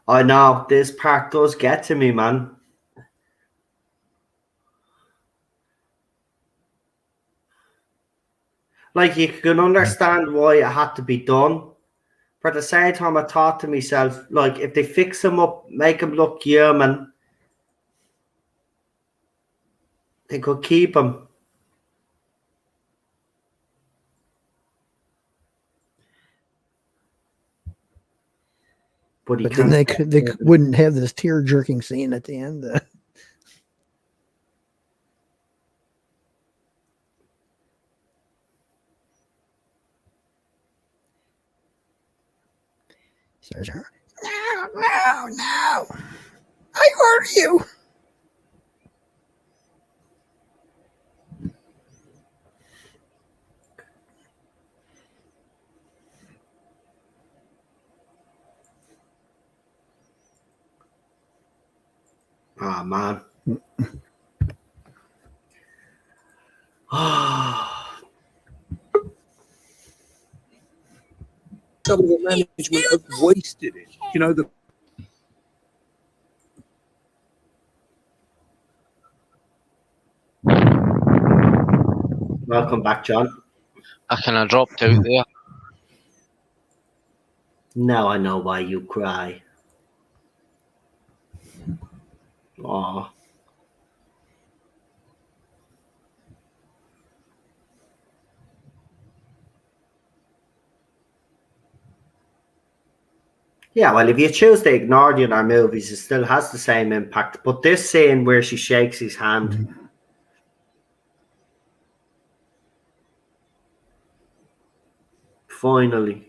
I know, this part does get to me, man. Like, you can understand why it had to be done. But at the same time, I thought to myself, like, if they fix him up, make him look human, they could keep him. but he But then can't. they wouldn't have this tear jerking scene at the end. Says her, no, I hurt you. Oh man. Some of the management have wasted it. You know, the Welcome back, John. I kind of dropped out there. Now I know why you cry. Oh. Yeah, well, if you choose to ignore the other movies, it still has the same impact. But this scene where she shakes his hand. Finally.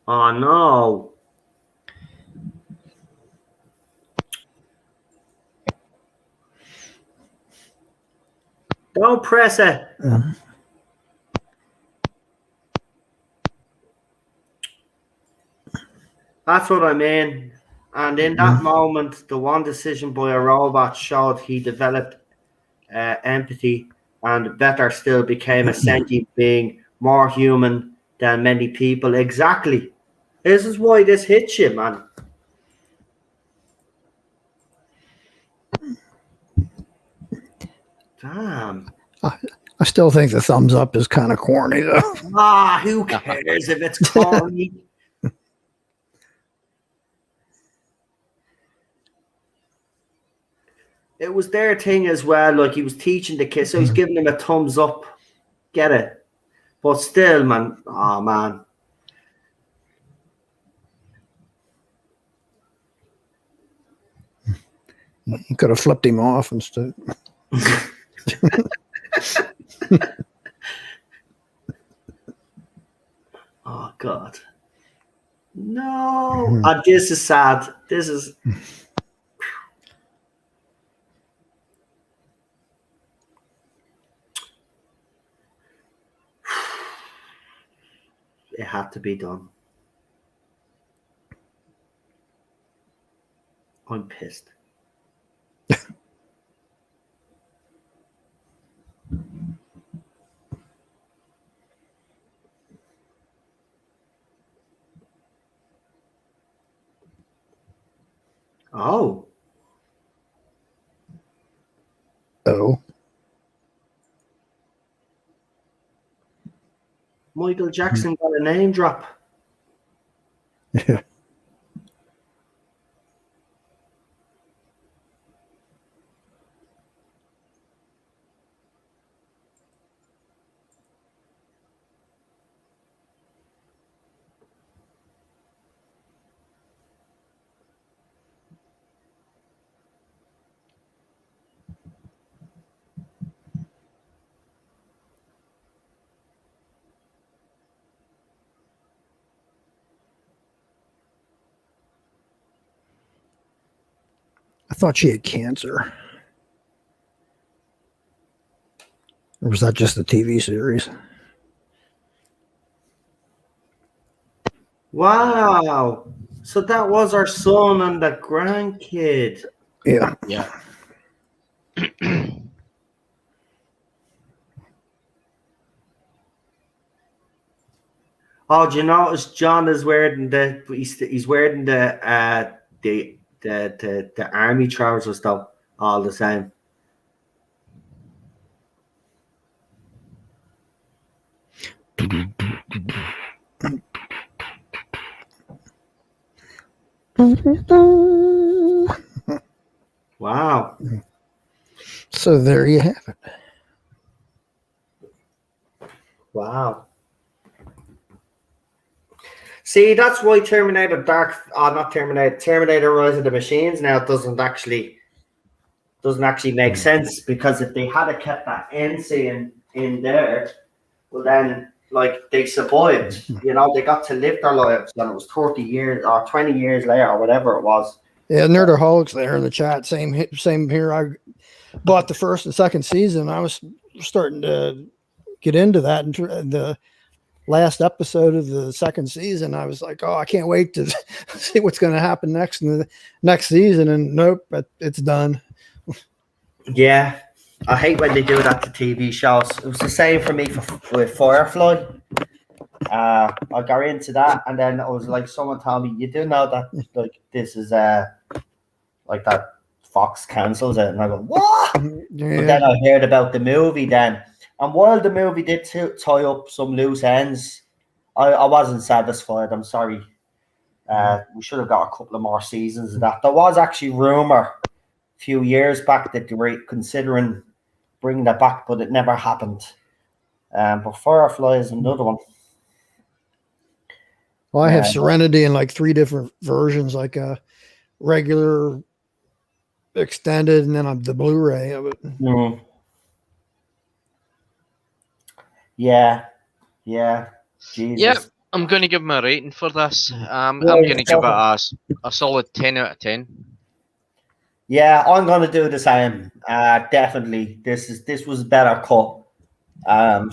Oh no. Don't press it. That's what I mean. And in that moment, the one decision by a robot showed he developed empathy, and better still became a sentient being, more human than many people. Exactly. This is why this hits you, man. Damn. I still think the thumbs up is kind of corny, though. Ah, who cares if it's corny? It was their thing as well. Like, he was teaching the kids, so he's giving them a thumbs up. Get it? But still, man. Oh, man. You could have flipped him off instead. Oh, God. No. Oh, this is sad. This is... It had to be done. I'm pissed. Oh. Oh. Michael Jackson got a name drop. Yeah. I thought she had cancer. Or was that just the TV series? Wow. So that was our son and the grandkid. Yeah. Yeah. Oh, do you notice John is wearing he's wearing the army trousers though, all the same. Wow. So there you have it. Wow. See, that's why Terminator Terminator Rise of the Machines now doesn't actually make sense, because if they had kept that end scene in there, well then, like, they survived. They got to live their lives, and it was 30 years or 20 years later or whatever it was. Yeah, Nerdaholics there in the chat. Same here. I bought the first and second season. I was starting to get into that, and the last episode of the second season, I was like, oh, I can't wait to see what's going to happen next in the next season. And nope, it's done. Yeah, I hate when they do that to TV shows. It was the same for me with Firefly. I got into that, and then it was like, someone told me, you do know that, like, this is like that Fox cancels it, and I go, what? Yeah. But then I heard about the movie then. And while the movie did tie up some loose ends, I wasn't satisfied. I'm sorry. We should have got a couple of more seasons of that. There was actually rumor a few years back that they were considering bringing that back, but it never happened. But Firefly is another one. Well, I have Serenity in like 3 different versions, like a regular, extended, and then the Blu-ray of it. Mm. Yeah. Jesus. Yeah, I'm going to give him a rating for this. I'm going to give it a solid 10 out of 10. Yeah, I'm going to do the same. Definitely, this was a better cut.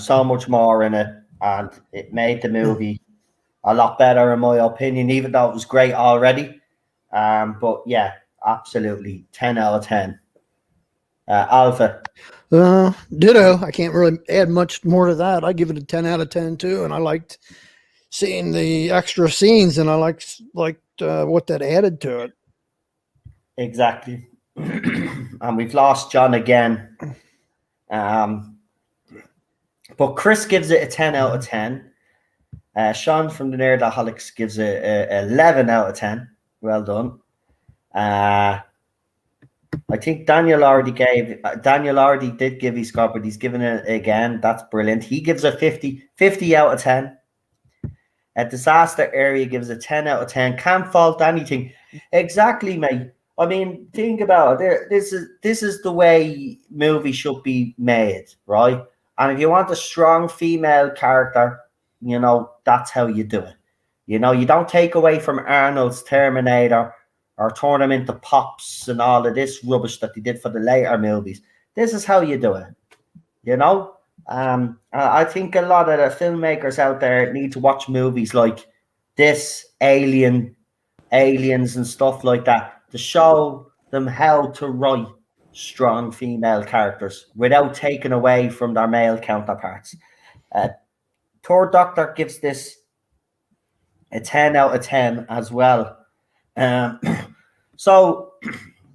So much more in it, and it made the movie a lot better, in my opinion, even though it was great already. But yeah, absolutely 10 out of 10. Alpha. Ditto. I can't really add much more to that. I give it a 10 out of 10 too, and I liked seeing the extra scenes, and I liked what that added to it. Exactly. And we've lost John again. But Chris gives it a 10 out of 10. Sean from the Nerdaholics gives it 11 out of 10. Well done. I think Daniel already did give his score, but he's given it again. That's brilliant. He gives a 50 out of 10. A Disaster Area gives a 10 out of 10. Can't fault anything. Exactly, mate. I mean, think about it. This is the way movies should be made, right? And if you want a strong female character, that's how you do it. You don't take away from Arnold's Terminator or turn them into pops and all of this rubbish that they did for the later movies. This is how you do it. I think a lot of the filmmakers out there need to watch movies like this, Aliens and stuff like that, to show them how to write strong female characters without taking away from their male counterparts. Third Doctor gives this a 10 out of 10 as well. So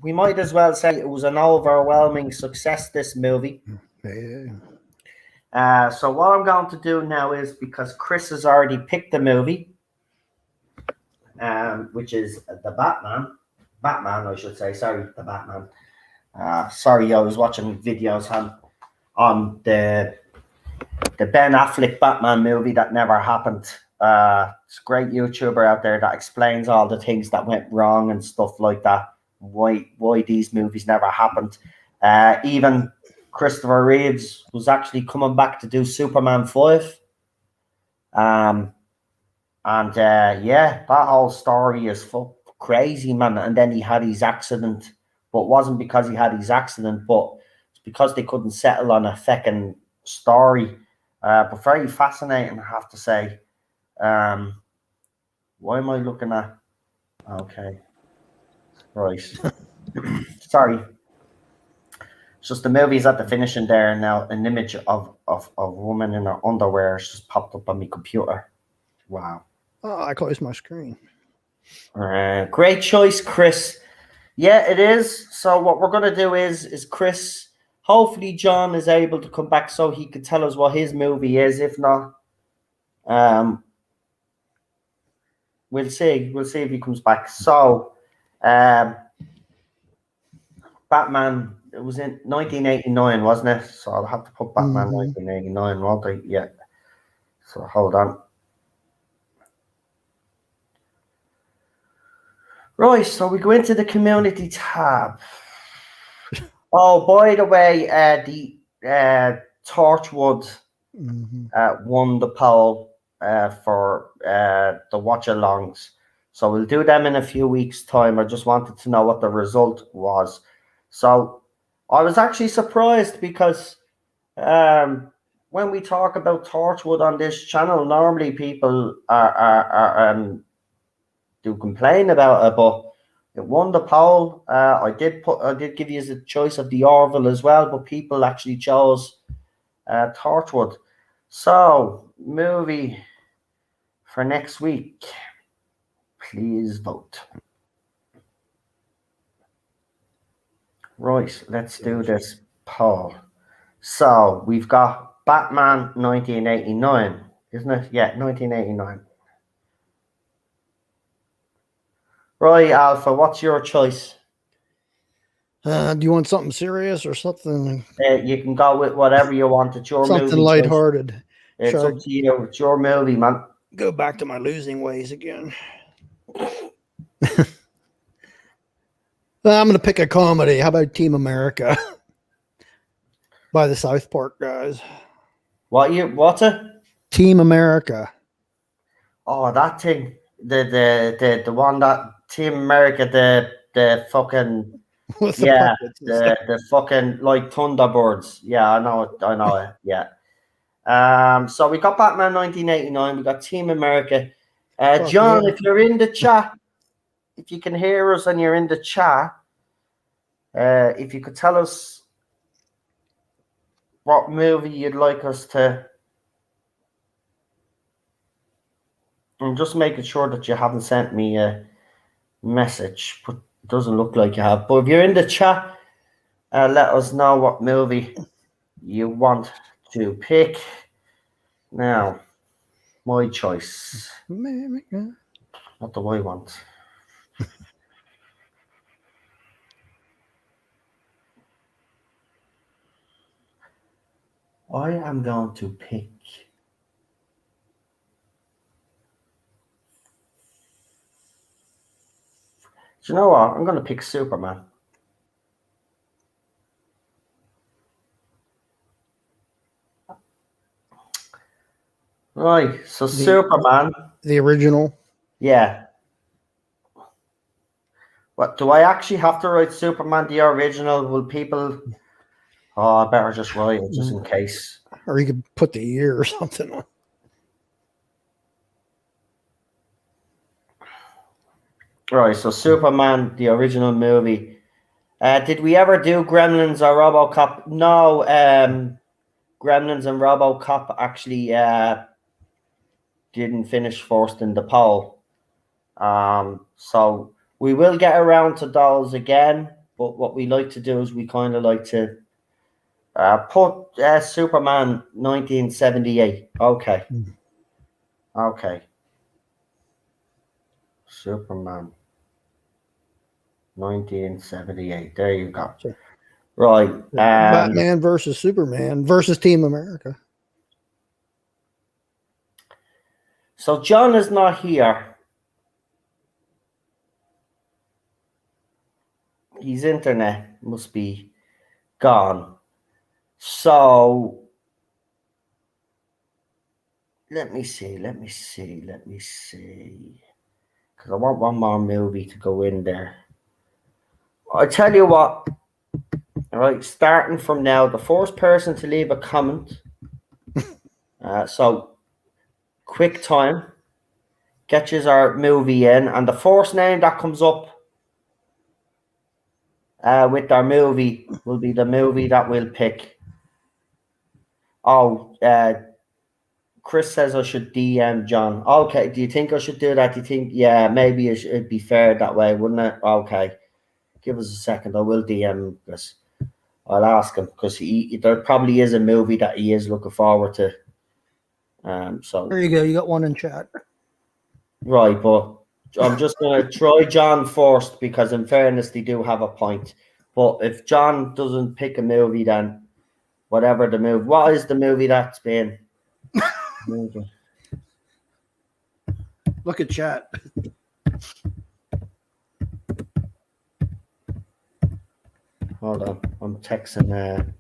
we might as well say it was an overwhelming success, this movie. Yeah. So what I'm going to do now is, because Chris has already picked the movie, which is the Batman, I should say. Sorry, the Batman. Sorry, I was watching videos on the Ben Affleck Batman movie that never happened. It's a great YouTuber out there that explains all the things that went wrong and stuff like that. Why these movies never happened. Even Christopher Reeves was actually coming back to do Superman 5. Yeah, that whole story is crazy, man. And then he had his accident, but it wasn't because he had his accident, but it's because they couldn't settle on a feckin' story. But very fascinating, I have to say. Why am I looking at? Okay, right. Sorry. It's just the movie's at the finishing there now. An image of a woman in her underwear just popped up on my computer. Wow. Oh, I closed my screen. Great choice, Chris. Yeah, it is. So what we're gonna do is Chris. Hopefully, John is able to come back so he can tell us what his movie is. If not, we'll see. We'll see if he comes back. So, Batman It was in 1989, wasn't it? So I'll have to put Batman Mhm. 1989, won't I? Yeah. So hold on. Right, so we go into the community tab. Oh, by the way, the Torchwood Mhm. won the poll for the watch-alongs. So we'll do them in a few weeks' time. I just wanted to know what the result was. So I was actually surprised because when we talk about Torchwood on this channel, normally people are do complain about it, but it won the poll. I did give you the choice of the Orville as well, but people actually chose Torchwood. So movie for next week, please vote. Right, let's do this poll. So we've got Batman 1989, isn't it? Yeah, 1989. Right, Alpha, what's your choice? Do you want something serious or something You can go with whatever you want. It's your something movie choice. lighthearted? It's Should up to you. It's your movie, man. I go back to my losing ways again? I'm going to pick a comedy. How about Team America by the South Park guys? What's it? Team America. Oh, that thing. The one that Team America, the fucking With the yeah, puppets and stuff. the fucking like Thunderbirds. Yeah, I know it. Yeah. So we got Batman 1989. We got Team America. Fuck John, yeah. if you're in the chat, if you can hear us and you're in the chat, if you could tell us what movie you'd like us to. I'm just making sure that you haven't sent me a message, but it doesn't look like you have. But if you're in the chat, let us know what movie you want to pick. Now, my choice. America. What do I want? I am going to pick. Do you know what? I'm going to pick Superman. Right, so Superman. The original. Yeah. What do I actually have to write Superman the original? Will people? Oh, I better just write it just in case. Or you could put the year or something on. Right, so Superman the original movie. Did we ever do Gremlins or RoboCop? No. Gremlins and RoboCop actually didn't finish first in the poll. So we will get around to those again, but what we like to do is we kind of like to put Superman 1978. Okay. Okay. Superman 1978. There you go. Sure. Right. Batman versus Superman versus Team America. So John is not here. His internet must be gone. So let me see. Because I want one more movie to go in there. I tell you what. All right, starting from now, the first person to leave a comment. So quick time. Get you our movie in, and the first name that comes up with our movie will be the movie that we'll pick. Oh, Chris says I should DM John. Okay, do you think I should do that? Do you think, yeah, maybe it'd be fair that way, wouldn't it? Okay, give us a second. I will DM Chris. I'll ask him because there probably is a movie that he is looking forward to. So There you go. You got one in chat. right, but I'm just going to try John first because, in fairness, they do have a point. But if John doesn't pick a movie, then whatever the movie, what is the movie that's been? Look at chat. Hold on, I'm texting.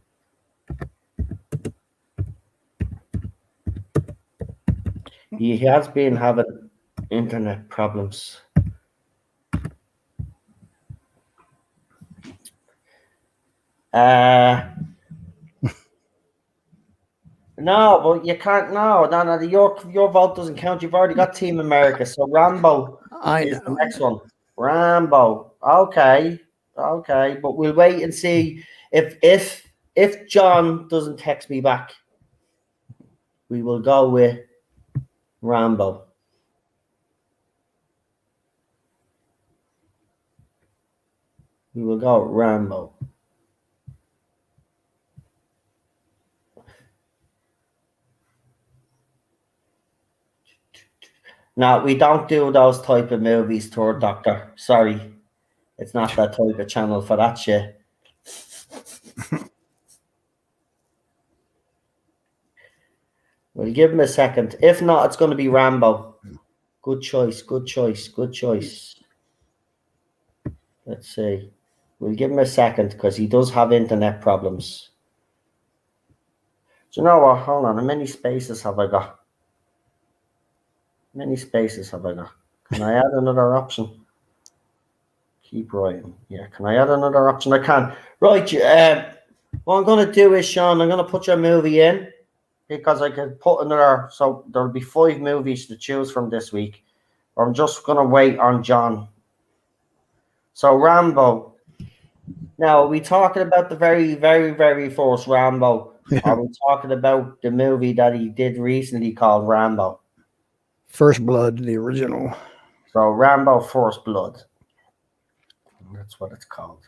He has been having internet problems. No, but you can't. No. Your vote doesn't count. You've already got Team America, so Rambo is the next one. Rambo. Okay, but we'll wait and see if John doesn't text me back. We will go with Rambo. We will go with Rambo. No, we don't do those type of movies, Third Doctor. Sorry. It's not that type of channel for that shit. We'll give him a second. If not, it's going to be Rambo. Good choice. Let's see. We'll give him a second because he does have internet problems. Do you know what? Hold on. How many spaces have I got? Can I add another option? Keep writing. Yeah, can I add another option? I can. Right. What I'm going to do is, Sean, I'm going to put your movie in because I can put another. So there'll be 5 movies to choose from this week. I'm just going to wait on John. So Rambo. Now, are we talking about the very, very, very first Rambo? Yeah. Are we talking about the movie that he did recently called Rambo? First Blood, the original. So Rambo First Blood. That's what it's called.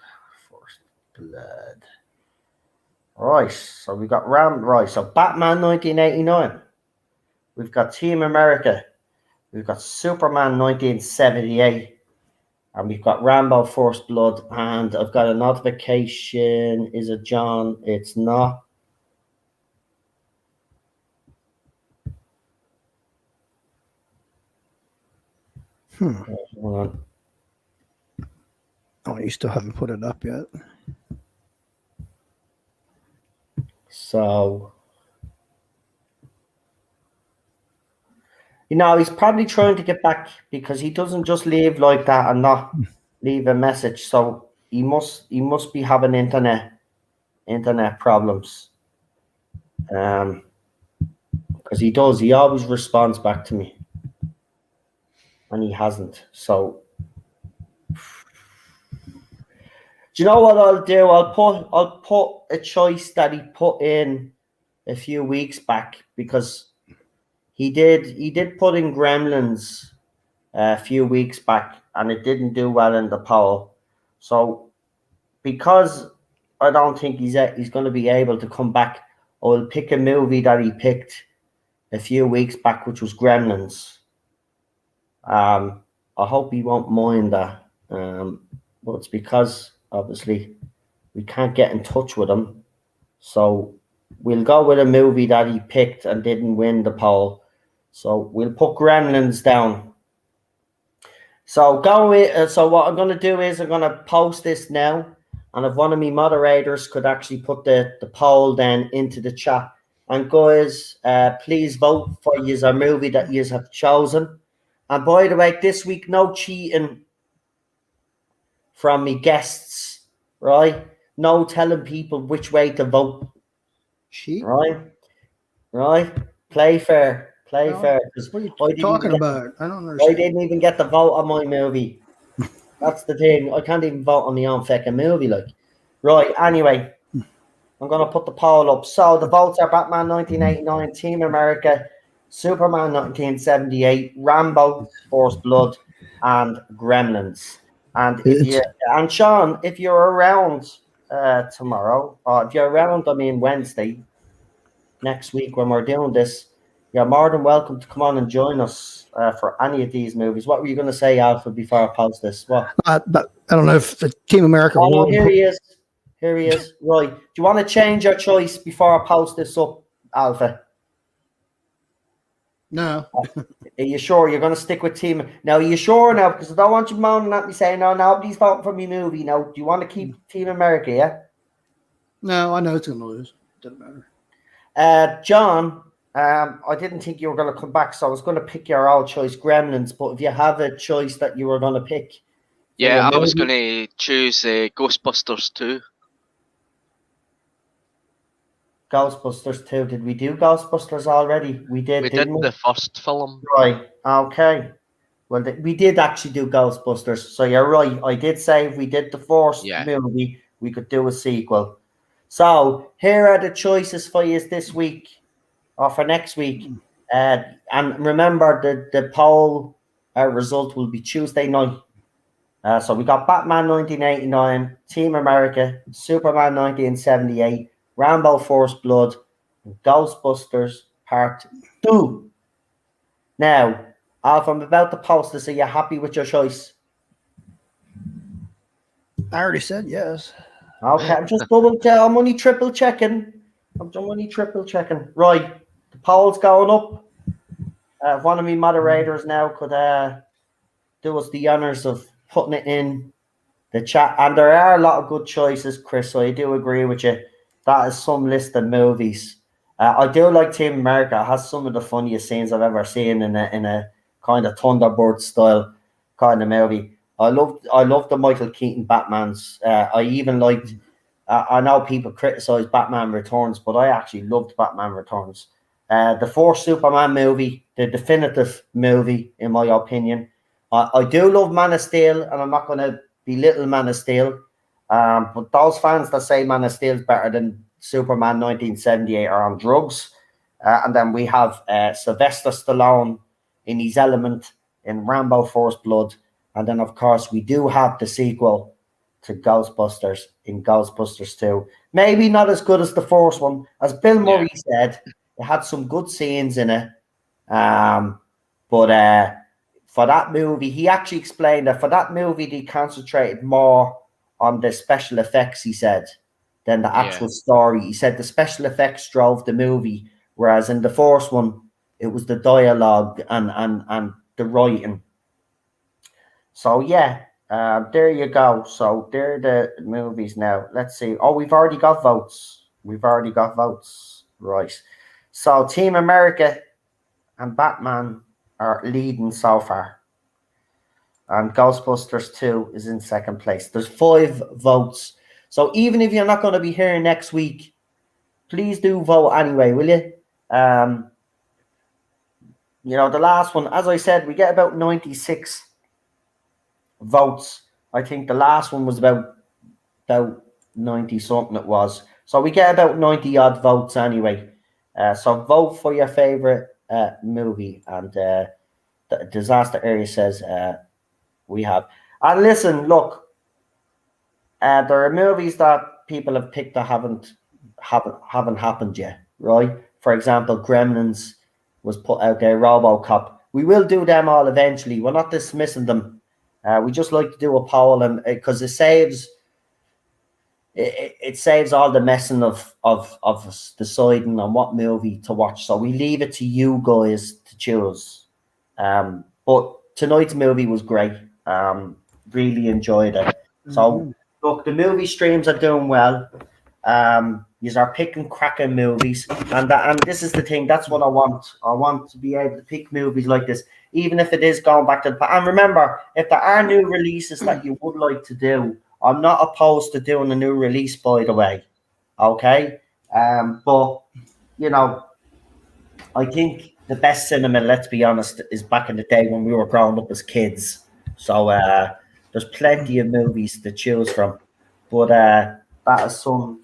First Blood. Right. So we got Right. So Batman 1989. We've got Team America. We've got Superman 1978. And we've got Rambo First Blood. And I've got a notification. Is it John? It's not. Hold on. Oh, you still haven't put it up yet. So, he's probably trying to get back because he doesn't just leave like that and not leave a message. So he must be having internet problems. Because he always responds back to me. And he hasn't. So do you know what I'll do? I'll put a choice that he put in a few weeks back because he did put in Gremlins a few weeks back and it didn't do well in the poll. So because I don't think he's going to be able to come back, I'll pick a movie that he picked a few weeks back, which was Gremlins. I hope he won't mind that. But it's because obviously we can't get in touch with him. So we'll go with a movie that he picked and didn't win the poll. So we'll put Gremlins down. So what I'm going to do is I'm going to post this now. And if one of my moderators could actually put the poll then into the chat. And guys, please vote for your movie that you have chosen. And by the way, this week, no cheating from me guests, right? No telling people which way to vote. Cheat? Right? Play fair. Play No. fair. What are you talking about? I don't understand. I didn't even get the vote on my movie. That's the thing. I can't even vote on my own fucking movie. Right, anyway. I'm going to put the poll up. So the votes are Batman 1989, Team America, Superman 1978, Rambo First Blood, and Gremlins. And Sean, if you're around tomorrow, or if you're around, Wednesday, next week when we're doing this, you're more than welcome to come on and join us for any of these movies. What were you going to say, Alfred, before I post this? What? I don't know if the Team America. Oh, here he is. Here he is. Right. Do you want to change your choice before I post this up, Alpha? No. Are you sure you're going to stick with Team? Now, are you sure now? Because I don't want you moaning at me saying, no, nobody's voting for me movie. Now, do you want to keep Team America, yeah? No, I know it's going to lose. Doesn't matter. John, I didn't think you were going to come back, so I was going to pick your old choice, Gremlins. But if you have a choice that you were going to pick. Yeah, I was going to choose Ghostbusters 2. Ghostbusters 2. Did we do Ghostbusters already? We did, We didn't did the first film. Right. Okay. Well, we did actually do Ghostbusters. So you're right. I did say if we did the first movie, we could do a sequel. So here are the choices for you this week or for next week. And remember, the poll result will be Tuesday night. So we got Batman 1989, Team America, Superman 1978, Rambo First Blood, and Ghostbusters Part 2. Now, Alf, I'm about to post this. Are you happy with your choice? I already said yes. Okay, I'm just I'm only triple checking. Right, the poll's going up. One of me moderators now could do us the honors of putting it in the chat. And there are a lot of good choices, Chris, so I do agree with you. That is some list of movies. I do like Team America. It has some of the funniest scenes I've ever seen in a kind of Thunderbird style kind of movie. I love the Michael Keaton Batmans. I even liked. I know people criticize Batman Returns, but I actually loved Batman Returns. The fourth Superman movie, the definitive movie, in my opinion. I do love Man of Steel, and I'm not going to belittle Man of Steel. But those fans that say Man of Steel is better than Superman 1978 are on drugs. And then we have Sylvester Stallone in his element in Rambo First Blood. And then, of course, we do have the sequel to Ghostbusters in Ghostbusters 2. Maybe not as good as the first one. As Bill Murray said, it had some good scenes in it. But for that movie, he actually explained that for that movie, they concentrated more on the special effects, he said, than the actual story. He said the special effects drove the movie, whereas in the first one, it was the dialogue and the writing. So, there you go. So, there are the movies now. Let's see. Oh, we've already got votes. Right. So, Team America and Batman are leading so far. And Ghostbusters 2 is in second place. There's 5 votes. So, even if you're not going to be here next week, please do vote anyway, will you? The last one, as I said, we get about 96 votes. I think the last one was about 90 something it was. So we get about 90 odd votes anyway. So vote for your favorite movie. And the disaster area says we have. And listen, look, there are movies that people have picked that haven't happened yet, right? For example, Gremlins was put out there, RoboCop. We will do them all eventually. We're not dismissing them. We just like to do a poll, and because it saves all the messing of deciding on what movie to watch. So we leave it to you guys to choose. But tonight's movie was great. Really enjoyed it. So look, the movie streams are doing well. You are picking cracking movies, and this is the thing. That's what I want. I want to be able to pick movies like this, even if it is going back to the past. And remember, if there are new releases that you would like to do, I'm not opposed to doing a new release. By the way, okay. But I think the best cinema, let's be honest, is back in the day when we were growing up as kids. So there's plenty of movies to choose from, but that is some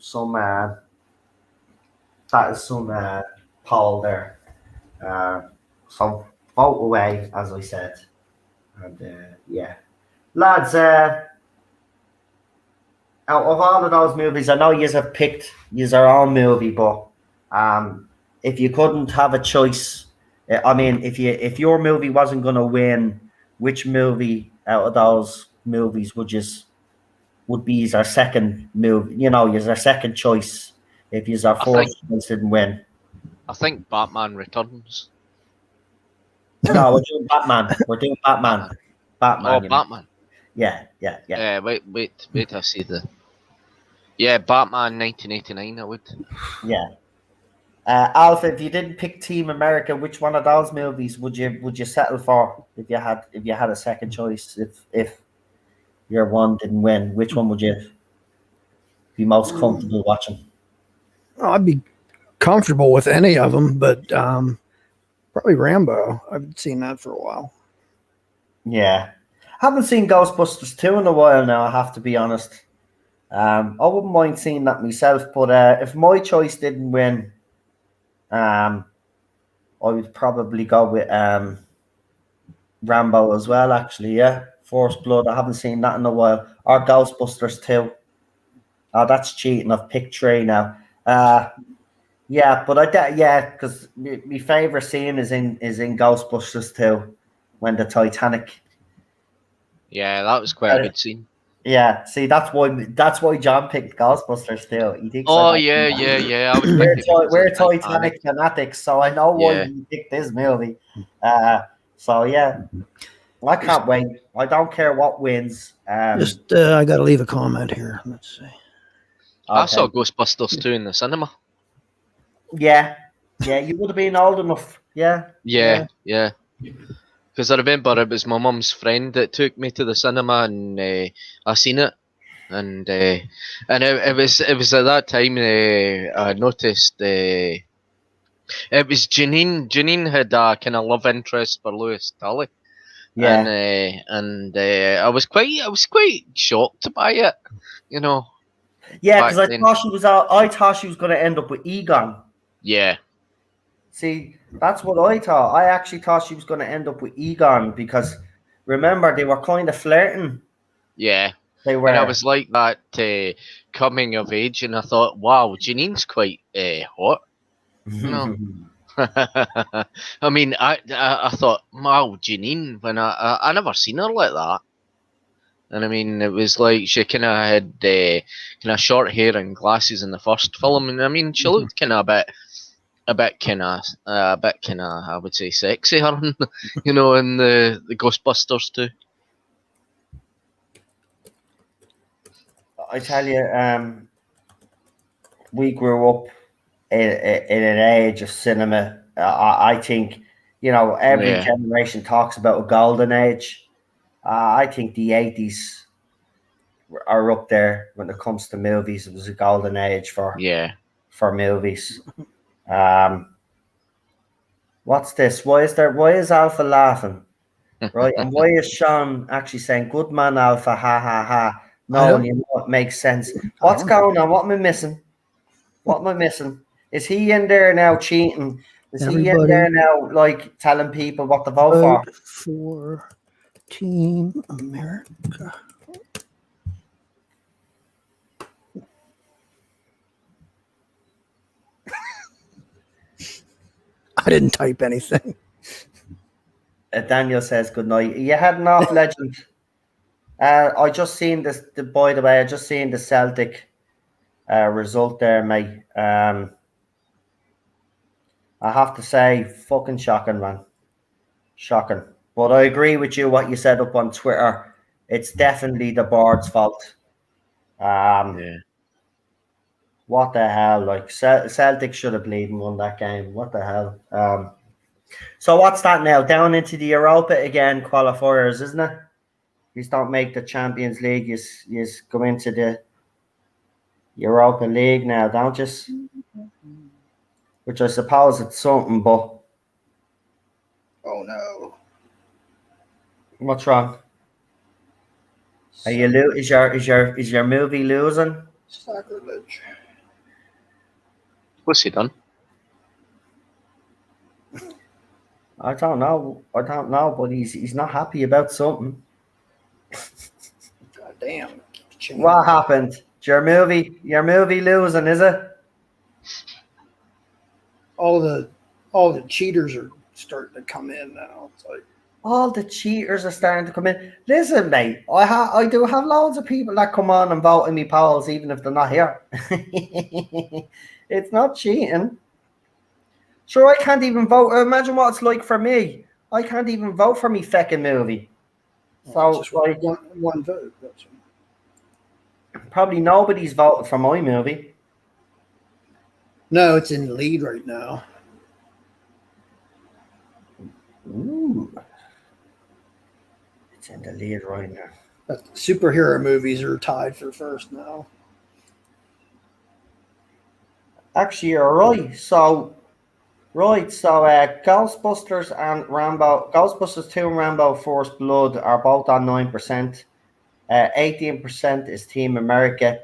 poll there. So vote away, as I said, and lads. Out of all of those movies, I know you have picked your own movie, but if you couldn't have a choice, I mean, if your movie wasn't going to win, which movie out of those movies would you would be our second move. You know, is our second choice if he's our first choice didn't win. I think Batman Returns. No, we're doing Batman. We're doing Batman. Batman. Oh, Batman. Yeah. Wait till I see the. Yeah, Batman 1989. I would. Yeah. Alpha, if you didn't pick Team America, which one of those movies would you settle for if you had a second choice? If your one didn't win, which one would you be most comfortable watching? Oh, I'd be comfortable with any of them, but probably Rambo. I haven't seen that for a while. Yeah. Haven't seen Ghostbusters 2 in a while now, I have to be honest. I wouldn't mind seeing that myself, but if my choice didn't win, I would probably go with Rambo as well, actually, yeah. First Blood, I haven't seen that in a while. Or Ghostbusters 2. Oh, that's cheating. I've picked 3 now. Yeah, but because my favourite scene is in Ghostbusters 2 when the Titanic. Yeah, that was quite a good scene. Yeah, see, that's why John picked Ghostbusters 2. He thinks Oh yeah. I would we're Titanic fanatics, so I know why you picked this movie. So yeah, I can't wait. I don't care what wins. I got to leave a comment here. Let's see. Okay. I saw Ghostbusters 2 in the cinema. Yeah, you would have been old enough. Yeah. Because I remember it was my mum's friend that took me to the cinema, and I seen it, and it was at that time I noticed it was Janine. Janine had a kind of love interest for Lewis Tully. Yeah, and I was quite shocked by it, you know. Yeah, because I thought she was going to end up with Egon. Yeah. See, that's what I thought. I actually thought she was going to end up with Egon because, remember, they were kind of flirting. Yeah. They were. And I was like that coming of age, and I thought, wow, Janine's quite hot. No. I mean, I thought, wow, Janine, when I never seen her like that. And I mean, it was like she kind of had kind of short hair and glasses in the first film, and I mean, she looked kind of a bit kind of, I would say, sexy, her, you know, in the Ghostbusters too. I tell you, we grew up in an age of cinema. I think, you know, every generation talks about a golden age. I think the 80s are up there when it comes to movies. It was a golden age for movies. What's this? Why is Alpha laughing? Right, and why is Sean actually saying "Good man, Alpha"? Ha ha ha! No, and you know what makes sense. What's going on? What am I missing? What am I missing? Is he in there now cheating? Is he in there now, like telling people what to vote for Team America? I didn't type anything. Daniel says good night. You heading off, legend? I just seen this. By the way, I just seen the Celtic result there, mate. I have to say, fucking shocking, man. Shocking. But I agree with you what you said up on Twitter. It's definitely the board's fault. What the hell? Like Celtic should have won that game. What the hell? So what's that now? Down into the Europa again, qualifiers, isn't it? You don't make the Champions League. You go into the Europa League now, don't you? Which I suppose it's something, but oh no, what's wrong? Are you is your movie losing? Sacrilege. What's he done? I don't know, but he's not happy about something. God damn. What happened? Your movie losing, is it? All the cheaters are starting to come in now. It's like, all the cheaters are starting to come in. Listen, mate, I do have loads of people that come on and vote in me polls, even if they're not here. It's not cheating. Sure, I can't even vote. Imagine what it's like for me. I can't even vote for me feckin' movie. So, just like, one vote. That's probably nobody's voted for my movie. no, it's in the lead right now. Ooh. It's in the lead right now. But superhero movies are tied for first now. Actually, you're right. So, Ghostbusters and Rambo, Ghostbusters 2 and Rambo First Blood are both on 9%. 18% is Team America.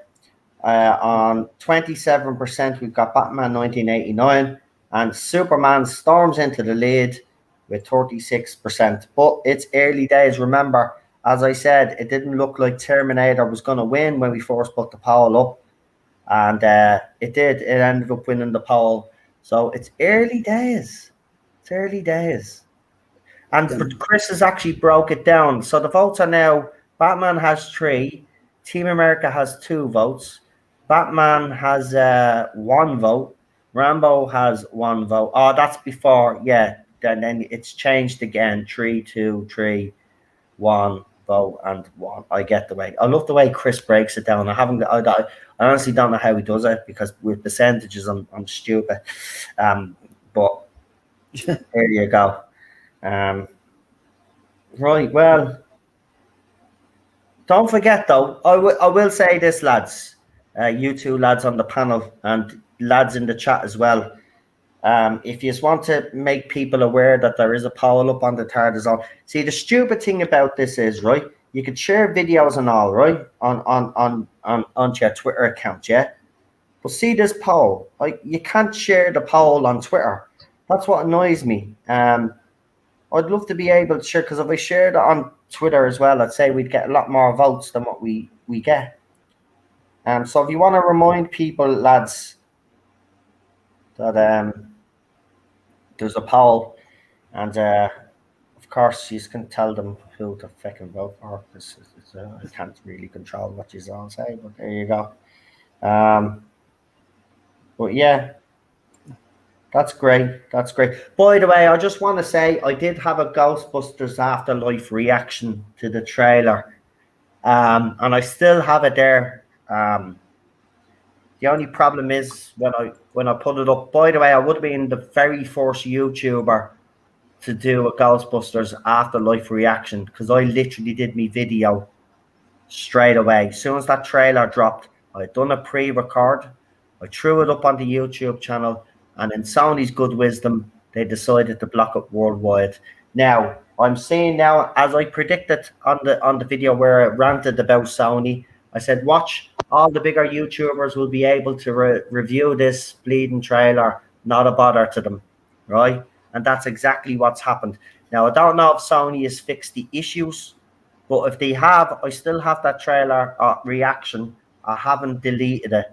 On 27%, we've got Batman 1989, and Superman storms into the lead with 36%. But it's early days. Remember, as I said, it didn't look like Terminator was going to win when we first put the poll up. And it did. It ended up winning the poll. So it's early days. It's early days. And Chris has actually broke it down. So the votes are now, Batman has 3. Team America has 2 votes. Batman has 1 vote. Rambo has 1 vote. Oh, that's before. Yeah. Then it's changed again. 3, 2, 3, 1 vote and 1. I get the way. I love the way Chris breaks it down. I honestly don't know how he does it, because with percentages, I'm stupid. But there you go. Right. Well, don't forget though. I will say this, lads. You two lads on the panel and lads in the chat as well. If you just want to make people aware that there is a poll up on the Tardis Zone. See, the stupid thing about this is, right, you could share videos and all, right, on your Twitter account, yeah? But see this poll, like, you can't share the poll on Twitter. That's what annoys me. I'd love to be able to share, because if I shared it on Twitter as well, I'd say we'd get a lot more votes than what we get. So if you want to remind people, lads, that there's a poll, and of course you can tell them who to fucking vote for, because I can't really control what you all say, but there you go. But yeah, that's great. That's great. By the way, I just want to say I did have a Ghostbusters Afterlife reaction to the trailer, and I still have it there. The only problem is when I put it up. By the way, I would have been the very first YouTuber to do a Ghostbusters Afterlife reaction, because I literally did my video straight away. As soon as that trailer dropped, I'd done a pre-record. I threw it up on the YouTube channel, and in Sony's good wisdom, they decided to block it worldwide. Now, I'm seeing now, as I predicted on the video where I ranted about Sony, I said, watch, all the bigger YouTubers will be able to review this bleeding trailer, not a bother to them, right? And that's exactly what's happened. Now, I don't know if Sony has fixed the issues, but if they have, I still have that trailer reaction. I haven't deleted it,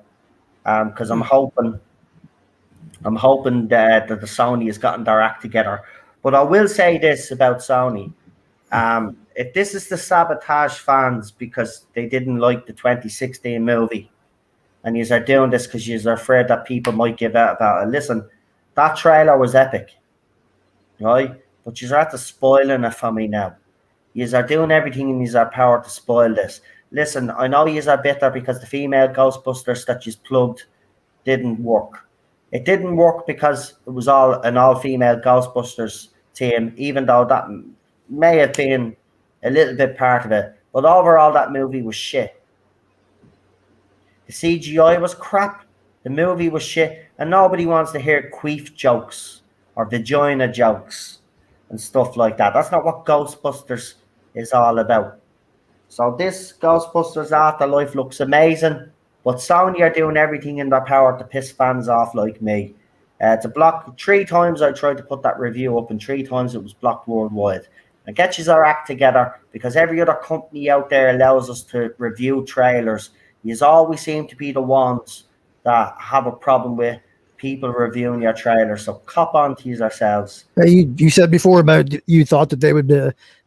because I'm hoping that the Sony has gotten their act together. But I will say this about Sony. If this is to sabotage fans because they didn't like the 2016 movie, and you are doing this because you're afraid that people might give out about it, listen, that trailer was epic, right? But you're at the spoiling it for me now. You are doing everything in your power to spoil this. Listen, I know you are bitter because the female Ghostbusters that you plugged didn't work. It didn't work because it was an all-female Ghostbusters team, even though that may have been a little bit part of it. But overall, that movie was shit. The CGI was crap. The movie was shit. And nobody wants to hear queef jokes or vagina jokes and stuff like that. That's not what Ghostbusters is all about. So this Ghostbusters Afterlife looks amazing. But Sony are doing everything in their power to piss fans off like me. To block 3 times I tried to put that review up, and 3 times it was blocked worldwide. And get your act together, because every other company out there allows us to review trailers. You always seem to be the ones that have a problem with people reviewing your trailer. So cop on to yourselves. You said before about you thought that they would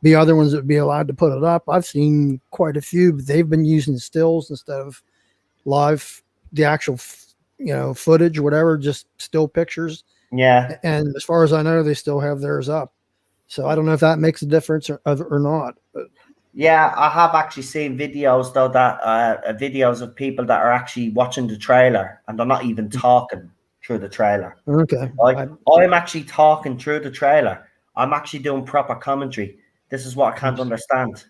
be other ones that would be allowed to put it up. I've seen quite a few, but they've been using stills instead of live, the actual footage, whatever, just still pictures. Yeah. And as far as I know, they still have theirs up. So I don't know if that makes a difference or not. But. Yeah, I have actually seen videos though that videos of people that are actually watching the trailer and they're not even talking through the trailer. Okay. I'm actually talking through the trailer. I'm actually doing proper commentary. This is what I can't understand.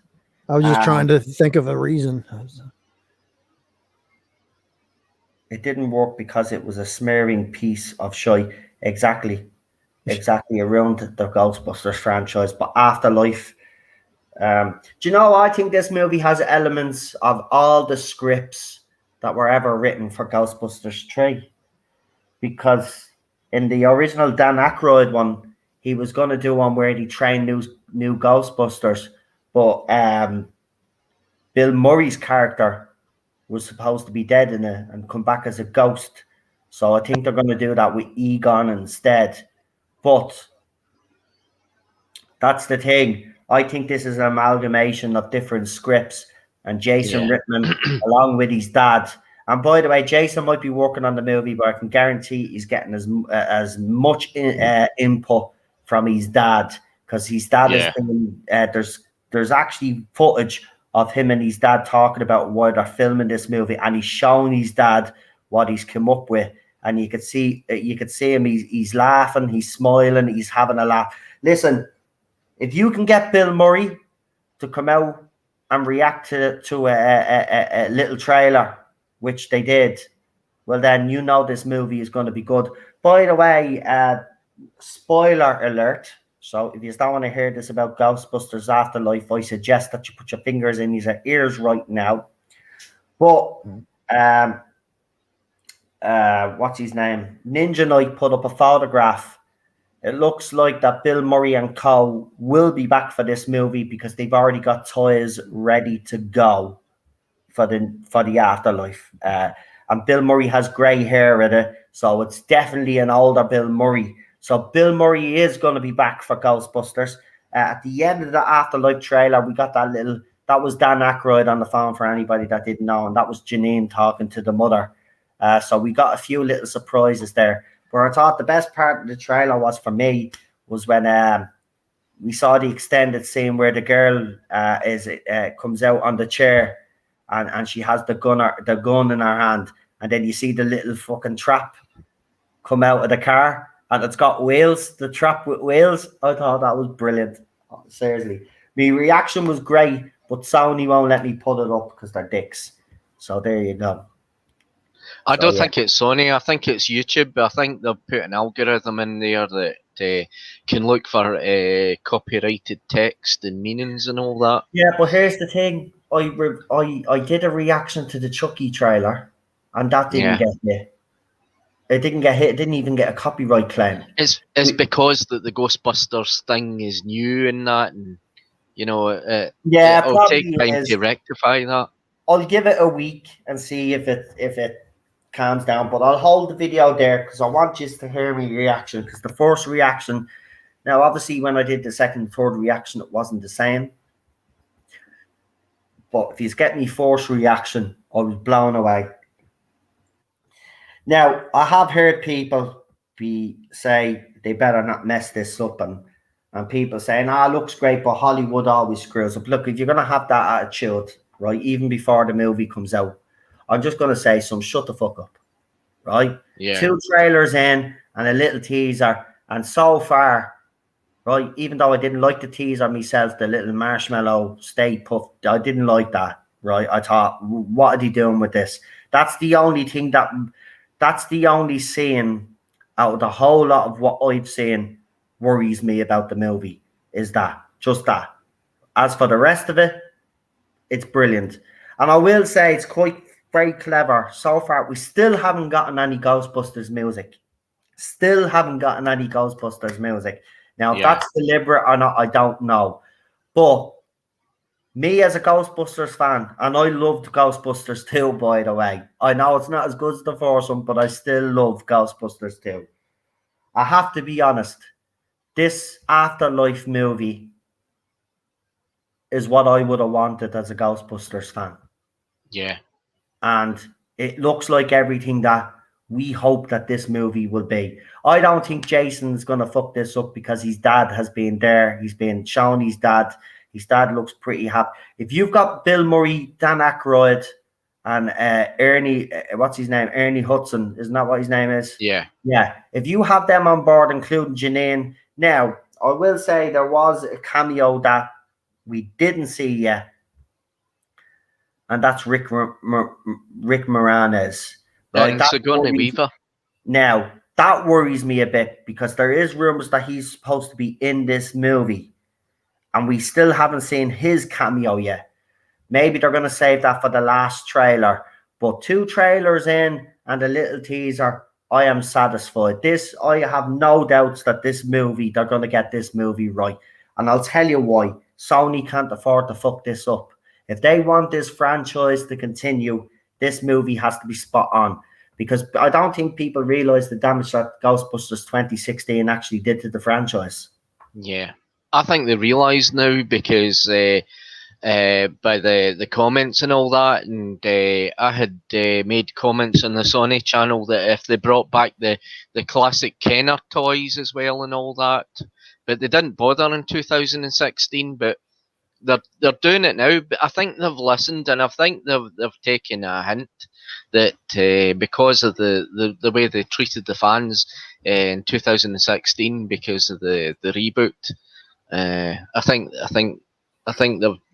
I was just trying to think of a reason. It didn't work because it was a smearing piece of shite. Exactly around the Ghostbusters franchise. But Afterlife, do you know, I think this movie has elements of all the scripts that were ever written for Ghostbusters 3. Because in the original Dan Aykroyd one, he was going to do one where he trained new Ghostbusters. But Bill Murray's character was supposed to be dead in it and come back as a ghost. So I think they're going to do that with Egon instead. But that's the thing. I think this is an amalgamation of different scripts, and Jason Reitman, along with his dad. And by the way, Jason might be working on the movie, but I can guarantee he's getting as much input from his dad, because his dad has been there's actually footage of him and his dad talking about why they're filming this movie, and he's showing his dad what he's come up with, and you could see him. He's laughing, he's smiling, he's having a laugh. Listen, if you can get Bill Murray to come out and react to a little trailer, which they did, well, then you know this movie is going to be good. By the way, spoiler alert. So if you don't want to hear this about Ghostbusters Afterlife, I suggest that you put your fingers in your ears right now. But what's his name? Ninja Knight put up a photograph. It looks like that Bill Murray and co will be back for this movie because they've already got toys ready to go for the Afterlife. And Bill Murray has grey hair in it, so it's definitely an older Bill Murray. So Bill Murray is going to be back for Ghostbusters. At the end of the Afterlife trailer, we got that was Dan Aykroyd on the phone for anybody that didn't know, and that was Janine talking to the mother. So we got a few little surprises there. Where I thought the best part of the trailer was for me was when we saw the extended scene where the girl comes out on the chair and she has the gun in her hand, and then you see the little fucking trap come out of the car and it's got wheels, the trap with wheels. I thought that was brilliant. Seriously. My reaction was great, but Sony won't let me put it up because they're dicks. So there you go. I don't think it's Sony. I think it's YouTube. I think they've put an algorithm in there that can look for copyrighted text and meanings and all that. Yeah, but here's the thing. I did a reaction to the Chucky trailer, and that didn't get hit. It didn't get hit. It didn't even get a copyright claim. It's because the Ghostbusters thing is new and that, and it'll take time to rectify that. I'll give it a week and see if it calms down, but I'll hold the video there because I want you to hear my reaction, because the first reaction, now obviously when I did the second and third reaction it wasn't the same, but if you get me first reaction, I was blown away. Now I have heard people say they better not mess this up, and people saying looks great but Hollywood always screws up. Look, if you're going to have that attitude, right, even before the movie comes out, I'm just going to say shut the fuck up, right? Yeah. 2 trailers in and a little teaser. And so far, right, even though I didn't like the teaser myself, the little marshmallow Stay Puft, I didn't like that, right? I thought, what are they doing with this? That's the only thing that's the only scene out of the whole lot of what I've seen worries me about the movie, is just that. As for the rest of it, it's brilliant. And I will say it's quite very clever. So far, we still haven't gotten any Ghostbusters music. Now, if that's deliberate or not, I don't know. But Me as a Ghostbusters fan, and I loved Ghostbusters 2, by the way. I know it's not as good as the first one, but I still love Ghostbusters 2. I have to be honest, this Afterlife movie is what I would have wanted as a Ghostbusters fan. Yeah. And it looks like everything that we hope that this movie will be. I don't think Jason's going to fuck this up because his dad has been there. He's been shown his dad. His dad looks pretty happy. If you've got Bill Murray, Dan Aykroyd, and Ernie, what's his name? Ernie Hudson. Isn't that what his name is? Yeah. Yeah. If you have them on board, including Janine. Now, I will say there was a cameo that we didn't see yet. And that's Rick Moranis. Right? And Sigourney Weaver. Now, that worries me a bit because there is rumors that he's supposed to be in this movie. And we still haven't seen his cameo yet. Maybe they're going to save that for the last trailer. But 2 trailers in and a little teaser, I am satisfied. I have no doubts that this movie, they're going to get this movie right. And I'll tell you why. Sony can't afford to fuck this up. If they want this franchise to continue, this movie has to be spot on. Because I don't think people realize the damage that Ghostbusters 2016 actually did to the franchise. Yeah. I think they realise now because by the comments and all that, and I had made comments on the Sony channel that if they brought back the classic Kenner toys as well and all that, but they didn't bother in 2016, but they're doing it now. But I think they've listened, and I think they've taken a hint that because of the way they treated the fans in 2016 because of the reboot. I think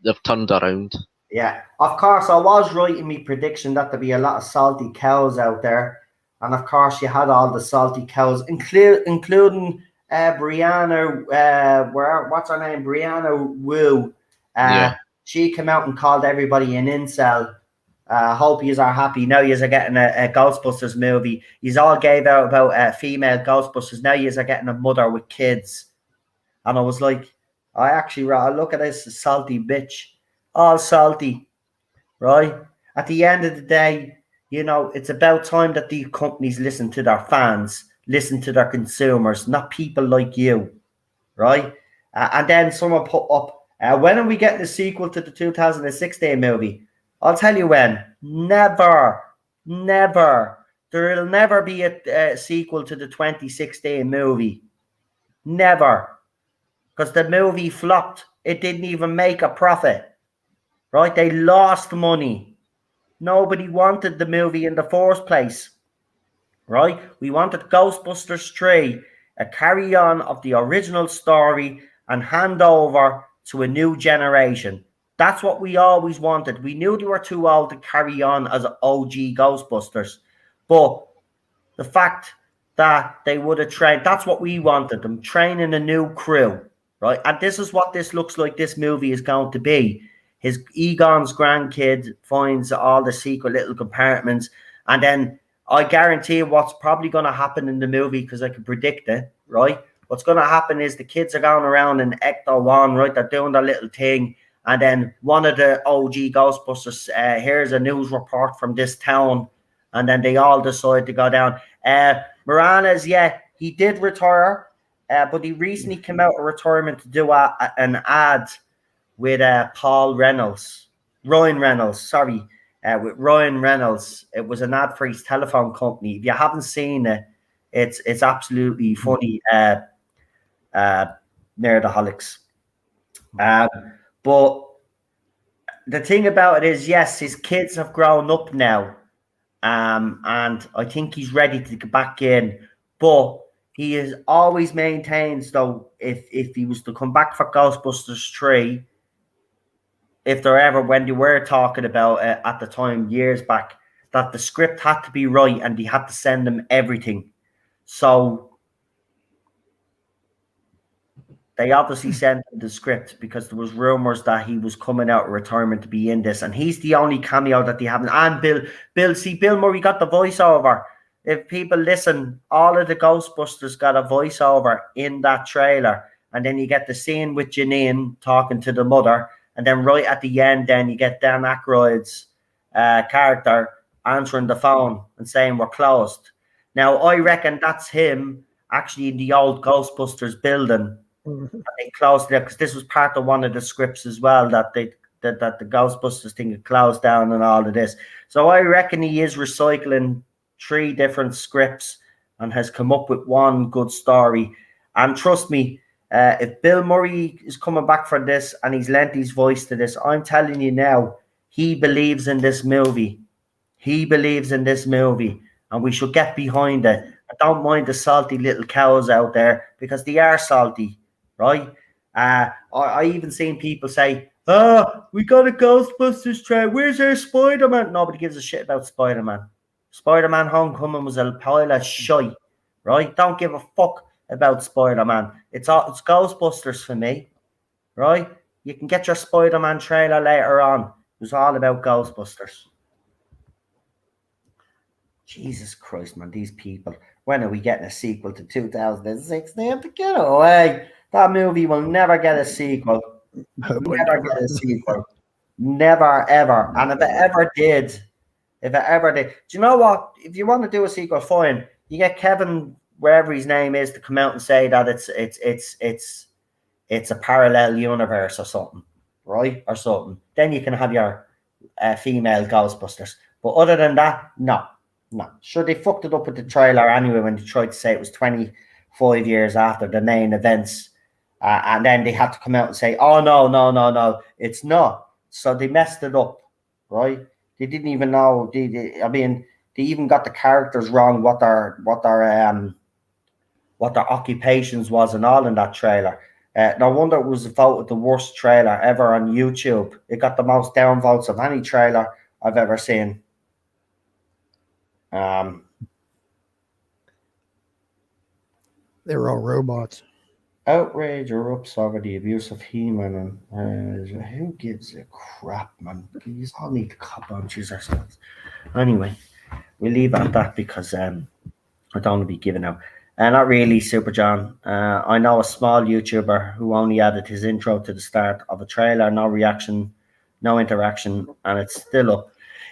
they've turned around. Yeah, of course, I was right in my prediction that there'd be a lot of salty cows out there, and of course, you had all the salty cows, including Brianna. What's her name? Brianna Wu. Yeah. She came out and called everybody an incel. Hope yous are happy. Now yous are getting a Ghostbusters movie. Yous all gave out about female Ghostbusters. Now yous are getting a mother with kids. And I was like, I look at this salty bitch. All salty, right? At the end of the day, it's about time that these companies listen to their fans, listen to their consumers, not people like you, right? And then someone put up, when are we getting a sequel to the 2016 movie? I'll tell you when. Never. There will never be a sequel to the 2016 movie. Never. Because the movie flopped. It didn't even make a profit. Right? They lost money. Nobody wanted the movie in the first place. Right? We wanted Ghostbusters 3, a carry-on of the original story and hand over to a new generation. That's what we always wanted. We knew they were too old to carry on as OG Ghostbusters. But the fact that they would have trained, that's what we wanted them, training a new crew. Right? And this is what this looks like this movie is going to be. His Egon's grandkid finds all the secret little compartments. And then I guarantee what's probably going to happen in the movie, because I can predict it, right? What's going to happen is the kids are going around in Ecto 1, right? They're doing their little thing. And then one of the OG Ghostbusters, here's a news report from this town. And then they all decide to go down. Moranis, yeah, he did retire. But he recently came out of retirement to do an ad with Ryan Reynolds. With Ryan Reynolds. It was an ad for his telephone company. If you haven't seen it, it's absolutely funny. Nerdaholics. But the thing about it is, yes, his kids have grown up now, and I think he's ready to get back in. But he has always maintains, though, if he was to come back for Ghostbusters 3, when they were talking about it at the time, years back, that the script had to be right and they had to send them everything. So they obviously sent him the script because there was rumors that he was coming out of retirement to be in this. And he's the only cameo that they haven't. And Bill Murray got the voiceover. If people listen, all of the Ghostbusters got a voiceover in that trailer. And then you get the scene with Janine talking to the mother. And then right at the end, then you get Dan Aykroyd's character answering the phone and saying we're closed. Now, I reckon that's him actually in the old Ghostbusters building. They closed it because this was part of one of the scripts as well, that the Ghostbusters thing had closed down and all of this. So I reckon he is recycling 3 different scripts and has come up with one good story. And trust me, if Bill Murray is coming back for this and he's lent his voice to this, I'm telling you now, he believes in this movie. He believes in this movie, and we should get behind it. I don't mind the salty little cows out there because they are salty, right? I even seen people say, "Oh, we got a Ghostbusters trailer. Where's our Spider-Man?" Nobody gives a shit about Spider-Man. Spider-Man Homecoming was a pile of shite, right? Don't give a fuck about Spider-Man. It's Ghostbusters for me, right? You can get your Spider-Man trailer later on. It was all about Ghostbusters. Jesus Christ, man, these people. When are we getting a sequel to 2006? They have to get away. That movie will never get a sequel. Never get a sequel. Never, ever. And if it ever did, do you know what? If you want to do a sequel, fine. You get Kevin, wherever his name is, to come out and say that it's a parallel universe or something, right? Or something. Then you can have your female Ghostbusters. But other than that, no. Sure, they fucked it up with the trailer anyway when they tried to say it was 25 years after the main events. And then they had to come out and say, oh, no, it's not. So they messed it up, right? They didn't even know. They even got the characters wrong, what their occupations was and all in that trailer. No wonder it was voted the worst trailer ever on YouTube. It got the most downvotes of any trailer I've ever seen. They were all robots. Outrage erupts over the abuse of He-Man, and who gives a crap, man? You all need to cop on choose ourselves. Anyway, we'll leave it at that because I don't want to be giving out. Not really, Super John. I know a small YouTuber who only added his intro to the start of a trailer, no reaction, no interaction, and it's still up.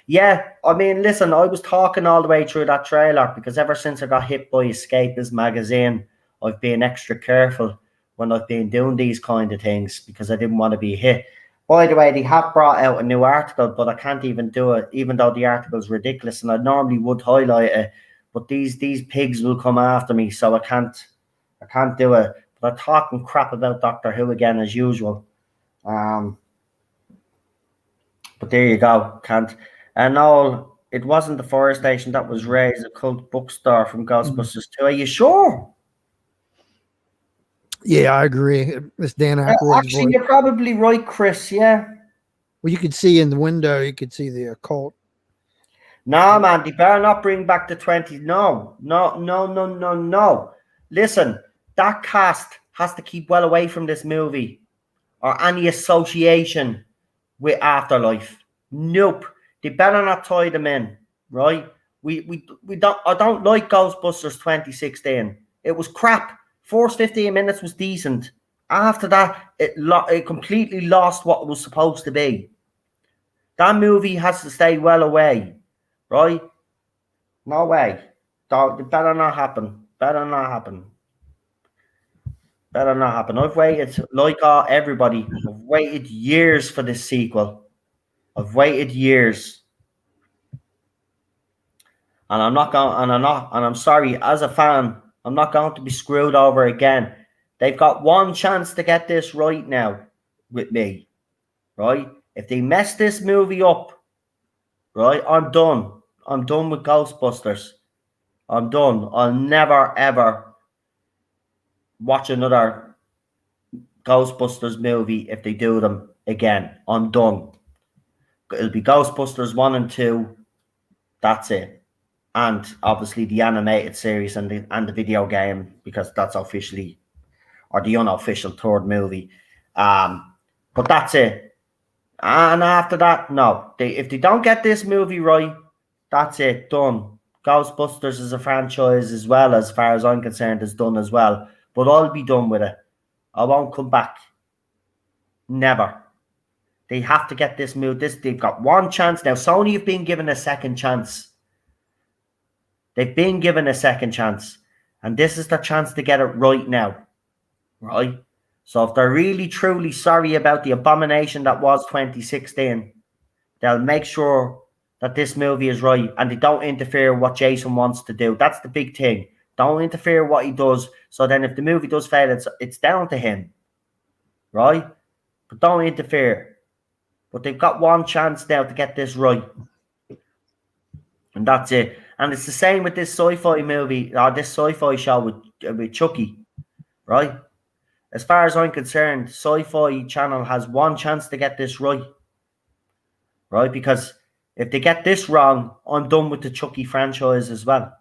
Yeah, I mean, listen, I was talking all the way through that trailer because ever since I got hit by Escapist magazine, I've been extra careful when I've been doing these kind of things because I didn't want to be hit. By the way, they have brought out a new article, but I can't even do it, even though the article is ridiculous, and I normally would highlight it, but these pigs will come after me, so I can't do it. But I'm talking crap about Doctor Who again as usual. But there you go, can't. And no, it wasn't the fire station that was raised, a cult bookstore from Ghostbusters 2. Are you sure? Yeah, I agree. It's Dan Aykroyd's actually, voice. you're probably right, Chris, yeah. Well, you could see in the window, you could see the occult. No, man, they better not bring back the 20s. No. Listen, that cast has to keep well away from this movie or any association with Afterlife. Nope. They better not tie them in, right? We don't. I don't like Ghostbusters 2016. It was crap. First 15 minutes was decent. After that, it completely lost what it was supposed to be. That movie has to stay well away, right? No way. It better not happen. Better not happen. I've waited, like everybody, I've waited years for this sequel. I've waited years. And I'm sorry, as a fan, I'm not going to be screwed over again. They've got one chance to get this right now with me, right? If they mess this movie up, right, I'm done. I'm done with Ghostbusters. I'm done. I'll never, ever watch another Ghostbusters movie if they do them again. I'm done. It'll be Ghostbusters 1 and 2. That's it. And obviously the animated series and the video game, because that's officially, or the unofficial third movie. But that's it. And after that, no. If they don't get this movie right, that's it. Done. Ghostbusters as a franchise, as well, as far as I'm concerned, is done as well. But I'll be done with it. I won't come back. Never. They have to get this moved. They've got one chance now. Sony have been given a second chance. They've been given a second chance, and this is their chance to get it right now, right? So if they're really truly sorry about the abomination that was 2016, they'll make sure that this movie is right, and they don't interfere with what Jason wants to do. That's the big thing. Don't interfere with what he does. So then if the movie does fail, it's down to him, right? But don't interfere. But they've got one chance now to get this right. And that's it. And it's the same with this sci-fi movie, or this sci-fi show with Chucky, right? As far as I'm concerned, Sci-Fi Channel has one chance to get this right. Right? Because if they get this wrong, I'm done with the Chucky franchise as well.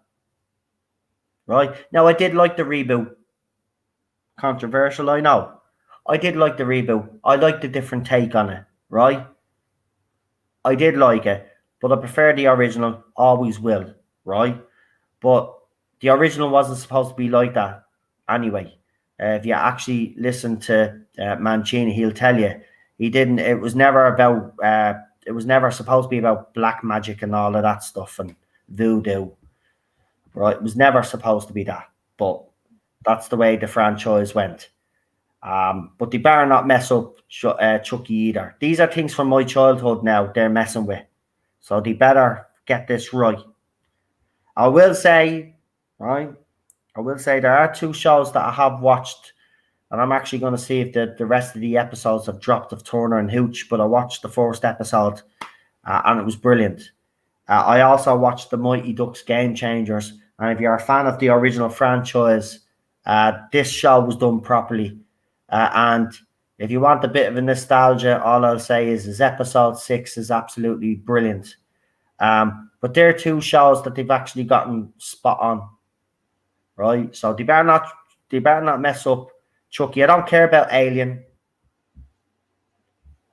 Right? Now, I did like the reboot. Controversial, I know. I did like the reboot. I liked the different take on it. Right? I did like it. But I prefer the original. Always will. Right? But the original wasn't supposed to be like that. Anyway. If you actually listen to Mancini, he'll tell you he didn't. It was never about. It was never supposed to be about black magic and all of that stuff and voodoo, right? It was never supposed to be that. But that's the way the franchise went. But they better not mess up Chucky either. These are things from my childhood now. They're messing with, so they better get this right. I will say, right. I will say there are two shows that I have watched, and I'm actually going to see if the rest of the episodes have dropped of Turner and Hooch, but I watched the first episode, and it was brilliant. I also watched the Mighty Ducks Game Changers, and if you're a fan of the original franchise, this show was done properly. And if you want a bit of a nostalgia, all I'll say is episode 6 is absolutely brilliant. But there are two shows that they've actually gotten spot on. Right, so they better not mess up Chucky. I don't care about Alien,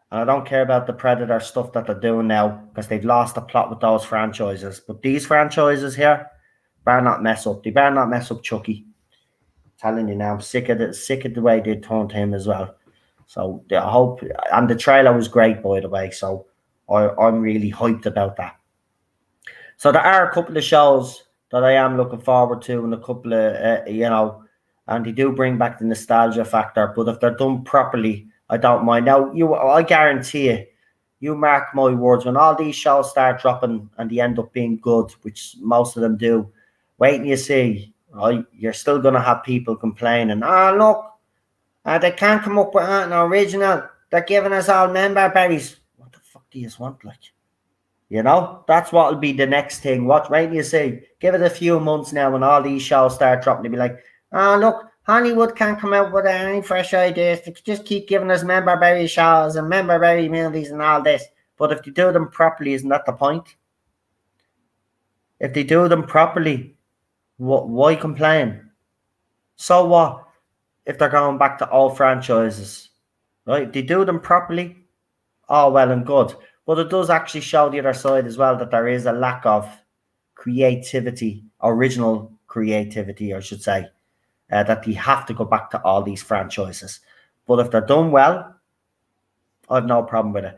and I don't care about the Predator stuff that they're doing now because they've lost the plot with those franchises. But these franchises here better not mess up. They better not mess up Chucky. I'm telling you now, I'm sick of the way they turned him as well. So I hope, and the trailer was great, by the way. So I'm really hyped about that. So there are a couple of shows that I am looking forward to, and a couple of, and they do bring back the nostalgia factor. But if they're done properly, I don't mind. Now, I guarantee you mark my words, when all these shows start dropping and they end up being good, which most of them do, wait and you see, right? You're still going to have people complaining, look, they can't come up with an original. They're giving us all member berries. What the fuck do you want, like? That's what will be the next thing. What, right? You see, give it a few months now when all these shows start dropping. They'll be like, look, Hollywood can't come out with any fresh ideas. They just keep giving us member berry shows and member berry movies and all this. But if they do them properly, isn't that the point? If they do them properly, why complain? So what if they're going back to old franchises? Right? If they do them properly, all well and good. But it does actually show the other side as well, that there is a lack of creativity, original creativity, I should say, that they have to go back to all these franchises. But if they're done well, I have no problem with it.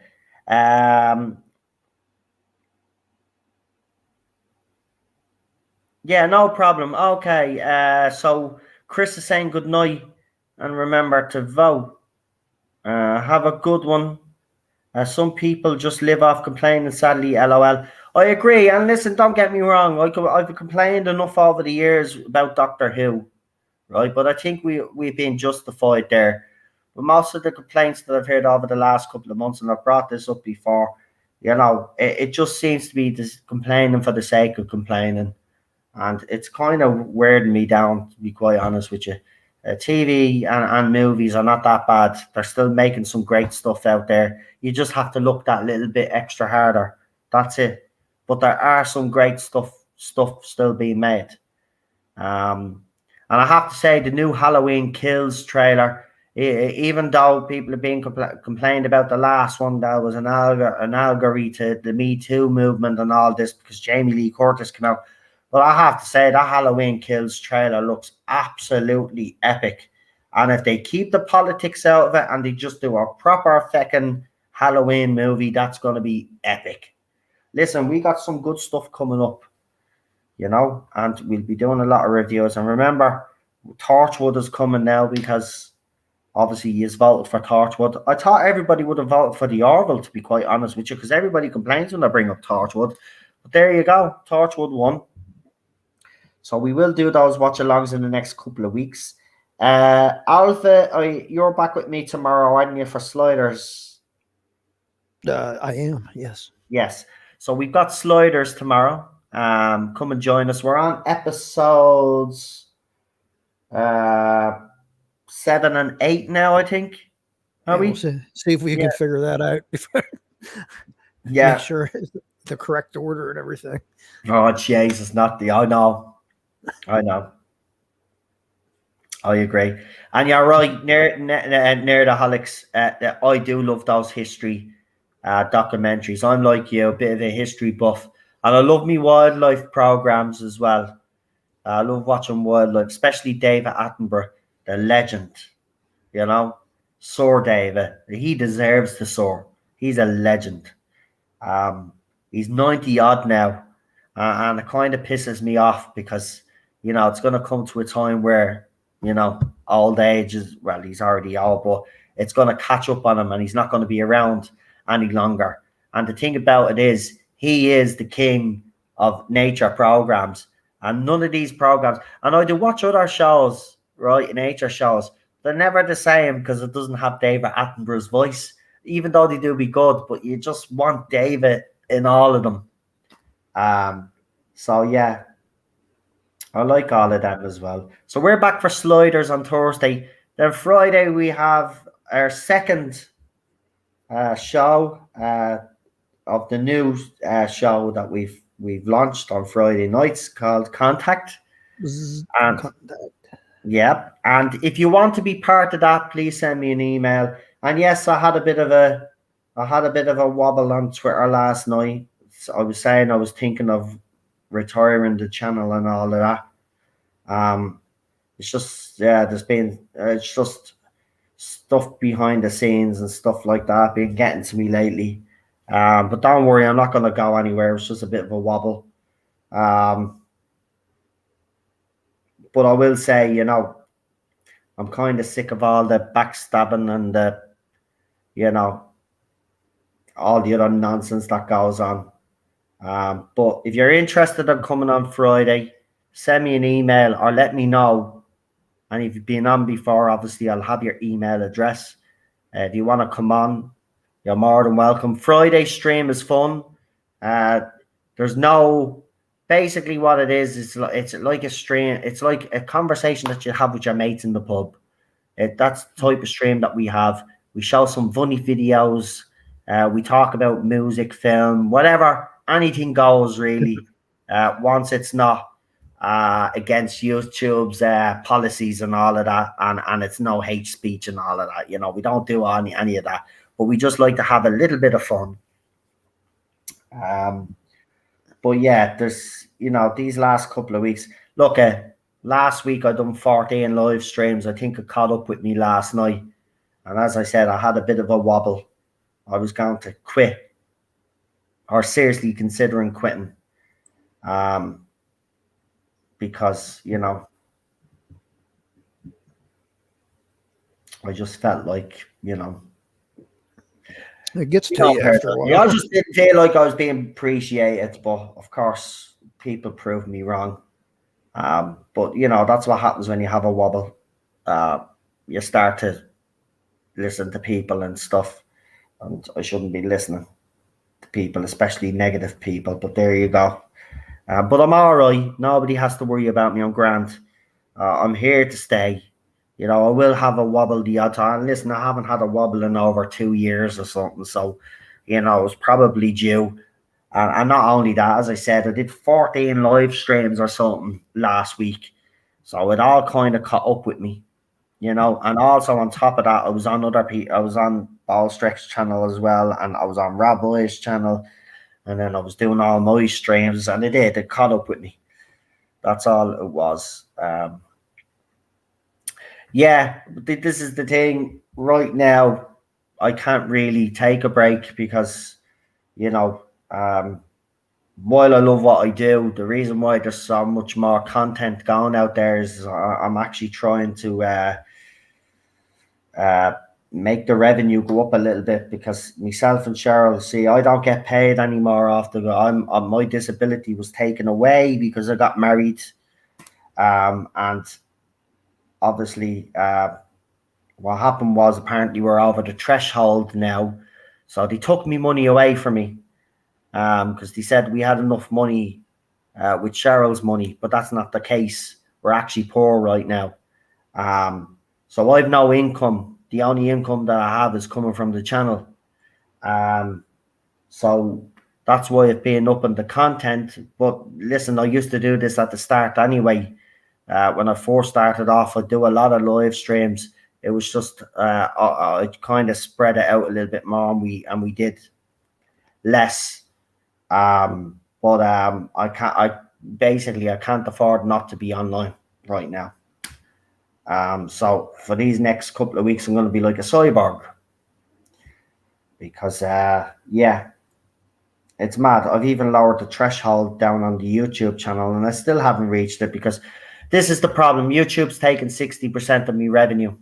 Yeah, no problem. Okay, so Chris is saying good night, and remember to vote. Have a good one. Some people just live off complaining, sadly, LOL. I agree. And listen, don't get me wrong. I've complained enough over the years about Doctor Who, right? But I think we've been justified there. But most of the complaints that I've heard over the last couple of months, and I've brought this up before, it just seems to be this complaining for the sake of complaining. And it's kind of weirding me down, to be quite honest with you. TV and movies are not that bad. They're still making some great stuff out there. You just have to look that little bit extra harder. That's it. But there are some great stuff still being made. And I have to say, the new Halloween Kills trailer, even though people have been complained about the last one, that was an allegory to the Me Too movement and all this, because Jamie Lee Curtis came out. But I have to say, that Halloween Kills trailer looks absolutely epic. And if they keep the politics out of it and they just do a proper fucking Halloween movie. That's going to be epic. Listen, we got some good stuff coming up, you know, and we'll be doing a lot of reviews. And remember, Torchwood is coming now because obviously he's voted for Torchwood. I thought everybody would have voted for the Orville, to be quite honest with you, because everybody complains when I bring up Torchwood. But there you go, Torchwood won. So we will do those watch-alongs in the next couple of weeks. Alpha, you're back with me tomorrow, aren't you, for Sliders? I am, yes. Yes. So we've got Sliders tomorrow. Come and join us. We're on episodes 7 and 8 now, I think. Are we? We'll see if we can figure that out before. Make sure it's the correct order and everything. Oh, Jesus, not the. I know. I agree. And you're right, Nerdaholics. I do love those history documentaries. I'm like you, a bit of a history buff. And I love me wildlife programs as well. I love watching wildlife, especially David Attenborough, the legend. You know, Sir David. He deserves the Sir. He's a legend. He's 90 odd now. And it kind of pisses me off because, you know, it's going to come to a time where, you know, old age is, well, he's already old, but it's going to catch up on him and he's not going to be around any longer. And the thing about it is, he is the king of nature programs. And none of these programs, and I do watch other shows, right, nature shows, they're never the same because it doesn't have David Attenborough's voice, even though they do be good, but you just want David in all of them. So yeah, I like all of them as well. So we're back for Sliders on Thursday. Then Friday we have our second show of the new show that we've launched on Friday nights called Contact. And yeah, and if you want to be part of that, please send me an email. And yes, I had a bit of a wobble on Twitter last night. So I was saying I was thinking of retiring the channel and all of that. It's just it's just stuff behind the scenes and stuff like that been getting to me lately. But don't worry, I'm not going to go anywhere. It's just a bit of a wobble. But I will say, you know, I'm kind of sick of all the backstabbing and the, you know, all the other nonsense that goes on. But if you're interested in coming on Friday, send me an email or let me know. And if you've been on before, obviously I'll have your email address. If you want to come on, you're more than welcome. Friday stream is fun. There's no, basically what it is, it's like a stream. It's like a conversation that you have with your mates in the pub. That's the type of stream that we have. We show some funny videos. We talk about music, film, whatever. Anything goes, really. Once it's not against YouTube's policies and all of that, and it's no hate speech and all of that. You know, we don't do any of that. But we just like to have a little bit of fun. But yeah, there's, you know, these last couple of weeks. Look, last week I done 14 live streams. I think it caught up with me last night. And as I said, I had a bit of a wobble. I was going to quit or seriously considering quitting. Because, you know, I just felt like, you know, it gets to you after a while. I just didn't feel like I was being appreciated, but of course, people proved me wrong. But you know, that's what happens when you have a wobble. You start to listen to people and stuff, and I shouldn't be listening to people, especially negative people. But there you go. But I'm all right. Nobody has to worry about me. I'm grand. I'm here to stay. You know, I will have a wobble the odd time. Listen, I haven't had a wobble in over 2 years or something. So, you know, it's probably due. And not only that, as I said, I did 14 live streams or something last week. So it all kind of caught up with me, you know. And also on top of that, I was on I was on Ballstreck's channel as well. And I was on Rob Boy's channel. And then I was doing all my streams. And it caught up with me. That's all it was. Yeah, this is the thing right now. I can't really take a break because, you know, while I love what I do, the reason why there's so much more content going out there is I'm actually trying to make the revenue go up a little bit, because myself and Cheryl, see, I don't get paid anymore after my disability was taken away because I got married, and obviously what happened was, apparently we're over the threshold now, so they took me money away from me, because they said we had enough money with Cheryl's money, but that's not the case. We're actually poor right now. So I've no income. The only income that I have is coming from the channel. So that's why I've been up in the content. But listen, I used to do this at the start anyway. When I first started off, I'd do a lot of live streams. It was just I kind of spread it out a little bit more, and we did less. But I can't afford not to be online right now. So for these next couple of weeks, I'm going to be like a cyborg, because yeah, it's mad. I've even lowered the threshold down on the YouTube channel, and I still haven't reached it, because this is the problem. YouTube's taking 60% of my revenue.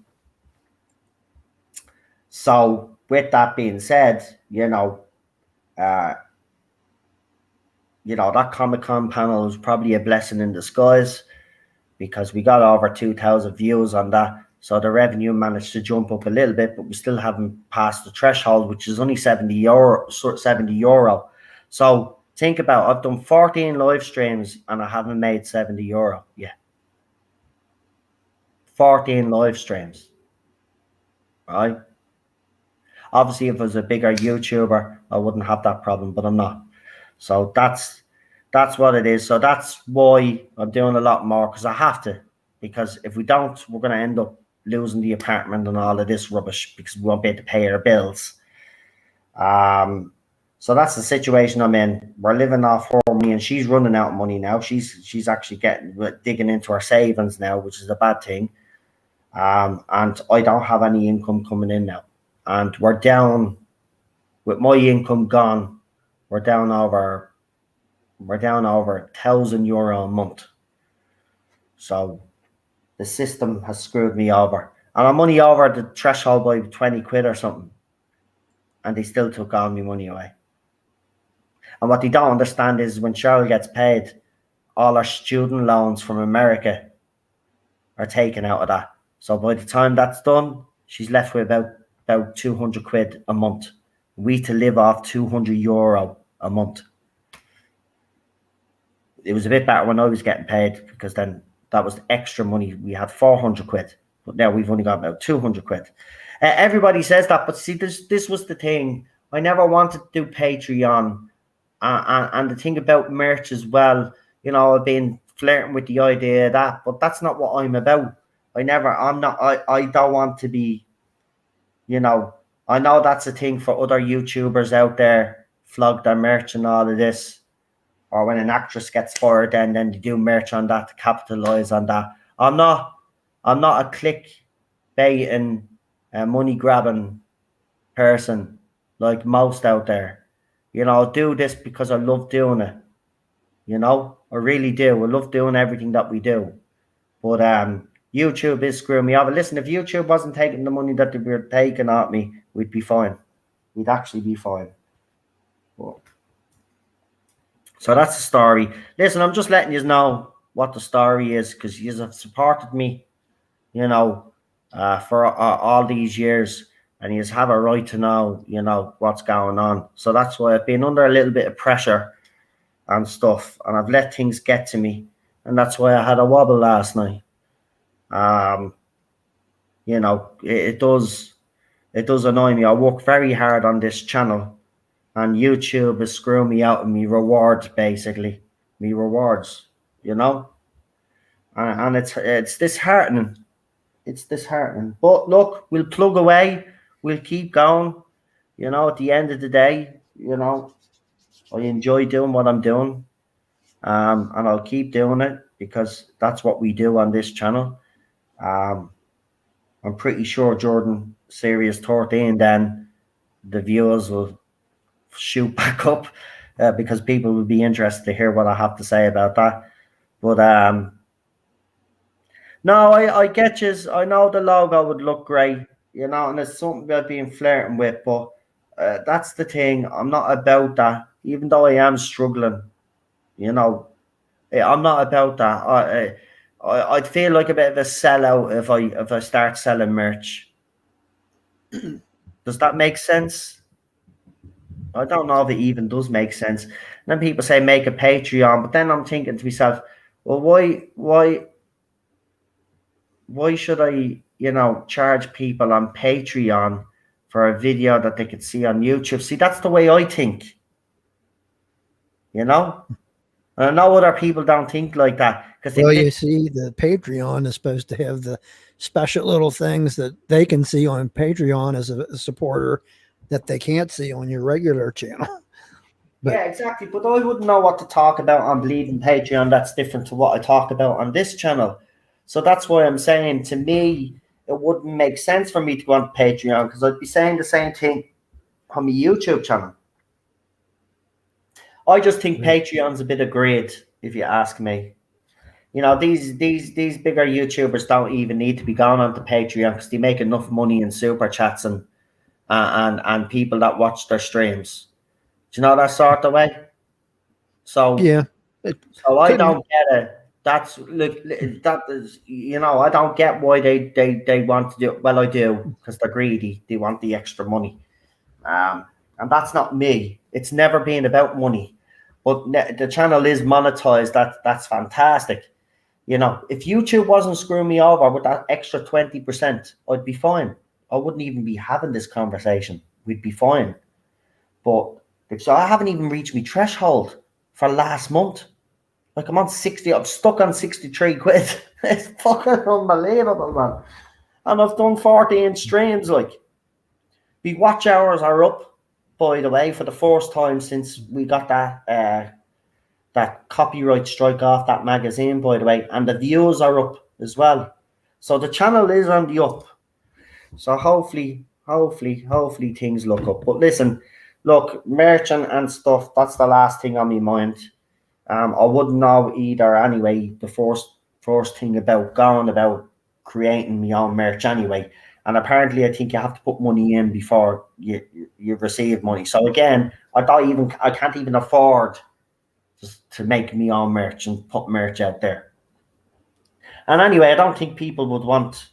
So with that being said, you know, that Comic-Con panel was probably a blessing in disguise, because we got over 2,000 views on that. So the revenue managed to jump up a little bit, but we still haven't passed the threshold, which is only €70. So think about, I've done 14 live streams and I haven't made €70 yet. 14 live streams, right? Obviously, if I was a bigger YouTuber, I wouldn't have that problem, but I'm not. So that's what it is. So that's why I'm doing a lot more, because I have to. Because if we don't, we're going to end up losing the apartment and all of this rubbish, because we won't be able to pay our bills. So that's the situation I'm in. We're living off her money, and she's running out of money now. She's actually digging into her savings now, which is a bad thing. And I don't have any income coming in now. And we're down, with my income gone, we're down over €1,000 a month. So the system has screwed me over, and I'm only over the threshold by 20 quid or something, and they still took all my money away. And what they don't understand is, when Cheryl gets paid, all her student loans from America are taken out of that. So by the time that's done, she's left with about 200 quid a month. We to live off €200 a month. It was a bit better when I was getting paid, because then that was extra money. We had 400 quid, but now we've only got about 200 quid. Everybody says that, but see, this was the thing. I never wanted to do Patreon, and the thing about merch as well. You know, I've been flirting with the idea of that, but that's not what I'm about. I don't want to be, you know, I know that's a thing for other YouTubers out there, flog their merch and all of this. Or when an actress gets fired, then they do merch on that to capitalize on that. I'm not a clickbaiting, money grabbing person like most out there. You know, I do this because I love doing it. You know, I really do. I love doing everything that we do. But YouTube is screwing me over. Listen, if YouTube wasn't taking the money that they were taking at me, we'd be fine. We'd actually be fine. But, so that's the story. Listen, I'm just letting you know what the story is, because you have supported me, you know, for all these years, and you have a right to know, you know, what's going on. So that's why I've been under a little bit of pressure and stuff, and I've let things get to me, and that's why I had a wobble last night. You know, it does annoy me. I work very hard on this channel, and YouTube is screwing me out of me rewards, basically. Me rewards, you know? And it's disheartening. It's disheartening. But look, we'll plug away. We'll keep going. You know, at the end of the day, you know, I enjoy doing what I'm doing. And I'll keep doing it, because that's what we do on this channel. I'm pretty sure Jordan Series 13 then the viewers will shoot back up because people will be interested to hear what I have to say about that. But no, I get you. I know the logo would look great, you know, and it's something about being flirting with, but that's the thing. I'm not about that, even though I am struggling, you know. I'm not about that. I'd feel like a bit of a sellout if I start selling merch. Does that make sense? I don't know if it even does make sense. And then people say make a Patreon, but then I'm thinking to myself, well, why should I, you know, charge people on Patreon for a video that they could see on YouTube? See, that's the way I think. You know? And I know other people don't think like that. Well, you see, the Patreon is supposed to have the special little things that they can see on Patreon as a supporter that they can't see on your regular channel. But, yeah, exactly. But I wouldn't know what to talk about on Bleeding Patreon. That's different to what I talk about on this channel. So that's why I'm saying, to me, it wouldn't make sense for me to go on Patreon, because I'd be saying the same thing on my YouTube channel. I just think Patreon's a bit of greed, if you ask me. You know, these bigger YouTubers don't even need to be going on to Patreon because they make enough money in super chats and people that watch their streams. Do you know that sort of way? So yeah, so I don't get it. That's look, that is, you know, I don't get why they want to do it. Well, I do, because they're greedy. They want the extra money, and that's not me. It's never been about money, but the channel is monetized. That's fantastic. You know, if YouTube wasn't screwing me over with that extra 20%, I'd be fine. I wouldn't even be having this conversation. We'd be fine. But so I haven't even reached my threshold for last month. Like, I'm on 60, I'm stuck on 63 quid. It's fucking unbelievable, man. And I've done 14 streams, like. The watch hours are up, by the way, for the first time since we got that copyright strike off that magazine, by the way, and the views are up as well. So the channel is on the up. So hopefully things look up. But listen, look, merch and stuff, that's the last thing on my mind. I wouldn't know either anyway, the first thing about going about creating my own merch anyway. And apparently I think you have to put money in before you receive money. So again, I can't even afford to make me own merch and put merch out there. And anyway, I don't think people would want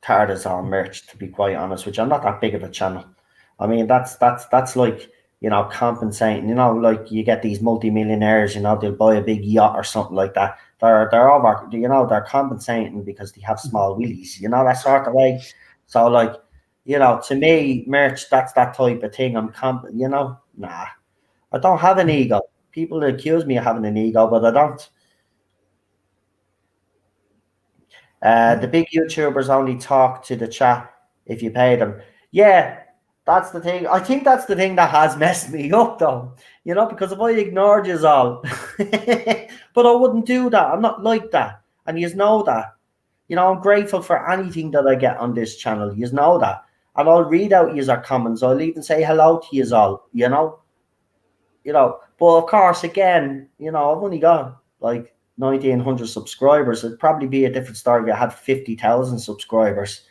Tarzan merch, to be quite honest with you. I'm not that big of a channel. I mean, that's like, you know, compensating, you know, like you get these multimillionaires, you know, they'll buy a big yacht or something like that. They're over, you know, they're compensating because they have small willies, you know, that sort of way. So like, you know, to me, merch, that's that type of thing. You know, nah, I don't have an ego. People accuse me of having an ego, but I don't. The big YouTubers only talk to the chat if you pay them. Yeah, that's the thing. I think that's the thing that has messed me up, though. You know, because if I ignored you all, but I wouldn't do that. I'm not like that, and you know that. You know, I'm grateful for anything that I get on this channel. You know that, and I'll read out your comments. I'll even say hello to you all. You know. But of course, again, you know, I've only got like 1,900 subscribers. It'd probably be a different story if I had 50,000 subscribers.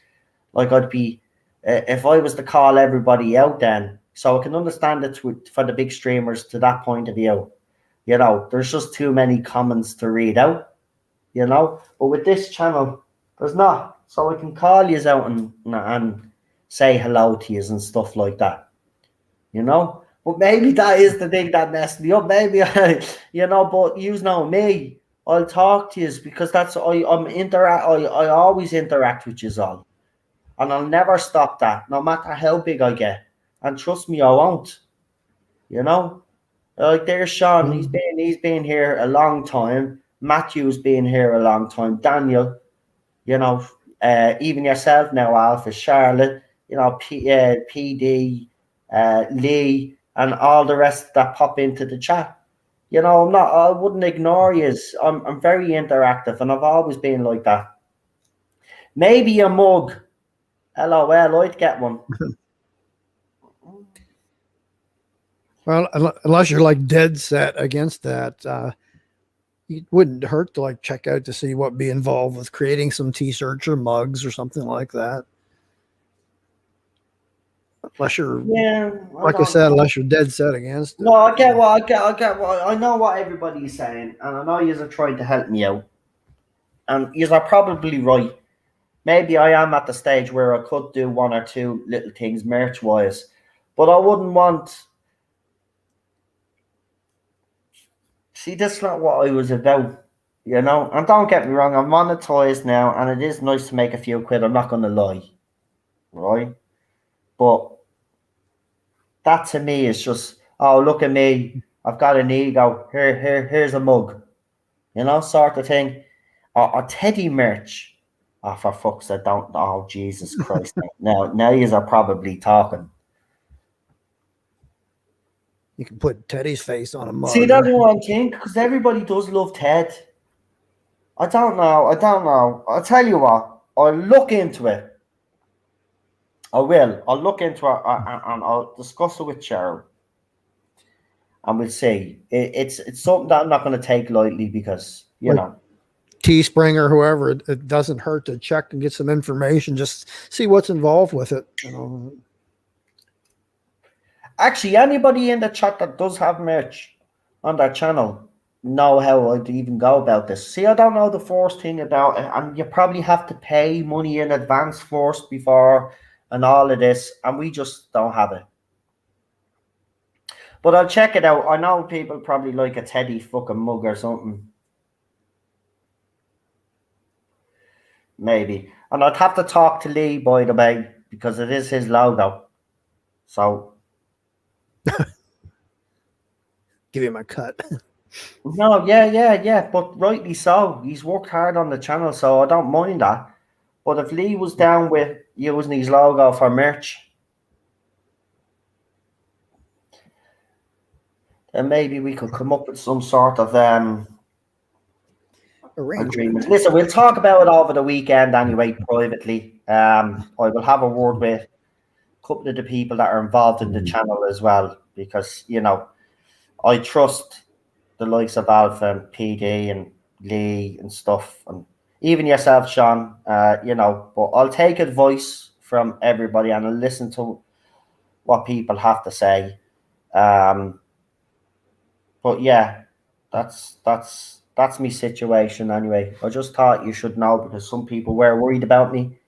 Like, I'd be, if I was to call everybody out then, so I can understand it for the big streamers to that point of view. You know, there's just too many comments to read out, you know. But with this channel, there's not. So I can call you out and say hello to you and stuff like that, you know. But maybe that is the thing that messed me up. Maybe you know, but you know me, I'll talk to you because that's I always interact with you all, and I'll never stop that, no matter how big I get. And trust me, I won't. You know, like there's Sean. He's been here a long time. Matthew's been here a long time. Daniel, you know, even yourself now, Alpha, Charlotte, you know, PD, Lee. And all the rest that pop into the chat. You know, I wouldn't ignore you. I'm very interactive, and I've always been like that. Maybe a mug. LOL, I'd get one. Well, unless you're like dead set against that, it wouldn't hurt to like check out to see what be involved with creating some t-shirts or mugs or something like that. Unless you're, like I said, unless you're dead set against it. No, I get what I know what everybody's saying, and I know you're trying to help me out, and you're probably right. Maybe I am at the stage where I could do one or two little things merch wise, but I wouldn't want. See, that's not what I was about, you know. And don't get me wrong, I'm monetized now, and it is nice to make a few quid. I'm not going to lie, right? But that to me is just, oh, look at me, I've got an ego. Here's a mug, you know, sort of thing. Or Teddy merch. Oh, for fuck's sake, don't. Oh, Jesus Christ! now you are probably talking. You can put Teddy's face on a mug. See, that's what I think, because everybody does love Ted. I don't know. I'll tell you what. I'll look into it. I will. I'll look into it and I'll discuss it with Cheryl. And we'll see. It's something that I'm not going to take lightly because, you know. Teespring or whoever, it doesn't hurt to check and get some information. Just see what's involved with it. You know. Actually, anybody in the chat that does have merch on their channel know how I'd even go about this. See, I don't know the first thing about it, and you probably have to pay money in advance first before and all of this, and we just don't have it. But I'll check it out. I know people probably like a Teddy fucking mug or something. Maybe. And I'd have to talk to Lee, by the way, because it is his logo. So give him a cut. No, yeah, but rightly so. He's worked hard on the channel, so I don't mind that. But if Lee was down with using his logo for merch, then maybe we could come up with some sort of agreement. Listen, we'll talk about it over the weekend anyway, privately. I will have a word with a couple of the people that are involved in the channel as well, because, you know, I trust the likes of Alpha and PD and Lee and stuff, and even yourself, Sean, you know, but I'll take advice from everybody and I'll listen to what people have to say. But yeah, that's my situation anyway. I just thought you should know because some people were worried about me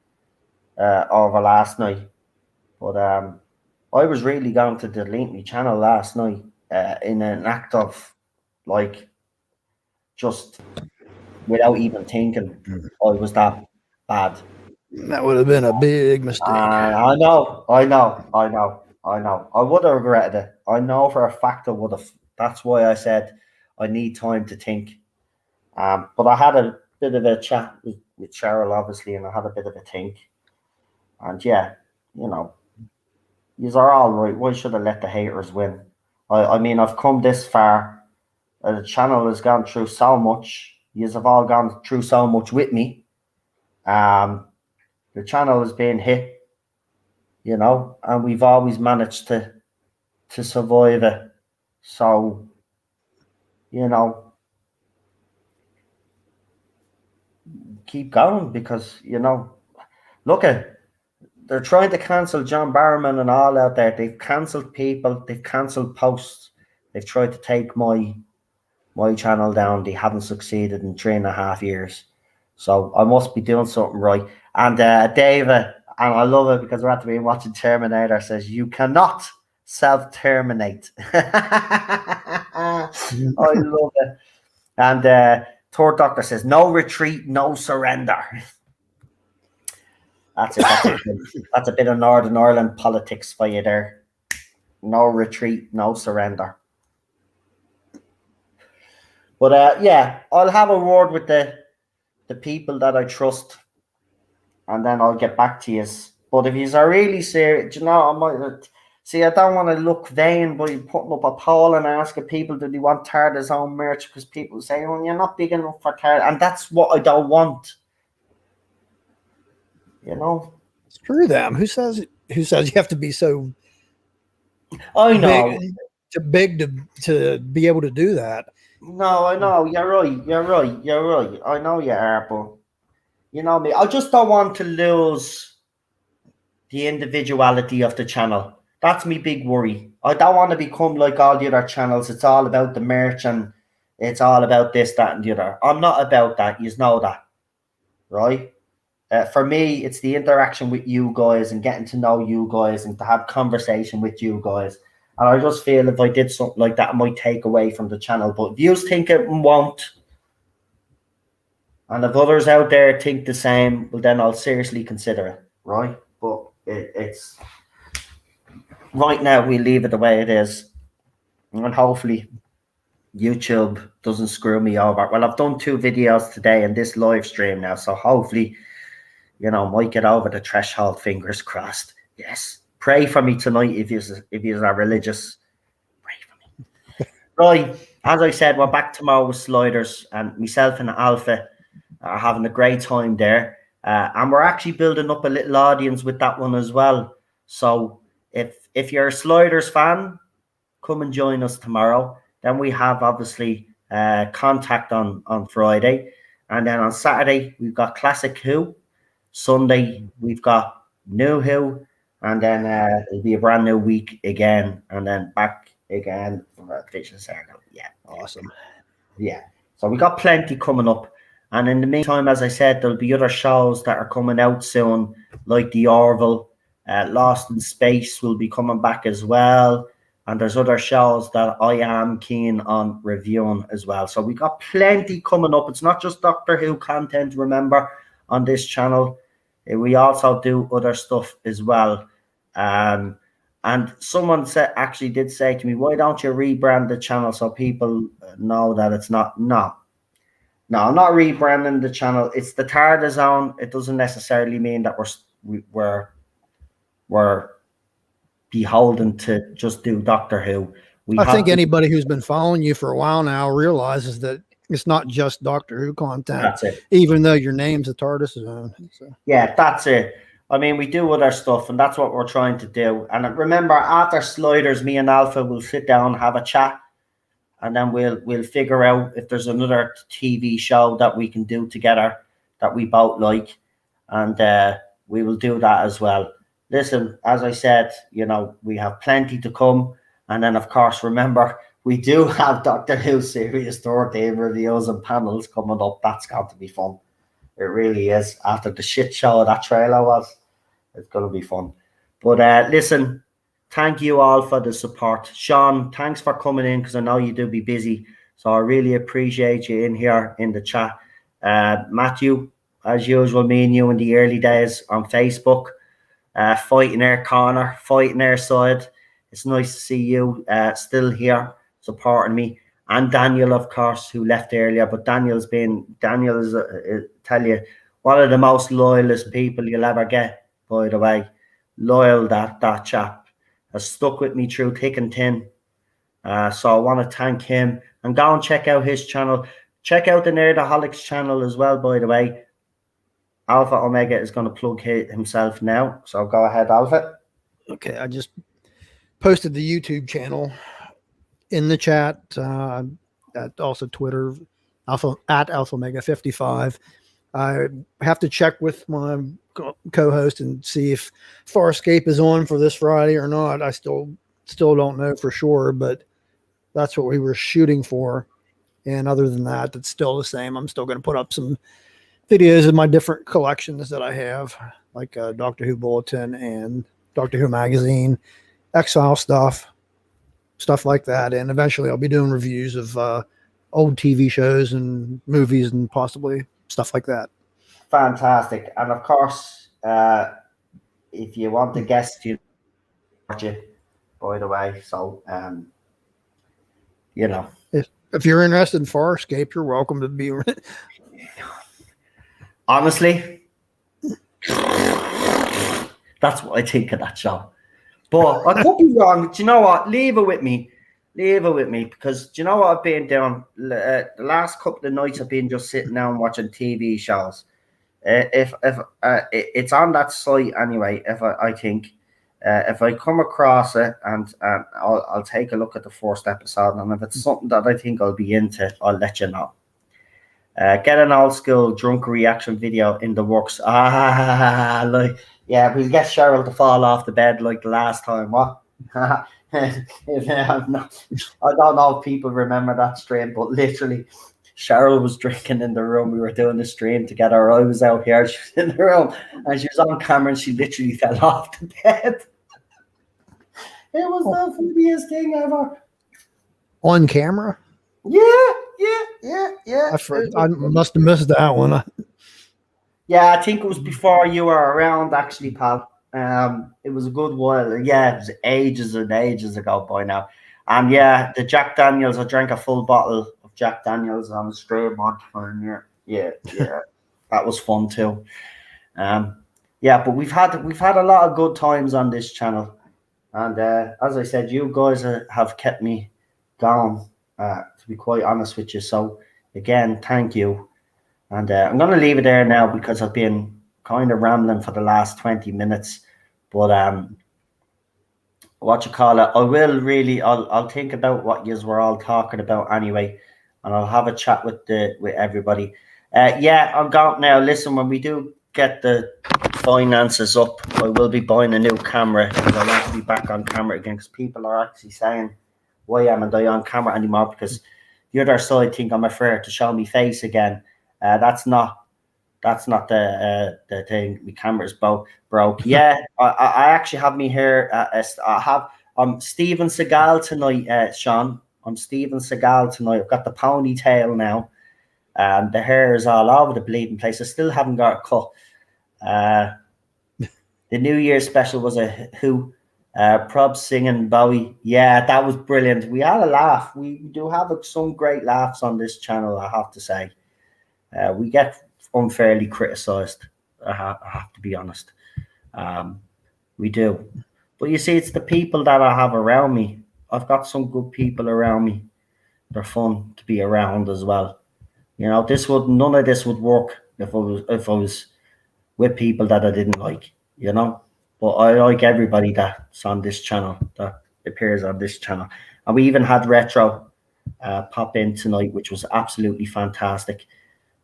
over last night. But I was really going to delete my channel last night in an act of, like, just without even thinking I was that bad. That would have been a big mistake. I know. I would have regretted it. I know for a fact I would have. That's why I said I need time to think. But I had a bit of a chat with Cheryl, obviously, and I had a bit of a think. And yeah, you know, yous are all right. Why should I let the haters win? I mean, I've come this far. The channel has gone through so much. Yous have all gone through so much with me. The channel has been hit, you know, and we've always managed to survive it. So, you know, keep going because, you know, look at, they're trying to cancel John Barrowman and all out there. They've cancelled people. They've cancelled posts. They've tried to take my channel down. They haven't succeeded in 3.5 years. So I must be doing something right. And David, and I love it because we're at to be watching Terminator, says, you cannot self-terminate. I love it. And Third Doctor says, no retreat, no surrender. That's it. That's a bit of Northern Ireland politics for you there. No retreat, no surrender. But yeah, I'll have a word with the people that I trust, and then I'll get back to you. But if you are really serious, you know, I might see. I don't want to look vain by putting up a poll and asking people, do they want Tarda's own merch? Because people say, "Oh, you're not big enough for Tarda," and that's what I don't want. You know, Screw them. Who says you have to be so I know. big to be able to do that? No, I know. You're right. I know you are, but you know me. I just don't want to lose the individuality of the channel. That's my big worry. I don't want to become like all the other channels. It's all about the merch and it's all about this, that, and the other. I'm not about that. You know that, right? For me, it's the interaction with you guys and getting to know you guys and to have conversation with you guys. And I just feel if I did something like that, it might take away from the channel. But if you think it won't, and if others out there think the same, well, then I'll seriously consider it, right? But it's right now, we leave it the way it is. And hopefully YouTube doesn't screw me over. Well, I've done 2 videos today in this live stream now. So hopefully, you know, might get over the threshold, fingers crossed. Yes. Pray for me tonight if you are religious. Pray for me. Right. As I said, we're back tomorrow with Sliders, and myself and Alpha are having a great time there. And we're actually building up a little audience with that one as well. So if you're a Sliders fan, come and join us tomorrow. Then we have obviously Contact on Friday. And then on Saturday, we've got Classic Who. Sunday, we've got New Who. And then it'll be a brand new week again. And then back again for Vision Circle. Yeah. Awesome. Yeah. So we got plenty coming up. And in the meantime, as I said, there'll be other shows that are coming out soon, like The Orville. Lost in Space will be coming back as well. And there's other shows that I am keen on reviewing as well. So we got plenty coming up. It's not just Doctor Who content, remember, on this channel. We also do other stuff as well. And someone actually did say to me, why don't you rebrand the channel so people know that it's not? No, I'm not rebranding the channel. It's the TARDIS Zone. It doesn't necessarily mean that we're beholden to just do Doctor Who. I think anybody who's been following you for a while now realizes that it's not just Doctor Who content. That's it. Even though your name's the TARDIS Zone. So. Yeah, that's it. I mean, we do other stuff, and that's what we're trying to do. And remember, after Sliders, me and Alpha will sit down, have a chat, and then we'll figure out if there's another TV show that we can do together that we both like, and we will do that as well. Listen, as I said, you know, we have plenty to come. And then, of course, remember, we do have Doctor Who Series 13 reviews and panels coming up. That's going to be fun. It really is. After the shit show that trailer was, it's going to be fun. But listen, thank you all for the support. Sean, thanks for coming in, because I know you do be busy. So I really appreciate you in here in the chat. Matthew, as usual, me and you in the early days on Facebook. Fighting Air Corner, Fighting Air Side. It's nice to see you still here supporting me. And Daniel, of course, who left earlier. But Daniel is, tell you, one of the most loyalist people you'll ever get, by the way. Loyal, that chap. Has stuck with me through thick and thin. So I want to thank him. And go and check out his channel. Check out the Nerdaholics channel as well, by the way. Alpha Omega is going to plug himself now. So go ahead, Alpha. Okay, I just posted the YouTube channel in the chat. Also Twitter, at Alpha Omega 55. I have to check with my co-host and see if Farscape is on for this Friday or not. I still don't know for sure, but that's what we were shooting for. And other than that, it's still the same. I'm still going to put up some videos of my different collections that I have, like Doctor Who Bulletin and Doctor Who Magazine, Exile stuff like that. And eventually I'll be doing reviews of old TV shows and movies and possibly stuff like that. Fantastic. And of course, if you want to guest, you watch it, by the way. So, you know. If you're interested in Farscape, you're welcome to be. Honestly, that's what I think of that show. But I could be wrong. Do you know what? Leave it with me. Because do you know what I've been doing? The last couple of nights I've been just sitting down watching TV shows. If it's on that site anyway, I think if I come across it and I'll take a look at the first episode, and if it's something that I think I'll be into, I'll let you know. Get an old school drunk reaction video in the works. Like, yeah, we'll get Cheryl to fall off the bed like the last time. What? I don't know if people remember that stream, but literally, Cheryl was drinking in the room. We were doing the stream together. I was out here. She was in the room, and she was on camera, and she literally fell off the bed. It was the funniest thing ever. On camera? Yeah. I must have missed that one. Yeah, I think it was before you were around, actually, pal. It was a good while. Yeah, it was ages and ages ago by now. And yeah, the Jack Daniels, I drank a full bottle of Jack Daniels on the stream one time. Yeah. That was fun too. Yeah, but we've had a lot of good times on this channel. And as I said, you guys have kept me going, to be quite honest with you. So again, thank you. And I'm going to leave it there now because I've been kind of rambling for the last 20 minutes. But what you call it, I'll think about what you were all talking about anyway, and I'll have a chat with everybody. Yeah, I'm going now. Listen, when we do get the finances up, I will be buying a new camera because I want to be back on camera again, because people are actually saying, why am I on camera anymore? Because the other side think I'm afraid to show me face again. That's not the thing. My camera's broke. Yeah, I actually have me here. I'm Steven Seagal tonight, Sean. I'm Steven Seagal tonight. I've got the ponytail now. The hair is all over the bleeding place. I still haven't got a cut. The New Year's special was a Who. Probs singing Bowie. Yeah, that was brilliant. We had a laugh. We do have some great laughs on this channel, I have to say. We get unfairly criticized. I have to be honest. We do. But you see, it's the people that I have around me. I've got some good people around me. They're fun to be around as well. You know, none of this would work if I was with people that I didn't like, you know. But I like everybody that's on this channel, that appears on this channel. And we even had Retro pop in tonight, which was absolutely fantastic.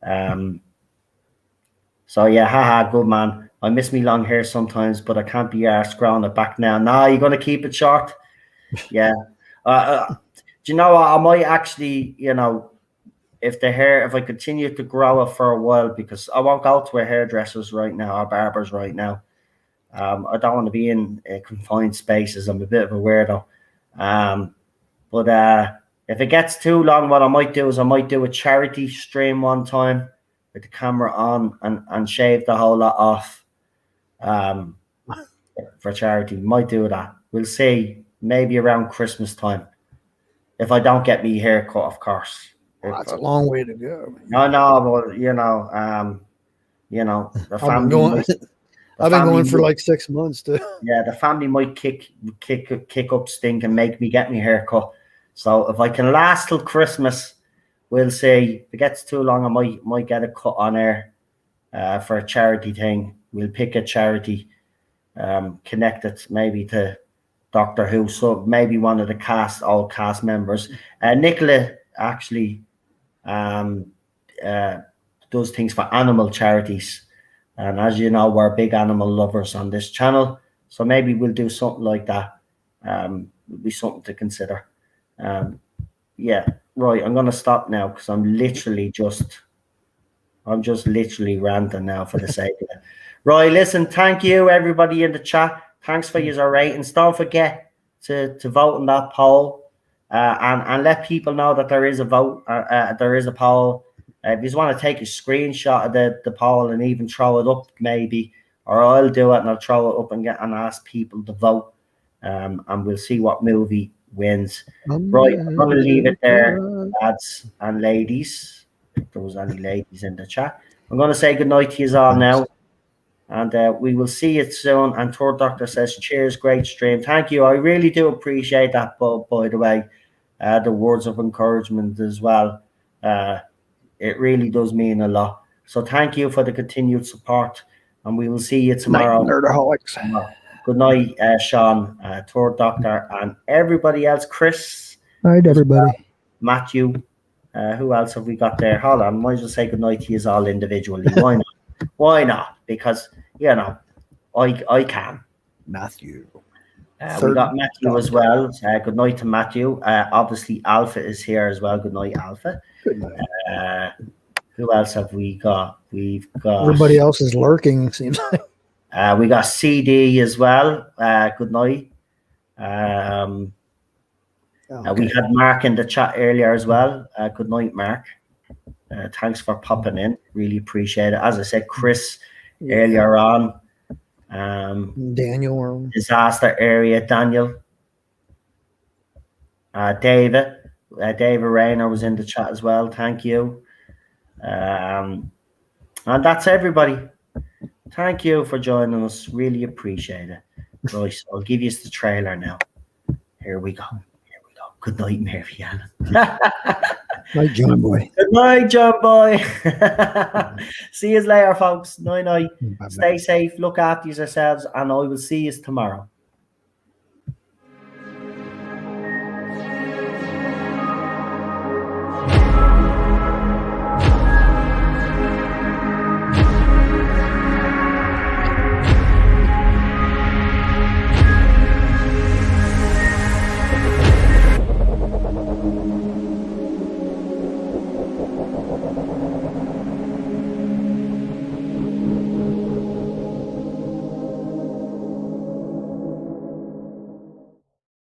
So yeah, haha, good man. I miss me long hair sometimes, but I can't be arsed growing it back now. Nah, you're gonna keep it short? Yeah. Do you know what? I might actually, you know, if I continue to grow it for a while, because I won't go to a hairdresser's right now or barber's right now. I don't want to be in confined spaces. I'm a bit of a weirdo. But if it gets too long, what I might do is I might do a charity stream one time with the camera on and shave the whole lot off for charity. Might do that. We'll see. Maybe around Christmas time. If I don't get me hair cut, of course. Well, that's a long way to go. No, but the family. I've been going for like 6 months too. Yeah, the family might kick up stink and make me get my hair cut. So if I can last till Christmas, we'll see. If it gets too long, I might get a cut on air for a charity thing. We'll pick a charity, connect it maybe to Doctor Who, so maybe one of the old cast members. Nicola actually does things for animal charities. And as you know, we're big animal lovers on this channel. So maybe we'll do something like that. It'll be something to consider. Yeah, right. I'm going to stop now because I'm just literally ranting now for the sake of it. Right, listen, thank you, everybody in the chat. Thanks for your ratings. Don't forget to vote on that poll and let people know that there is a vote. There is a poll. If you just want to take a screenshot of the poll and even throw it up, maybe, or I'll do it and I'll throw it up and ask people to vote, and we'll see what movie wins. Right, I'm going to leave it there, lads and ladies. If there was any ladies in the chat, I'm going to say goodnight to you all now, and we will see you soon. And Third Doctor says, "Cheers, great stream." Thank you. I really do appreciate that. By the way, the words of encouragement as well. It really does mean a lot. So thank you for the continued support, and we will see you tomorrow. Nerdaholics. Good night, Sean, Third Doctor, and everybody else. Chris. Night, everybody. Matthew. Who else have we got there? Hold on. Might as well say good night to you all individually. Why not? Why not? Because, you know, I can. Matthew. We got Matthew as well. Good night to Matthew. Obviously, Alpha is here as well. Good night, Alpha. Good night. Who else have we got? We've got everybody else is lurking. Seems like we got CD as well. Good night. We had Mark in the chat earlier as well. Good night, Mark. Thanks for popping in. Really appreciate it. As I said, Chris earlier on. Daniel. Disaster area, Daniel. David. David Rayner was in the chat as well. Thank you. And that's everybody. Thank you for joining us. Really appreciate it. Right, I'll give you the trailer now. Here we go. Good night, Marianne. Night, John Boy. Good night, John Boy. See you later, folks. Night. Stay safe. Look after yourselves, and I will see you tomorrow.